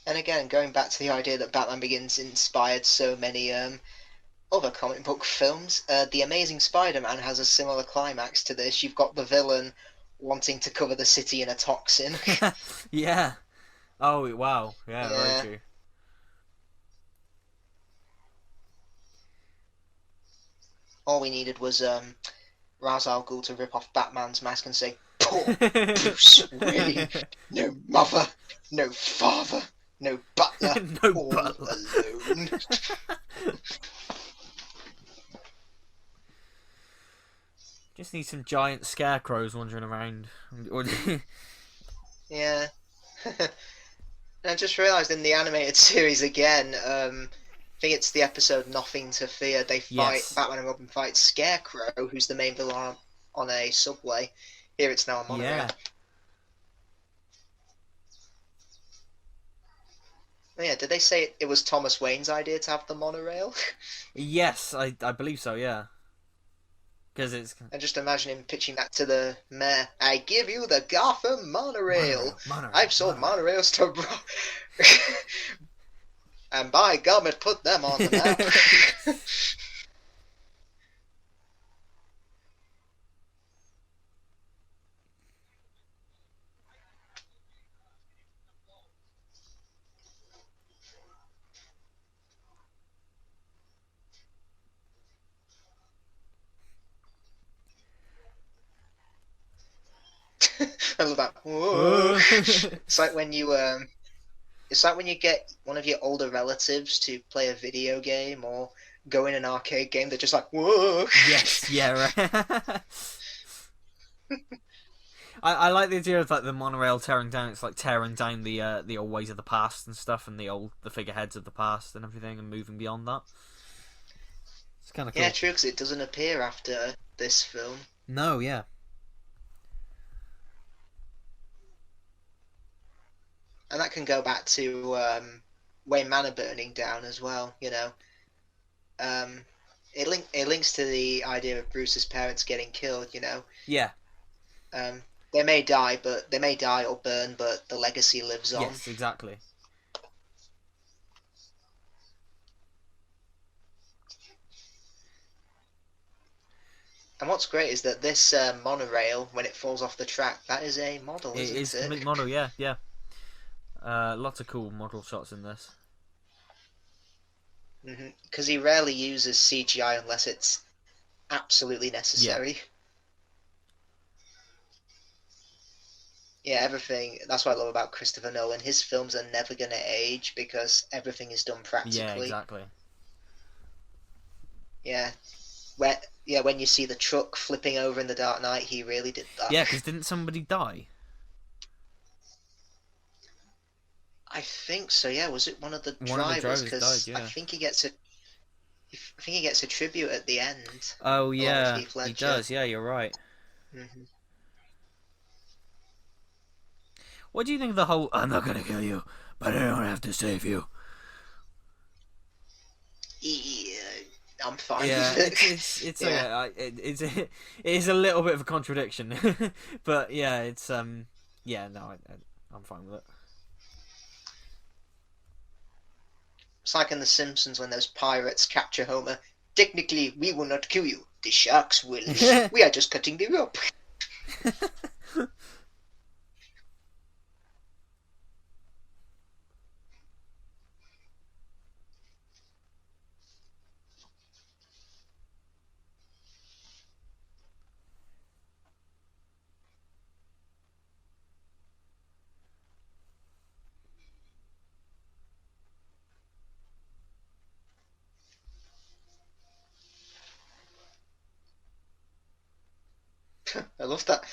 And again, going back to the idea that Batman Begins inspired so many other comic book films, The Amazing Spider-Man has a similar climax to this. You've got the villain wanting to cover the city in a toxin. Yeah. Oh wow. Yeah, very Yeah. true. All we needed was Ra's al Ghul to rip off Batman's mask and say, "Poor Bruce Wayne, no mother, no father, no butler, No all butler. alone." Just need some giant scarecrows wandering around. Yeah. And I just realised in the animated series again, I think it's the episode "Nothing to Fear." They fight Yes. Batman and Robin fight Scarecrow, who's the main villain on a subway. Here it's now a monorail. Yeah. Oh, yeah, did they say it was Thomas Wayne's idea to have the monorail? Yes, I believe so. Yeah. Because it's I just imagine him pitching that to the mayor. I give you the Gotham monorail. monorail, monorail, I've sold monorail. monorails to and by gum, it put them on the map. I love that. Whoa. It's like when you it's like when you get one of your older relatives to play a video game or go in an arcade game. They're just like, whoa. Yes. Yeah. Right. I like the idea of like the monorail tearing down. It's like tearing down the old ways of the past and stuff, and the figureheads of the past and everything, and moving beyond that. It's kind of Yeah, cool. true, because it doesn't appear after this film. No, yeah. And that can go back to Wayne Manor burning down as well, you know. Um, it links to the idea of Bruce's parents getting killed, you know. Yeah. They may die or burn, but the legacy lives on. Yes, exactly. And what's great is that this monorail, when it falls off the track, that is a model, It isn't is it? complete model. Yeah, yeah. Lots of cool model shots in this. Because he rarely uses CGI unless it's absolutely Yeah. necessary. Yeah, everything. That's what I love about Christopher Nolan. His films are never going to age because everything is done Yeah, practically. exactly. Yeah, where yeah, when you see the truck flipping over in The Dark Knight, he really did that. Yeah, because didn't somebody die? I think so. Yeah, was it one of the One of the drivers? drivers died. Because Yeah. I think he gets a tribute at the end, Oh along with yeah, Heath he Ledger. does. Yeah, you're right. Hmm. What do you think of the whole "I'm not gonna kill you, but I don't have to save you"? Yeah, I'm fine Yeah, with it. it's Yeah. it is a little bit of a contradiction, but yeah, yeah, no, I'm fine with It's like in The Simpsons when those pirates capture Homer. Technically, we will not kill you. The sharks will. it. We are just cutting the rope. I love that.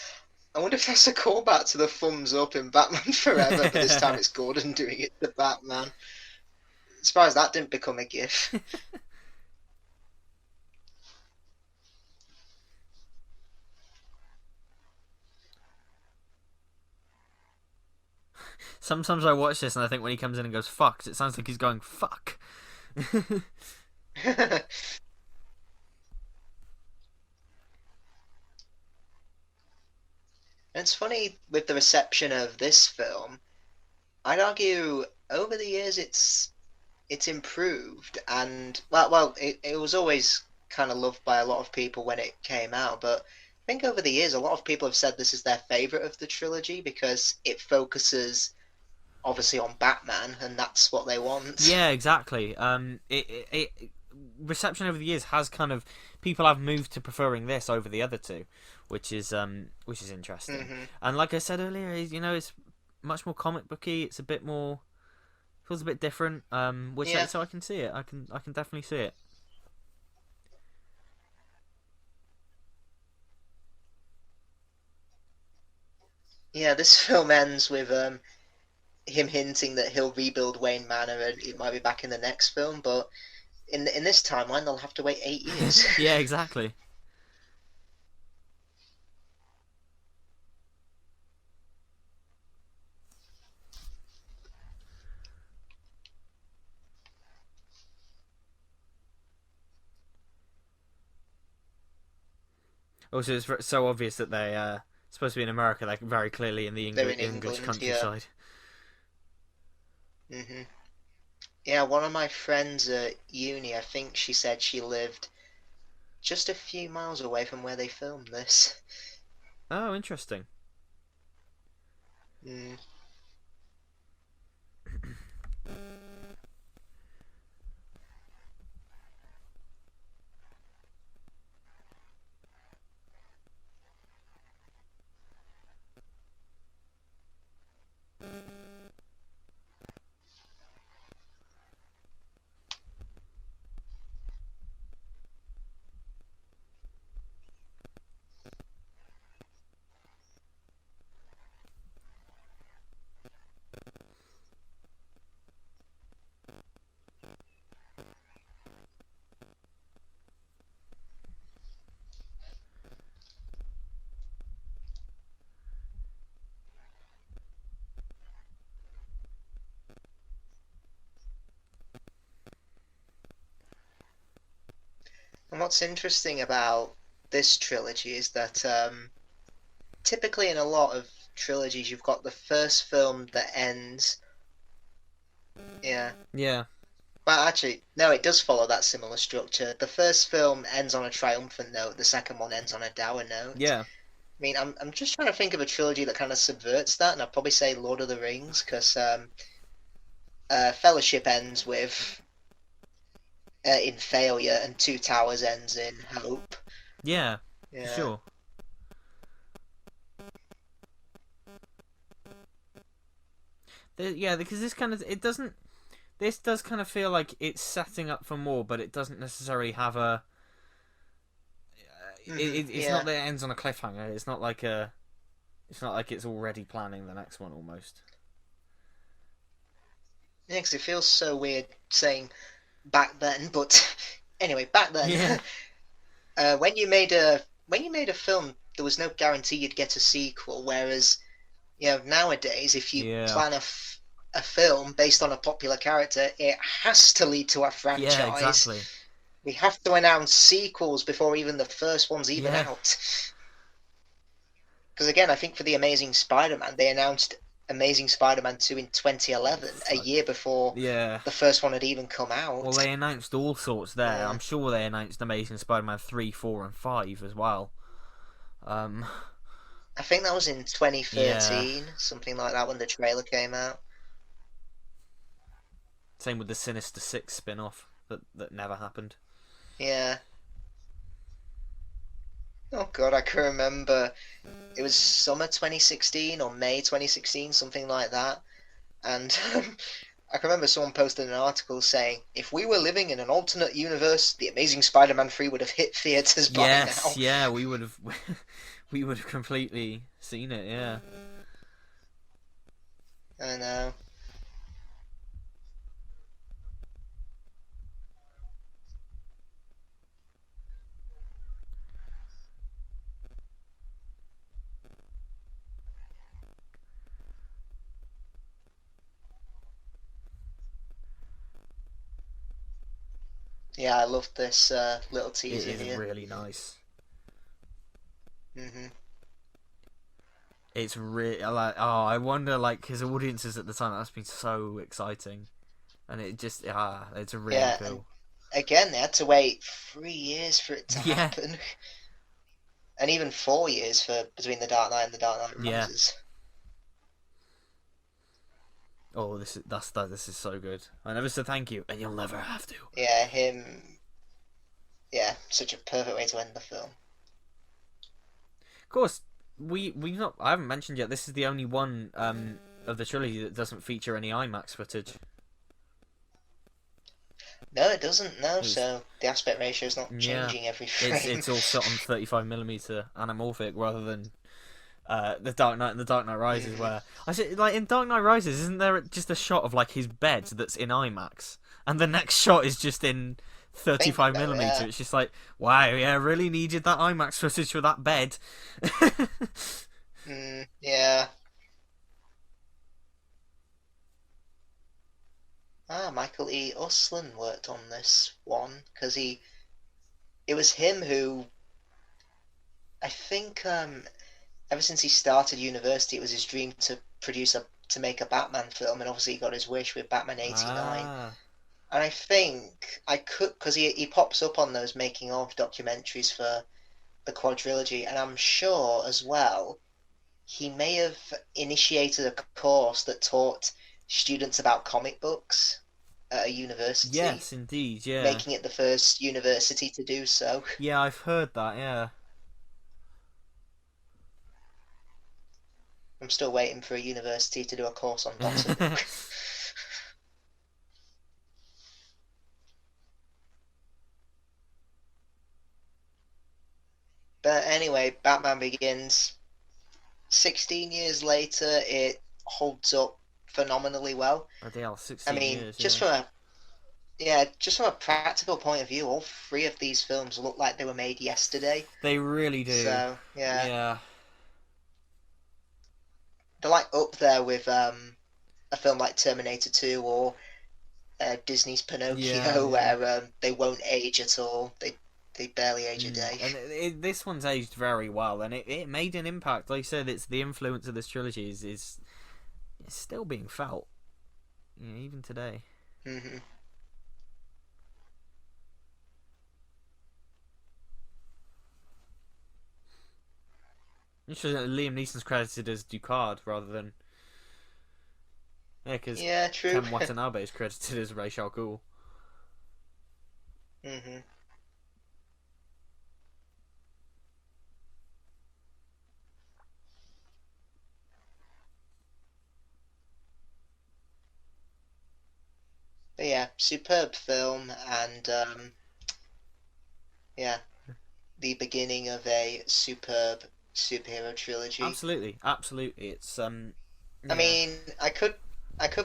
I wonder if that's a callback to the thumbs up in Batman Forever, but this time it's Gordon doing it to Batman. As far as that didn't become a gif. Sometimes I watch this and I think when he comes in and goes "fuck," it sounds like he's going "fuck." It's funny with the reception of this film. I'd argue over the years it's improved, and it was always kind of loved by a lot of people when it came out, but I think over the years a lot of people have said this is their favorite of the trilogy because it focuses obviously on Batman, and that's what they want. Yeah, exactly. Reception over the years has kind of people have moved to preferring this over the other two, which is interesting. Hmm. And like I said earlier, it's much more comic booky. It's a bit more feels a bit different. Which Yeah, so I can see it. I can definitely see it. yeah. This film ends with him hinting that he'll rebuild Wayne Manor and it might be back in the next film, but in this timeline they'll have to wait 8 years. Yeah, exactly. Also, it's so obvious that they supposed to be in America, like very clearly in the They're in English England, yeah. countryside. Hmm. Yeah, one of my friends at uni, I think she said she lived just a few miles away from where they filmed this. Oh, interesting. Mm. And what's interesting about this trilogy is that typically in a lot of trilogies you've got the first film that ends. Yeah. Yeah, Well, actually, no, it does follow that similar structure. The first film ends on a triumphant note, the second one ends on a dour note. yeah, I mean, I'm just trying to think of a trilogy that kind of subverts that, and I'd probably say Lord of the Rings, because Fellowship ends with in failure, and Two Towers ends in hope. yeah, for Yeah. sure. Yeah, because this kind of it doesn't. This does kind of feel like it's setting up for more, but it doesn't necessarily have a. It's Yeah. not that it ends on a cliffhanger. It's not like a. It's not like it's already planning the next one almost. Yeah, 'cause it feels so weird saying back then, but anyway, back then, Yeah. when you made a film, there was no guarantee you'd get a sequel. Whereas, nowadays, if you Yeah. plan a film based on a popular character, it has to lead to a Yeah. franchise. Exactly. We have to announce sequels before even the first one's even Yeah. out. Because again, I think for the Amazing Spider-Man, they announced Amazing Spider-Man 2 in 2011, a Fuck. year before Yeah. the first one had even come Well, out. they announced all sorts there. Yeah. I'm sure they announced Amazing Spider-Man 3, 4, and 5 as well. Um, I think that was in yeah. 2013, something like that, when the trailer came out. Same with the Sinister Six spin-off that never happened. Yeah. Oh god, I can remember. It was summer 2016 or May 2016, something like that. And I can remember someone posted an article saying, if we were living in an alternate universe, The Amazing Spider-Man 3 would have hit theaters by Yes, now. yeah, we would have, we would have completely seen it. Yeah, I know. Yeah, I love this little it teaser is here. really nice. Hmm It's really like, oh, I wonder like his audiences at the time. That's been so exciting, and it just it's really Yeah, and cool. again, they had to wait 3 years for it to Yeah, happen, and even 4 years for between The Dark Knight and The Dark Knight yeah. Rises. Oh, this is so good. I never said thank you, and you'll never have to. Yeah, him. Yeah, such a perfect way to end the film. Of course, we not. I haven't mentioned yet. This is the only one of the trilogy that doesn't feature any IMAX footage. No, it doesn't. No, It's so the aspect ratio is not Yeah, changing every it's frame. it's all shot on 35mm anamorphic rather than the Dark Knight and the Dark Knight Rises. Hmm Where I said, like in Dark Knight Rises, isn't there just a shot of like his bed that's in IMAX, and the next shot is just in Think 35 so, millimeter? yeah. It's just like, wow, yeah, really needed that IMAX footage for that bed. Yeah. Michael E. Uslan worked on this one because it was him who I think ever since he started university, it was his dream to make a Batman film, and obviously he got his wish with Batman '89. Ah, And I think I could because he pops up on those making of documentaries for the quadrilogy, and I'm sure as well he may have initiated a course that taught students about comic books at a university, yes, indeed, yeah, making it the first university to do so. yeah, I've heard that, yeah. I'm still waiting for a university to do a course on Doctor Who. But anyway, Batman Begins. 16 years later, it holds up phenomenally well. Oh, they are I 16 mean, years, yeah. just from a practical point of view, all three of these films look like they were made yesterday. They really do. So yeah, Yeah, they're like up there with a film like Terminator 2 or Disney's yeah, Pinocchio, yeah. where they won't age at all. They barely age a Mm. day. And this one's aged very well, and it made an impact. Like I said, it's the influence of this trilogy is it's still being felt, even today. Hmm Interesting that Liam Neeson's credited as Ducard rather than because Yeah, true. Ken Watanabe is credited as Ra's al Ghul. hmm But yeah, superb film, and yeah, the beginning of a superb superhero trilogy. Absolutely, absolutely. It's I yeah. mean, I could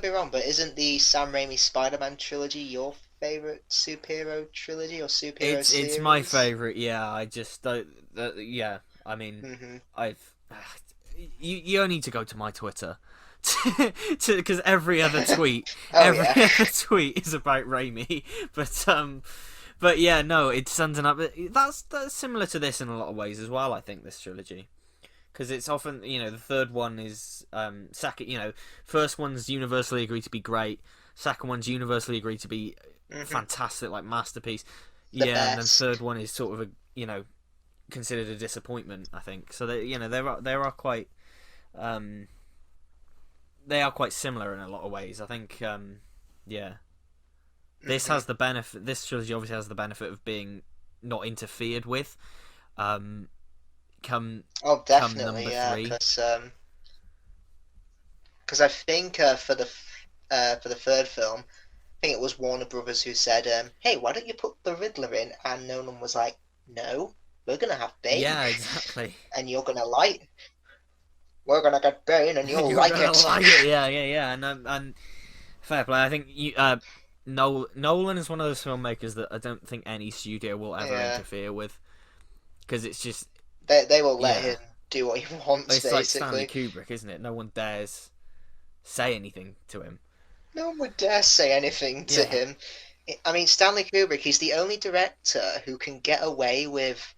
be wrong, but isn't the Sam Raimi Spider-Man trilogy your favorite superhero trilogy or superhero It's my series? favorite. Yeah, I just don't. Yeah, I mean, Hmm. I've. You only need to go to my Twitter, because Oh every yeah. other tweet is about Raimi. But yeah, no, it's ending up. That's similar to this in a lot of ways as well. I think this trilogy, because it's often, the third one is second. First one's universally agreed to be great. Second one's universally agreed to be Hmm. fantastic, like masterpiece. The Yeah, and then best. third one is sort of a considered a disappointment. I think so. Um, they are quite similar in a lot of ways. I think yeah, this Hmm. has the benefit. This trilogy obviously has the benefit of being not interfered with. Um, come Oh, come definitely, number yeah, three. because I think for the third film, I think it was Warner Brothers who said, "Hey, why don't you put the Riddler in?" And Nolan was like, "No, we're gonna have Bane, Yeah, exactly. and you're gonna like. We're gonna get Bane, and you'll You're like gonna it." like it. Yeah, yeah, yeah. And fair play. I think Nolan is one of those filmmakers that I don't think any studio will ever Yeah, interfere with, because it's just, they will let yeah. him do what he wants, It's like Stanley basically. Kubrick, isn't it? No one dares say anything to him. No one would dare say anything to Yeah. him. I mean, Stanley Kubrick, he's the only director who can get away with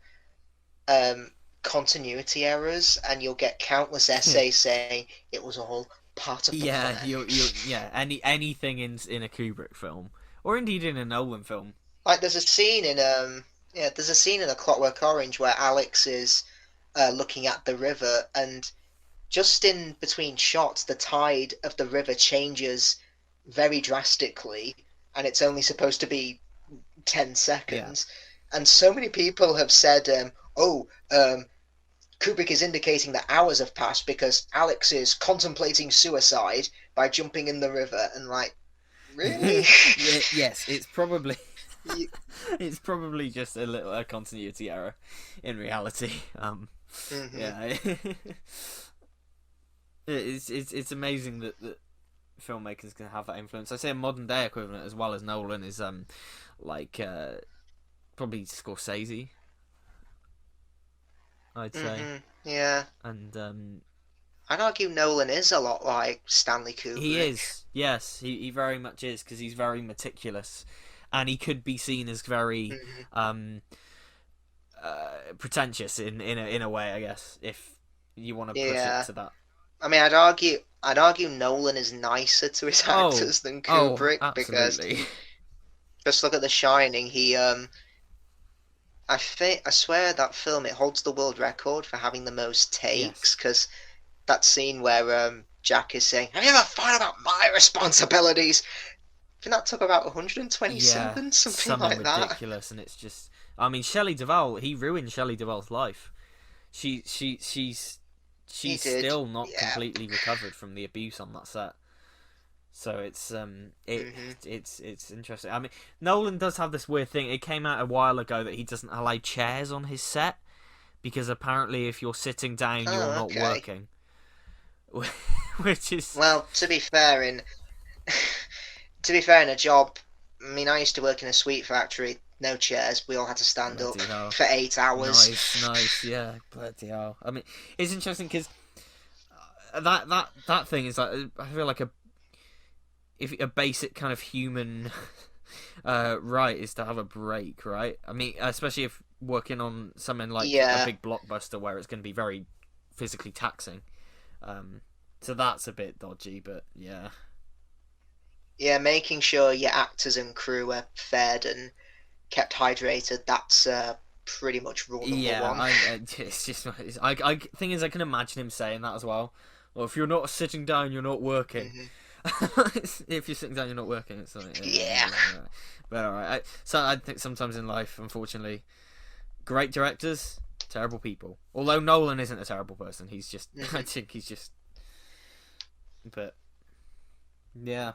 um, continuity errors, and you'll get countless essays saying it was all part of the Yeah, plan. yeah, anything in a Kubrick film, or indeed in a Nolan film. Like there's a scene in A Clockwork Orange where Alex is looking at the river, and just in between shots, the tide of the river changes very drastically, and it's only supposed to be 10 Yeah. seconds. And so many people have said, "Oh, Kubrick is indicating that hours have passed because Alex is contemplating suicide by jumping in the river." And like, really? Yeah, yes, it's probably You- it's probably just a continuity error in reality. Mhm. Yeah, it's amazing that filmmakers can have that influence. I say a modern day equivalent as well as Nolan is like probably Scorsese, I'd say, Yeah. and I'd argue Nolan is a lot like Stanley he Kubrick. is, yes, he very much is, because he's very meticulous, and he could be seen as very Hmm. um pretentious in a way, I guess, if you want to push it Yeah. to that. I mean, I'd argue Nolan is nicer to his Oh, actors than oh, Kubrick because absolutely. just look at The Shining. I swear that film it holds the world record for having the most Yes. takes because that scene where Jack is saying, "Have you ever thought about my responsibilities?" I think that took about Yeah, 127, something something like that. ridiculous, and it's just. I mean, Shelley Duvall. He ruined Shelley Duvall's life. She's He she's did, still not yeah. completely recovered from the abuse on that set. So Hmm. it's interesting. I mean, Nolan does have this weird thing. It came out a while ago that he doesn't allow chairs on his set, because apparently if you're sitting down, you're Oh, not okay. working, which is Well, to be fair in a job, I mean, I used to work in a sweet factory, no chairs. We all had to stand up bloody hell. for 8 hours. Nice, nice, yeah, bloody hell. I mean, it's interesting because that thing is like, I feel like if a basic kind of human right is to have a break, right? I mean, especially if working on something like a Yeah, big blockbuster where it's going to be very physically taxing. Um, so that's a bit dodgy, but yeah, yeah, making sure your actors and crew are fed and kept hydrated, that's pretty much rule number yeah. one. It's just I thing is I can imagine him saying that as well. Well, if you're not sitting down, you're not working. Hmm. If you're sitting down, you're not working. It's something. Yeah. Yeah. But all right. So I think sometimes in life, unfortunately, great directors, terrible people. Although Nolan isn't a terrible person, he's just. I Hmm. think he's just. But yeah,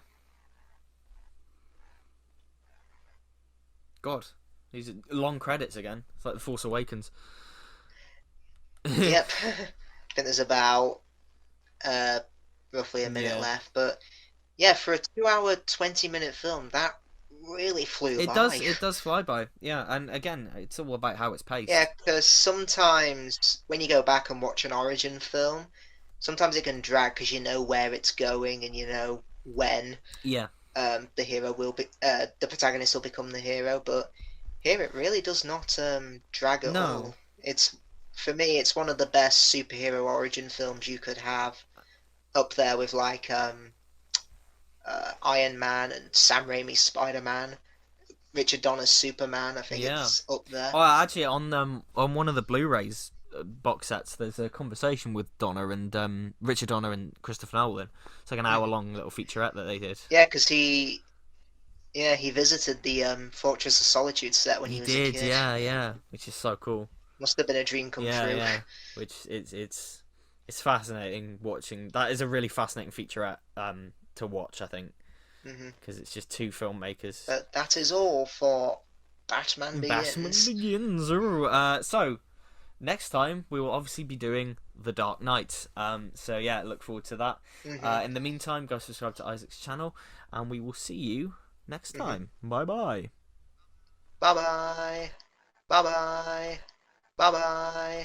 God, these are long credits again. It's like The Force Awakens. Yep. I think there's about uh, roughly a minute Yeah. left, but yeah, for a 2 hour 20-minute film, that really flew It does. by. It does fly by. Yeah, and again, it's all about how it's Yeah, paced. because sometimes when you go back and watch an origin film, sometimes it can drag because you know where it's going and you know when Yeah. the hero will be, the protagonist will become the hero. But here it really does not drag at No. all. It's for me, it's one of the best superhero origin films you could have, up there with like Iron Man and Sam Raimi's Spider Man, Richard Donner's Superman. I think Yeah. it's up there. Oh, actually, on one of the Blu-rays box sets, there's a conversation with Donner and Richard Donner and Christopher Nolan. It's like an Mhm. hour-long little featurette that they did. Yeah, because he visited the Fortress of Solitude set when He he was a did, kid. yeah, yeah, which is so cool. Must have been a dream come Yeah, true. yeah, which it's fascinating watching. That is a really fascinating featurette to watch, I think, hmm because it's just two filmmakers. But that is all for Batman Batman Begins. Begins. Ooh. So next time we will obviously be doing The Dark Knight. So yeah, look forward to that. hmm In the meantime, go subscribe to Isaac's channel, and we will see you next hmm time. Bye bye. Bye bye. Bye bye. Bye bye.